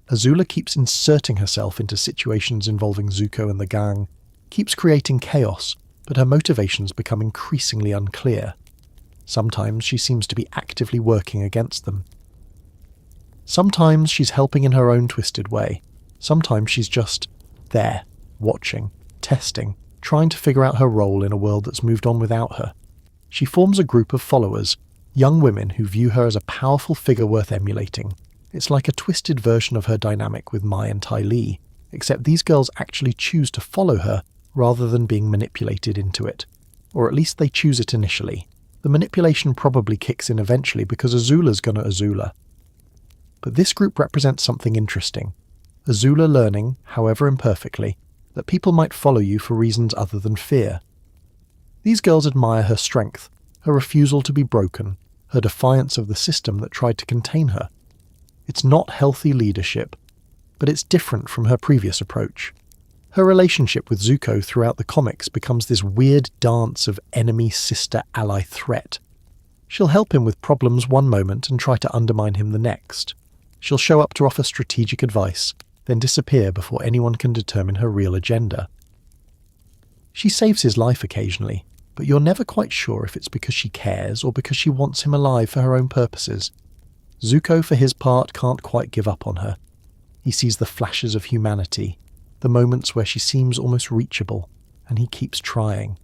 Azula keeps inserting herself into situations involving Zuko and the gang, keeps creating chaos, but her motivations become increasingly unclear. Sometimes she seems to be actively working against them. Sometimes she's helping in her own twisted way. Sometimes she's just there, watching, testing, trying to figure out her role in a world that's moved on without her. She forms a group of followers, young women who view her as a powerful figure worth emulating. It's like a twisted version of her dynamic with Mai and Ty Lee, except these girls actually choose to follow her rather than being manipulated into it. Or at least they choose it initially. The manipulation probably kicks in eventually because Azula's gonna Azula. But this group represents something interesting. Azula learning, however imperfectly, that people might follow you for reasons other than fear. These girls admire her strength, her refusal to be broken, her defiance of the system that tried to contain her. It's not healthy leadership, but it's different from her previous approach. Her relationship with Zuko throughout the comics becomes this weird dance of enemy-sister-ally threat. She'll help him with problems one moment and try to undermine him the next. She'll show up to offer strategic advice, then disappear before anyone can determine her real agenda. She saves his life occasionally, but you're never quite sure if it's because she cares or because she wants him alive for her own purposes. Zuko, for his part, can't quite give up on her. He sees the flashes of humanity, the moments where she seems almost reachable, and he keeps trying.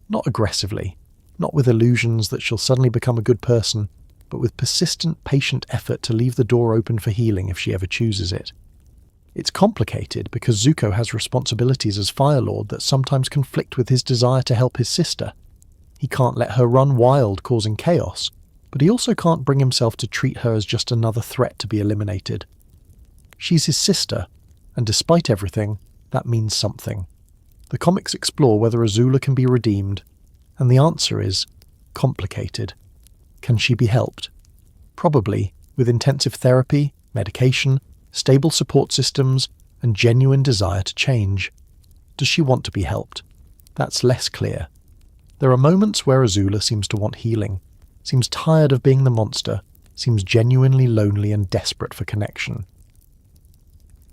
Not aggressively, not with illusions that she'll suddenly become a good person, but with persistent, patient effort to leave the door open for healing if she ever chooses it. It's complicated because Zuko has responsibilities as Fire Lord that sometimes conflict with his desire to help his sister. He can't let her run wild, causing chaos, but he also can't bring himself to treat her as just another threat to be eliminated. She's his sister, and despite everything, that means something. The comics explore whether Azula can be redeemed, and the answer is complicated. Can she be helped? Probably, with intensive therapy, medication, stable support systems, and genuine desire to change. Does she want to be helped? That's less clear. There are moments where Azula seems to want healing, seems tired of being the monster, seems genuinely lonely and desperate for connection.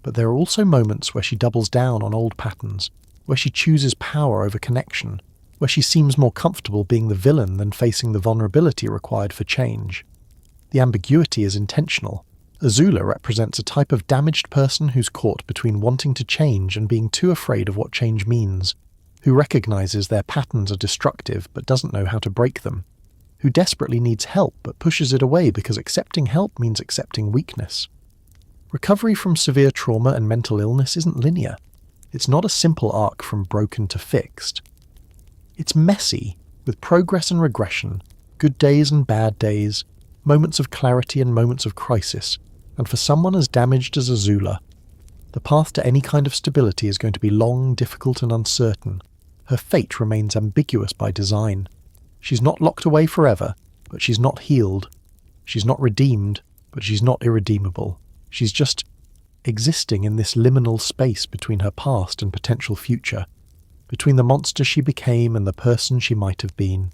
But there are also moments where she doubles down on old patterns, where she chooses power over connection, where she seems more comfortable being the villain than facing the vulnerability required for change. The ambiguity is intentional. Azula represents a type of damaged person who's caught between wanting to change and being too afraid of what change means, who recognizes their patterns are destructive but doesn't know how to break them, who desperately needs help but pushes it away because accepting help means accepting weakness. Recovery from severe trauma and mental illness isn't linear. It's not a simple arc from broken to fixed. It's messy, with progress and regression, good days and bad days, moments of clarity and moments of crisis, and for someone as damaged as Azula, the path to any kind of stability is going to be long, difficult and uncertain. Her fate remains ambiguous by design. She's not locked away forever, but she's not healed. She's not redeemed, but she's not irredeemable. She's just existing in this liminal space between her past and potential future, between the monster she became and the person she might have been.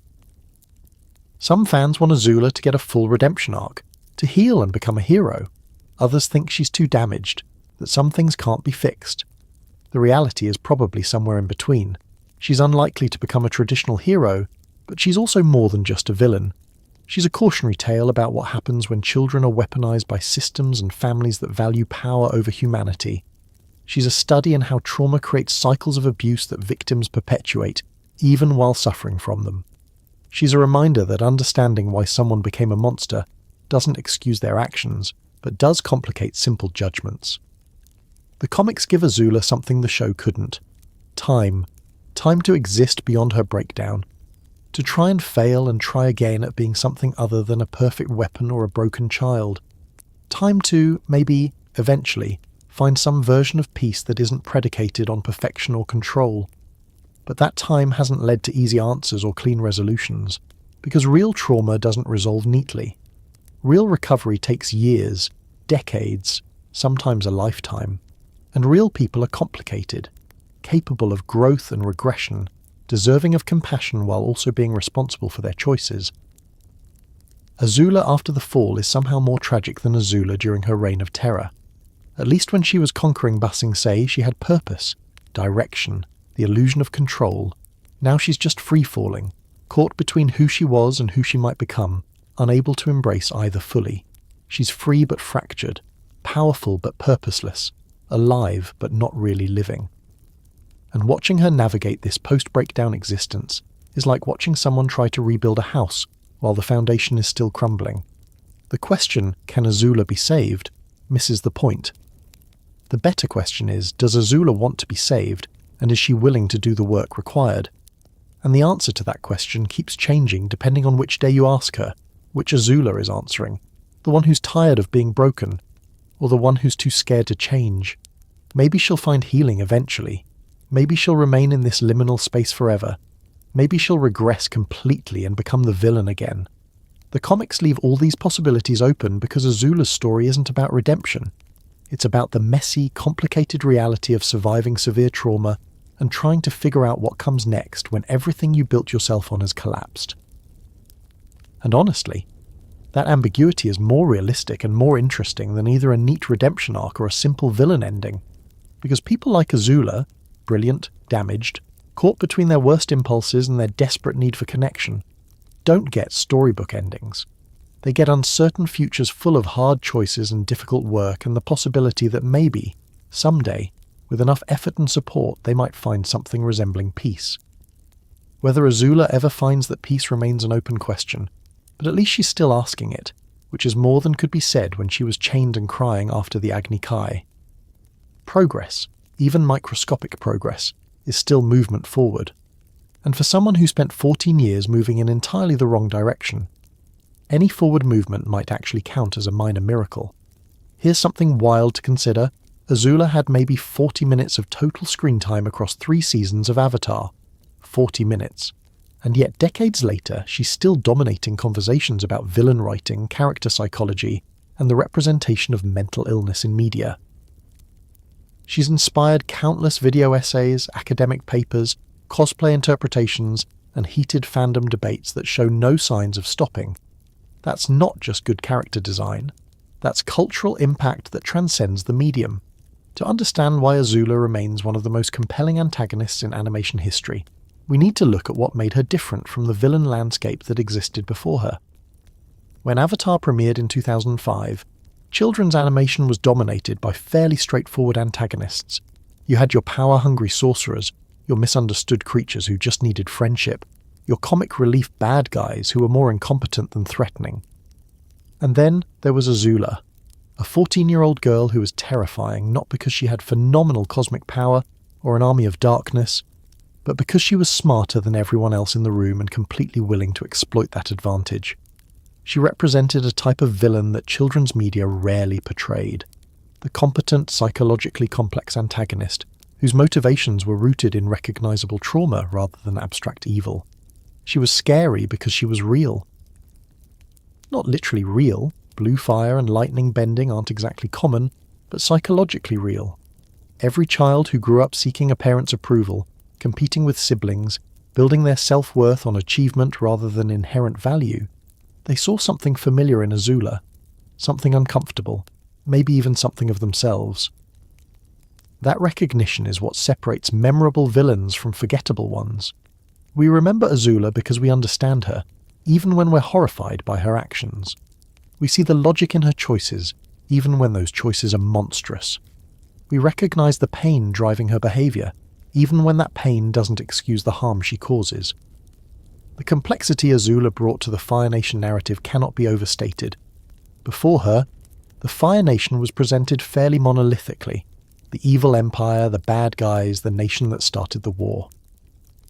Some fans want Azula to get a full redemption arc, to heal and become a hero. Others think she's too damaged, that some things can't be fixed. The reality is probably somewhere in between. She's unlikely to become a traditional hero, but she's also more than just a villain. She's a cautionary tale about what happens when children are weaponized by systems and families that value power over humanity. She's a study in how trauma creates cycles of abuse that victims perpetuate, even while suffering from them. She's a reminder that understanding why someone became a monster doesn't excuse their actions, but does complicate simple judgments. The comics give Azula something the show couldn't. Time. Time to exist beyond her breakdown. To try and fail and try again at being something other than a perfect weapon or a broken child. Time to, maybe, eventually, find some version of peace that isn't predicated on perfection or control. But that time hasn't led to easy answers or clean resolutions, because real trauma doesn't resolve neatly. Real recovery takes years, decades, sometimes a lifetime. And real people are complicated, capable of growth and regression, deserving of compassion while also being responsible for their choices. Azula after the fall is somehow more tragic than Azula during her reign of terror. At least when she was conquering Ba Sing Se, she had purpose, direction, the illusion of control. Now she's just free-falling, caught between who she was and who she might become, unable to embrace either fully. She's free but fractured, powerful but purposeless, alive but not really living. And watching her navigate this post-breakdown existence is like watching someone try to rebuild a house while the foundation is still crumbling. The question, can Azula be saved, misses the point. The better question is, does Azula want to be saved, and is she willing to do the work required? And the answer to that question keeps changing depending on which day you ask her, which Azula is answering, the one who's tired of being broken, or the one who's too scared to change. Maybe she'll find healing eventually. Maybe she'll remain in this liminal space forever. Maybe she'll regress completely and become the villain again. The comics leave all these possibilities open because Azula's story isn't about redemption. It's about the messy, complicated reality of surviving severe trauma and trying to figure out what comes next when everything you built yourself on has collapsed. And honestly, that ambiguity is more realistic and more interesting than either a neat redemption arc or a simple villain ending. Because people like Azula, brilliant, damaged, caught between their worst impulses and their desperate need for connection, don't get storybook endings. They get uncertain futures full of hard choices and difficult work, and the possibility that maybe, someday, with enough effort and support, they might find something resembling peace. Whether Azula ever finds that peace remains an open question, but at least she's still asking it, which is more than could be said when she was chained and crying after the Agni Kai. Progress, even microscopic progress, is still movement forward. And for someone who spent 14 years moving in entirely the wrong direction, any forward movement might actually count as a minor miracle. Here's something wild to consider. Azula had maybe 40 minutes of total screen time across 3 seasons of Avatar. 40 minutes. And yet decades later, she's still dominating conversations about villain writing, character psychology, and the representation of mental illness in media. She's inspired countless video essays, academic papers, cosplay interpretations, and heated fandom debates that show no signs of stopping. That's not just good character design. That's cultural impact that transcends the medium. To understand why Azula remains one of the most compelling antagonists in animation history, we need to look at what made her different from the villain landscape that existed before her. When Avatar premiered in 2005, children's animation was dominated by fairly straightforward antagonists. You had your power-hungry sorcerers, your misunderstood creatures who just needed friendship, your comic relief bad guys who were more incompetent than threatening. And then there was Azula, a 14-year-old girl who was terrifying not because she had phenomenal cosmic power or an army of darkness, but because she was smarter than everyone else in the room and completely willing to exploit that advantage. She represented a type of villain that children's media rarely portrayed, the competent, psychologically complex antagonist whose motivations were rooted in recognizable trauma rather than abstract evil. She was scary because she was real. Not literally real, blue fire and lightning bending aren't exactly common, but psychologically real. Every child who grew up seeking a parent's approval, competing with siblings, building their self-worth on achievement rather than inherent value, they saw something familiar in Azula, something uncomfortable, maybe even something of themselves. That recognition is what separates memorable villains from forgettable ones. We remember Azula because we understand her, even when we're horrified by her actions. We see the logic in her choices, even when those choices are monstrous. We recognize the pain driving her behavior, even when that pain doesn't excuse the harm she causes. The complexity Azula brought to the Fire Nation narrative cannot be overstated. Before her, the Fire Nation was presented fairly monolithically. The evil empire, the bad guys, the nation that started the war.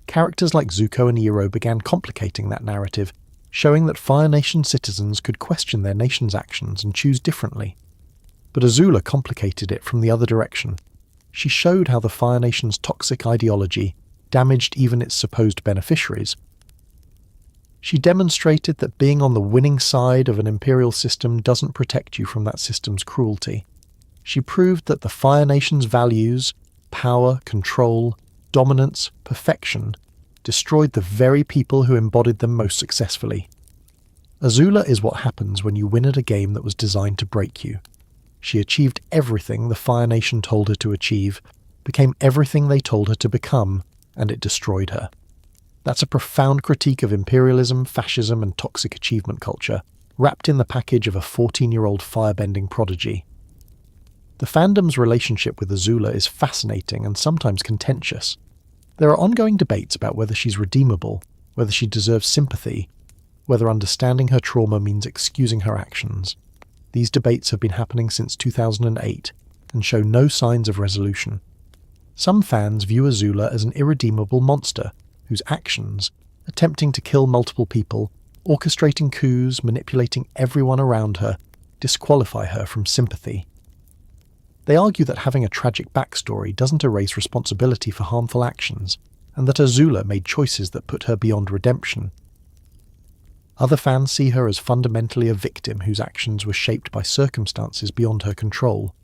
Characters like Zuko and Iroh began complicating that narrative, showing that Fire Nation citizens could question their nation's actions and choose differently. But Azula complicated it from the other direction. She showed how the Fire Nation's toxic ideology damaged even its supposed beneficiaries. She demonstrated that being on the winning side of an imperial system doesn't protect you from that system's cruelty. She proved that the Fire Nation's values, power, control, dominance, perfection, destroyed the very people who embodied them most successfully. Azula is what happens when you win at a game that was designed to break you. She achieved everything the Fire Nation told her to achieve, became everything they told her to become, and it destroyed her. That's a profound critique of imperialism, fascism, and toxic achievement culture, wrapped in the package of a 14-year-old firebending prodigy. The fandom's relationship with Azula is fascinating and sometimes contentious. There are ongoing debates about whether she's redeemable, whether she deserves sympathy, whether understanding her trauma means excusing her actions. These debates have been happening since 2008 and show no signs of resolution. Some fans view Azula as an irredeemable monster whose actions, attempting to kill multiple people, orchestrating coups, manipulating everyone around her, disqualify her from sympathy. They argue that having a tragic backstory doesn't erase responsibility for harmful actions, and that Azula made choices that put her beyond redemption. Other fans see her as fundamentally a victim whose actions were shaped by circumstances beyond her control.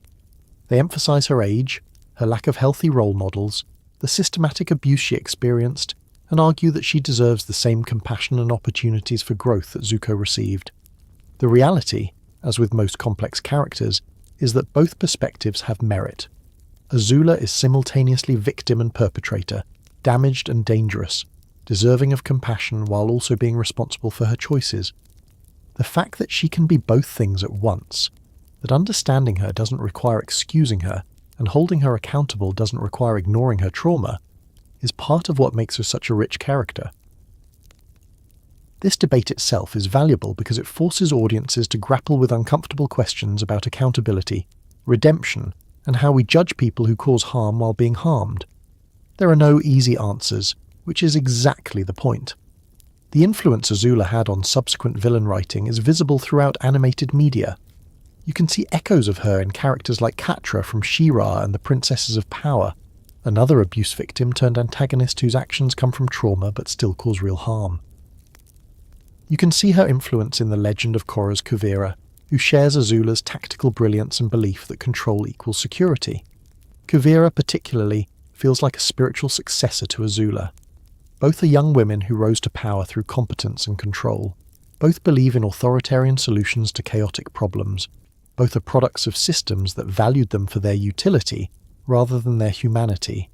They emphasize her age, her lack of healthy role models, the systematic abuse she experienced, and argue that she deserves the same compassion and opportunities for growth that Zuko received. The reality, as with most complex characters, is that both perspectives have merit. Azula is simultaneously victim and perpetrator, damaged and dangerous, deserving of compassion while also being responsible for her choices. The fact that she can be both things at once, that understanding her doesn't require excusing her, and holding her accountable doesn't require ignoring her trauma, is part of what makes her such a rich character. This debate itself is valuable because it forces audiences to grapple with uncomfortable questions about accountability, redemption, and how we judge people who cause harm while being harmed. There are no easy answers, which is exactly the point. The influence Azula had on subsequent villain writing is visible throughout animated media. You can see echoes of her in characters like Catra from She-Ra and the Princesses of Power, another abuse victim turned antagonist whose actions come from trauma but still cause real harm. You can see her influence in the legend of Korra's Kuvira, who shares Azula's tactical brilliance and belief that control equals security. Kuvira, particularly, feels like a spiritual successor to Azula. Both are young women who rose to power through competence and control. Both believe in authoritarian solutions to chaotic problems. Both are products of systems that valued them for their utility rather than their humanity.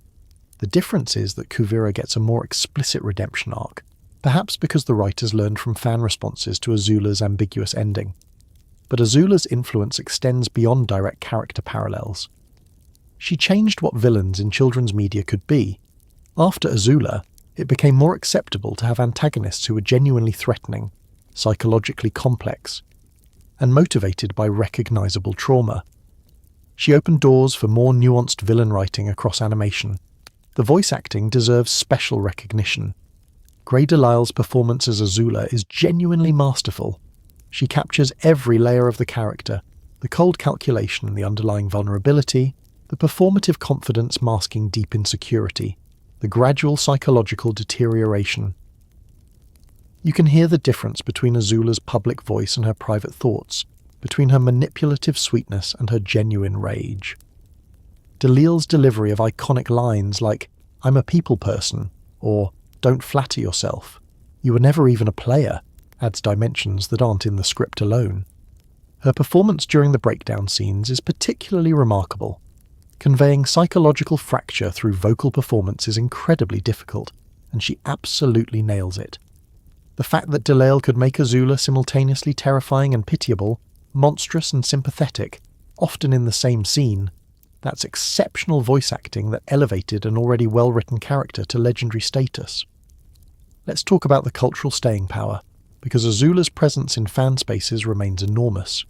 The difference is that Kuvira gets a more explicit redemption arc, perhaps because the writers learned from fan responses to Azula's ambiguous ending. But Azula's influence extends beyond direct character parallels. She changed what villains in children's media could be. After Azula, it became more acceptable to have antagonists who were genuinely threatening, psychologically complex, and motivated by recognizable trauma. She opened doors for more nuanced villain writing across animation. The voice acting deserves special recognition. Grey DeLisle's performance as Azula is genuinely masterful. She captures every layer of the character, the cold calculation and the underlying vulnerability, the performative confidence masking deep insecurity, the gradual psychological deterioration. You can hear the difference between Azula's public voice and her private thoughts, between her manipulative sweetness and her genuine rage. DeLisle's delivery of iconic lines like, "I'm a people person," or "Don't flatter yourself, you were never even a player," adds dimensions that aren't in the script alone. Her performance during the breakdown scenes is particularly remarkable. Conveying psychological fracture through vocal performance is incredibly difficult, and she absolutely nails it. The fact that DeLisle could make Azula simultaneously terrifying and pitiable, monstrous and sympathetic, often in the same scene, that's exceptional voice acting that elevated an already well-written character to legendary status. Let's talk about the cultural staying power, because Azula's presence in fan spaces remains enormous.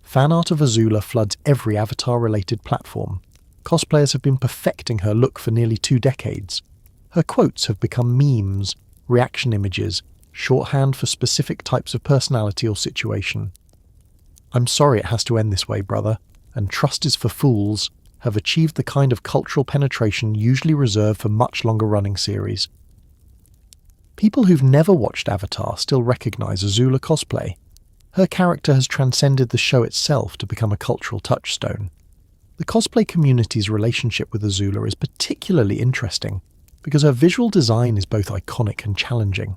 Fan art of Azula floods every Avatar-related platform. Cosplayers have been perfecting her look for nearly 2 decades. Her quotes have become memes, reaction images, shorthand for specific types of personality or situation. "I'm sorry it has to end this way, brother," and "Trust is for fools" have achieved the kind of cultural penetration usually reserved for much longer-running series. People who've never watched Avatar still recognize Azula cosplay. Her character has transcended the show itself to become a cultural touchstone. The cosplay community's relationship with Azula is particularly interesting because her visual design is both iconic and challenging.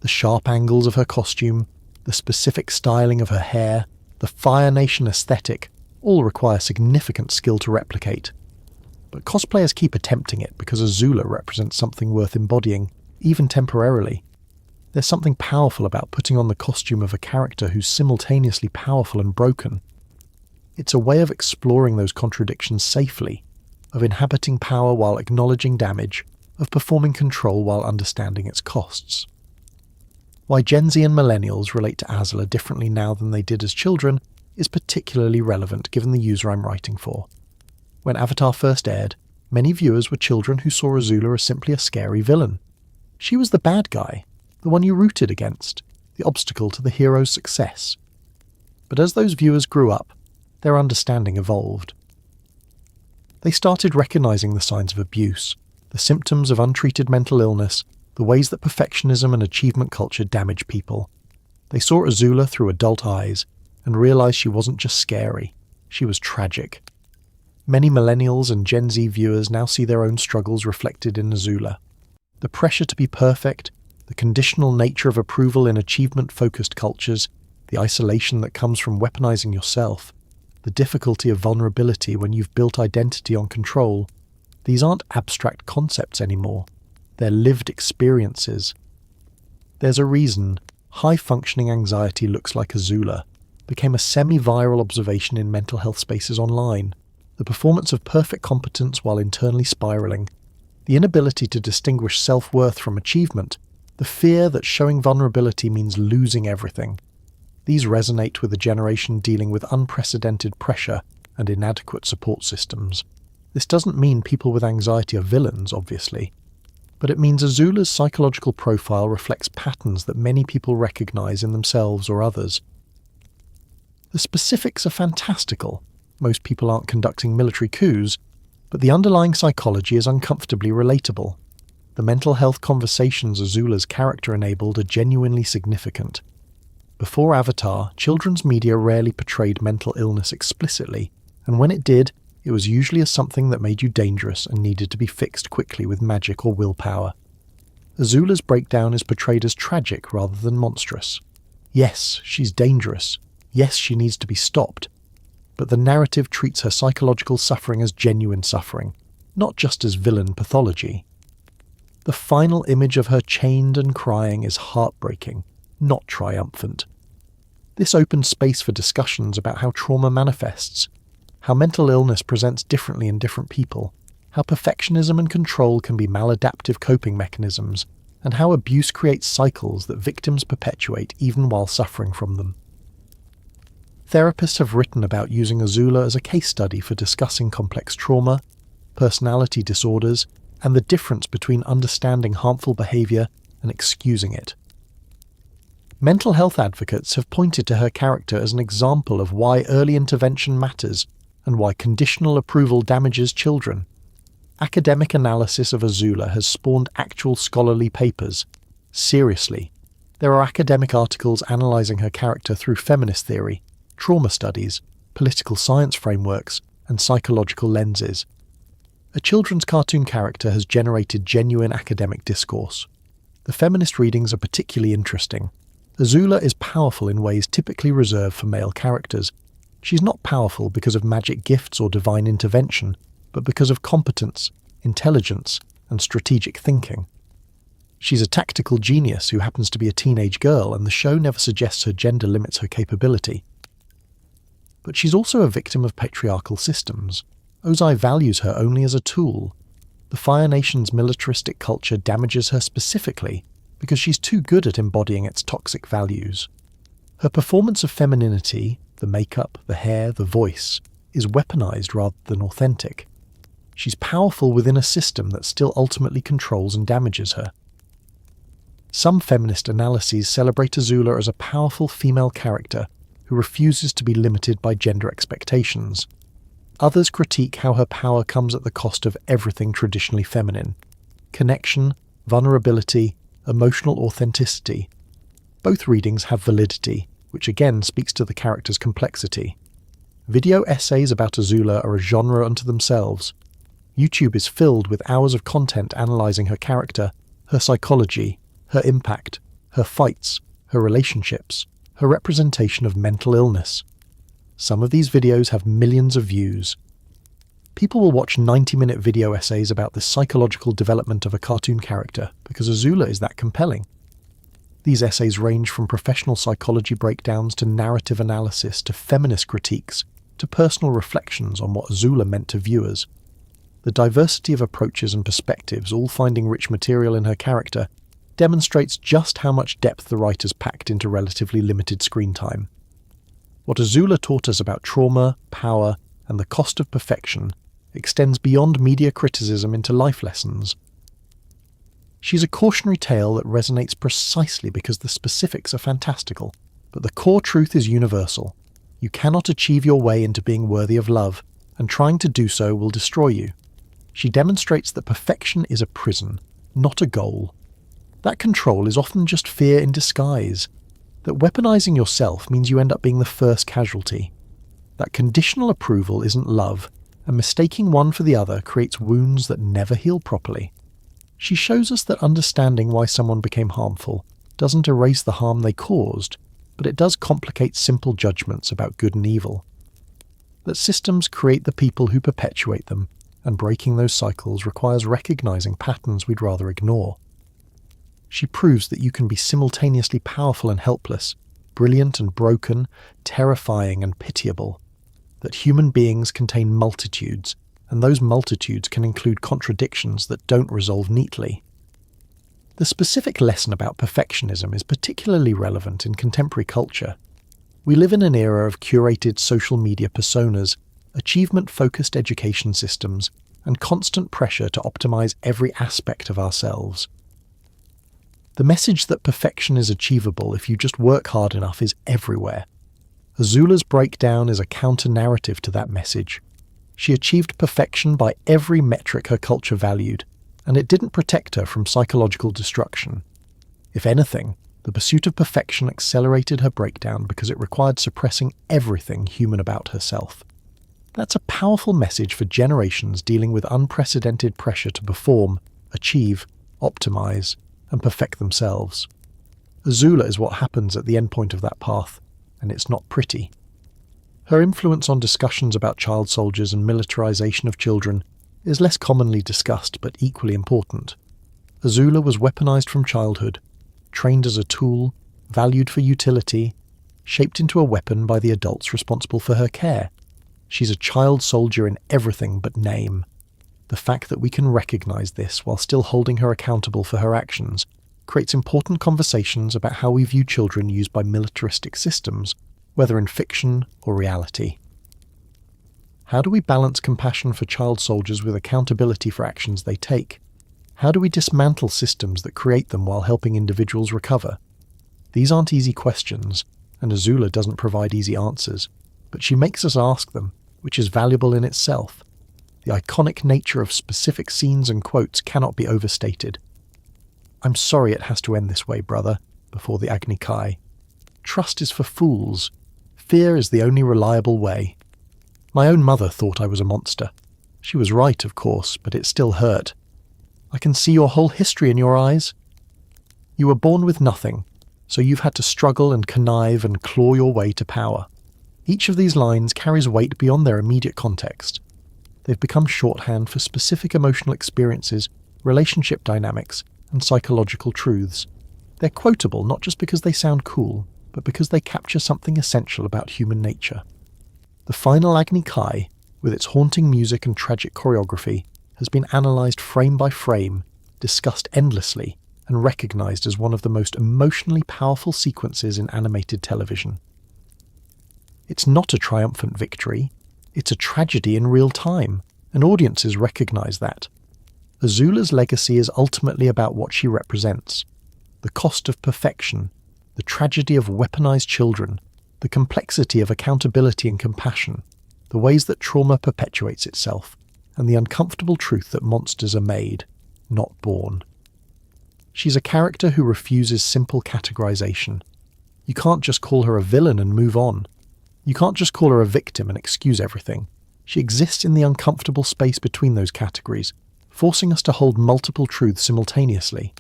The sharp angles of her costume, the specific styling of her hair, the Fire Nation aesthetic all require significant skill to replicate. But cosplayers keep attempting it because Azula represents something worth embodying, even temporarily. There's something powerful about putting on the costume of a character who's simultaneously powerful and broken. It's a way of exploring those contradictions safely, of inhabiting power while acknowledging damage, of performing control while understanding its costs. Why Gen Z and millennials relate to Azula differently now than they did as children is particularly relevant given the user I'm writing for. When Avatar first aired, many viewers were children who saw Azula as simply a scary villain. She was the bad guy, the one you rooted against, the obstacle to the hero's success. But as those viewers grew up, their understanding evolved. They started recognizing the signs of abuse, the symptoms of untreated mental illness, the ways that perfectionism and achievement culture damage people. They saw Azula through adult eyes and realized she wasn't just scary, she was tragic. Many millennials and Gen Z viewers now see their own struggles reflected in Azula. The pressure to be perfect, the conditional nature of approval in achievement-focused cultures, the isolation that comes from weaponizing yourself, the difficulty of vulnerability when you've built identity on control. These aren't abstract concepts anymore. They're lived experiences. There's a reason high-functioning anxiety looks like Azula became a semi-viral observation in mental health spaces online. The performance of perfect competence while internally spiraling, the inability to distinguish self-worth from achievement, the fear that showing vulnerability means losing everything. These resonate with a generation dealing with unprecedented pressure and inadequate support systems. This doesn't mean people with anxiety are villains, obviously, but it means Azula's psychological profile reflects patterns that many people recognize in themselves or others. The specifics are fantastical. Most people aren't conducting military coups, but the underlying psychology is uncomfortably relatable. The mental health conversations Azula's character enabled are genuinely significant. Before Avatar, children's media rarely portrayed mental illness explicitly, and when it did, it was usually as something that made you dangerous and needed to be fixed quickly with magic or willpower. Azula's breakdown is portrayed as tragic rather than monstrous. Yes, she's dangerous. Yes, she needs to be stopped. But the narrative treats her psychological suffering as genuine suffering, not just as villain pathology. The final image of her chained and crying is heartbreaking, not triumphant. This opens space for discussions about how trauma manifests, how mental illness presents differently in different people, how perfectionism and control can be maladaptive coping mechanisms, and how abuse creates cycles that victims perpetuate even while suffering from them. Therapists have written about using Azula as a case study for discussing complex trauma, personality disorders, and the difference between understanding harmful behavior and excusing it. Mental health advocates have pointed to her character as an example of why early intervention matters and why conditional approval damages children. Academic analysis of Azula has spawned actual scholarly papers. Seriously, there are academic articles analysing her character through feminist theory, trauma studies, political science frameworks, and psychological lenses. A children's cartoon character has generated genuine academic discourse. The feminist readings are particularly interesting. Azula is powerful in ways typically reserved for male characters. She's not powerful because of magic gifts or divine intervention, but because of competence, intelligence, and strategic thinking. She's a tactical genius who happens to be a teenage girl, and the show never suggests her gender limits her capability. But she's also a victim of patriarchal systems. Ozai values her only as a tool. The Fire Nation's militaristic culture damages her specifically because she's too good at embodying its toxic values. Her performance of femininity, the makeup, the hair, the voice, is weaponized rather than authentic. She's powerful within a system that still ultimately controls and damages her. Some feminist analyses celebrate Azula as a powerful female character who refuses to be limited by gender expectations. Others critique how her power comes at the cost of everything traditionally feminine: connection, vulnerability, emotional authenticity. Both readings have validity, which again speaks to the character's complexity. Video essays about Azula are a genre unto themselves. YouTube is filled with hours of content analysing her character, her psychology, her impact, her fights, her relationships, her representation of mental illness. Some of these videos have millions of views. People will watch 90-minute video essays about the psychological development of a cartoon character because Azula is that compelling. These essays range from professional psychology breakdowns to narrative analysis to feminist critiques to personal reflections on what Azula meant to viewers. The diversity of approaches and perspectives, all finding rich material in her character, demonstrates just how much depth the writers packed into relatively limited screen time. What Azula taught us about trauma, power, and the cost of perfection extends beyond media criticism into life lessons. She's a cautionary tale that resonates precisely because the specifics are fantastical, but the core truth is universal. You cannot achieve your way into being worthy of love, and trying to do so will destroy you. She demonstrates that perfection is a prison, not a goal. That control is often just fear in disguise. That weaponizing yourself means you end up being the first casualty. That conditional approval isn't love, and mistaking one for the other creates wounds that never heal properly. She shows us that understanding why someone became harmful doesn't erase the harm they caused, but it does complicate simple judgments about good and evil. That systems create the people who perpetuate them, and breaking those cycles requires recognizing patterns we'd rather ignore. She proves that you can be simultaneously powerful and helpless, brilliant and broken, terrifying and pitiable. That human beings contain multitudes, and those multitudes can include contradictions that don't resolve neatly. The specific lesson about perfectionism is particularly relevant in contemporary culture. We live in an era of curated social media personas, achievement-focused education systems, and constant pressure to optimize every aspect of ourselves. The message that perfection is achievable if you just work hard enough is everywhere. Azula's breakdown is a counter-narrative to that message. She achieved perfection by every metric her culture valued, and it didn't protect her from psychological destruction. If anything, the pursuit of perfection accelerated her breakdown because it required suppressing everything human about herself. That's a powerful message for generations dealing with unprecedented pressure to perform, achieve, optimize, and perfect themselves. Azula is what happens at the endpoint of that path, and it's not pretty. Her influence on discussions about child soldiers and militarization of children is less commonly discussed but equally important. Azula was weaponized from childhood, trained as a tool, valued for utility, shaped into a weapon by the adults responsible for her care. She's a child soldier in everything but name. The fact that we can recognize this while still holding her accountable for her actions creates important conversations about how we view children used by militaristic systems, whether in fiction or reality. How do we balance compassion for child soldiers with accountability for actions they take? How do we dismantle systems that create them while helping individuals recover? These aren't easy questions, and Azula doesn't provide easy answers, but she makes us ask them, which is valuable in itself. The iconic nature of specific scenes and quotes cannot be overstated. "I'm sorry it has to end this way, brother," before the Agni Kai. "Trust is for fools. Fear is the only reliable way. My own mother thought I was a monster. She was right, of course, but it still hurt. I can see your whole history in your eyes. You were born with nothing, so you've had to struggle and connive and claw your way to power." Each of these lines carries weight beyond their immediate context. They've become shorthand for specific emotional experiences, relationship dynamics, and psychological truths. They're quotable not just because they sound cool, but because they capture something essential about human nature. The final Agni Kai, with its haunting music and tragic choreography, has been analysed frame by frame, discussed endlessly, and recognised as one of the most emotionally powerful sequences in animated television. It's not a triumphant victory, it's a tragedy in real time, and audiences recognise that. Azula's legacy is ultimately about what she represents: the cost of perfection, the tragedy of weaponized children, the complexity of accountability and compassion, the ways that trauma perpetuates itself, and the uncomfortable truth that monsters are made, not born. She's a character who refuses simple categorization. You can't just call her a villain and move on. You can't just call her a victim and excuse everything. She exists in the uncomfortable space between those categories, forcing us to hold multiple truths simultaneously.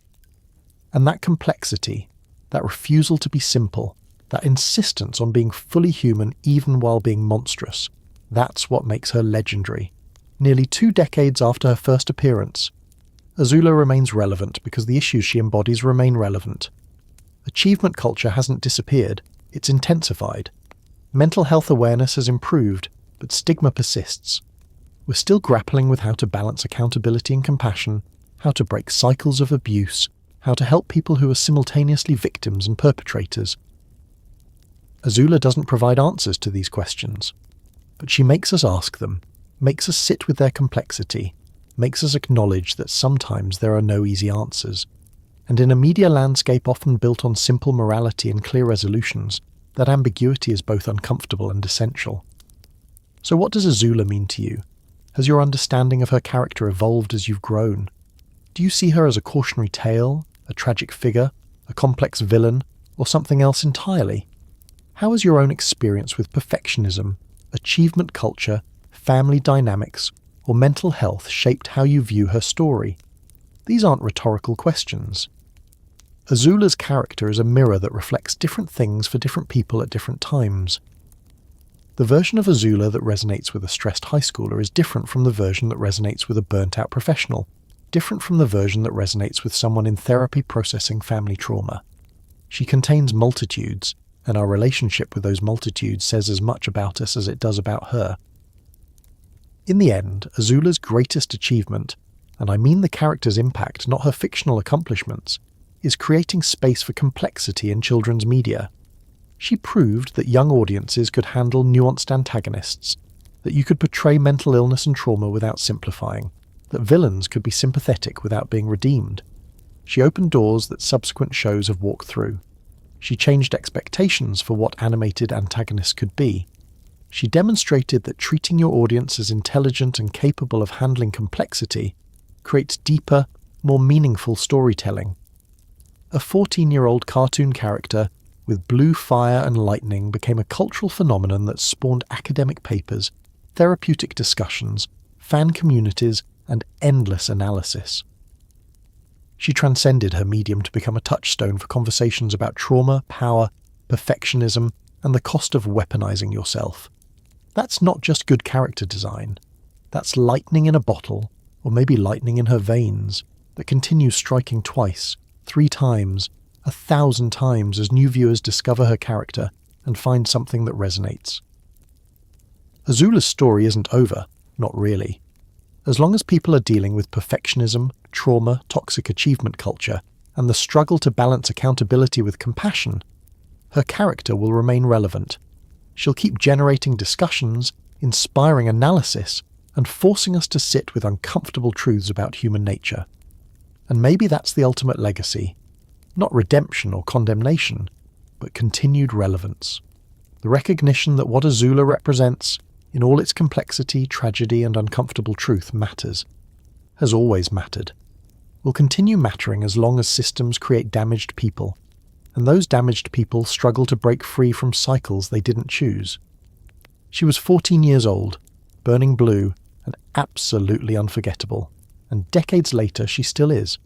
And that complexity, that refusal to be simple, that insistence on being fully human even while being monstrous, that's what makes her legendary. Nearly 2 decades after her first appearance, Azula remains relevant because the issues she embodies remain relevant. Achievement culture hasn't disappeared, it's intensified. Mental health awareness has improved, but stigma persists. We're still grappling with how to balance accountability and compassion, how to break cycles of abuse, how to help people who are simultaneously victims and perpetrators. Azula doesn't provide answers to these questions, but she makes us ask them, makes us sit with their complexity, makes us acknowledge that sometimes there are no easy answers. And in a media landscape often built on simple morality and clear resolutions, that ambiguity is both uncomfortable and essential. So what does Azula mean to you? Has your understanding of her character evolved as you've grown? Do you see her as a cautionary tale, a tragic figure, a complex villain, or something else entirely? How has your own experience with perfectionism, achievement culture, family dynamics, or mental health shaped how you view her story? These aren't rhetorical questions. Azula's character is a mirror that reflects different things for different people at different times. The version of Azula that resonates with a stressed high schooler is different from the version that resonates with a burnt-out professional. different from the version that resonates with someone in therapy processing family trauma. She contains multitudes, and our relationship with those multitudes says as much about us as it does about her. In the end, Azula's greatest achievement, and I mean the character's impact, not her fictional accomplishments, is creating space for complexity in children's media. She proved that young audiences could handle nuanced antagonists, that you could portray mental illness and trauma without simplifying, that villains could be sympathetic without being redeemed. She opened doors that subsequent shows have walked through. She changed expectations for what animated antagonists could be. She demonstrated that treating your audience as intelligent and capable of handling complexity creates deeper, more meaningful storytelling. A 14-year-old cartoon character with blue fire and lightning became a cultural phenomenon that spawned academic papers, therapeutic discussions, fan communities, and endless analysis. She transcended her medium to become a touchstone for conversations about trauma, power, perfectionism, and the cost of weaponizing yourself. That's not just good character design. That's lightning in a bottle, or maybe lightning in her veins, that continues striking twice, 3 times, 1,000 times as new viewers discover her character and find something that resonates. Azula's story isn't over, not really. As long as people are dealing with perfectionism, trauma, toxic achievement culture, and the struggle to balance accountability with compassion, her character will remain relevant. She'll keep generating discussions, inspiring analysis, and forcing us to sit with uncomfortable truths about human nature. And maybe that's the ultimate legacy. Not redemption or condemnation, but continued relevance. The recognition that what Azula represents, in all its complexity, tragedy, and uncomfortable truth, matters. Has always mattered. Will continue mattering as long as systems create damaged people, and those damaged people struggle to break free from cycles they didn't choose. She was 14 years old, burning blue, and absolutely unforgettable, and decades later she still is.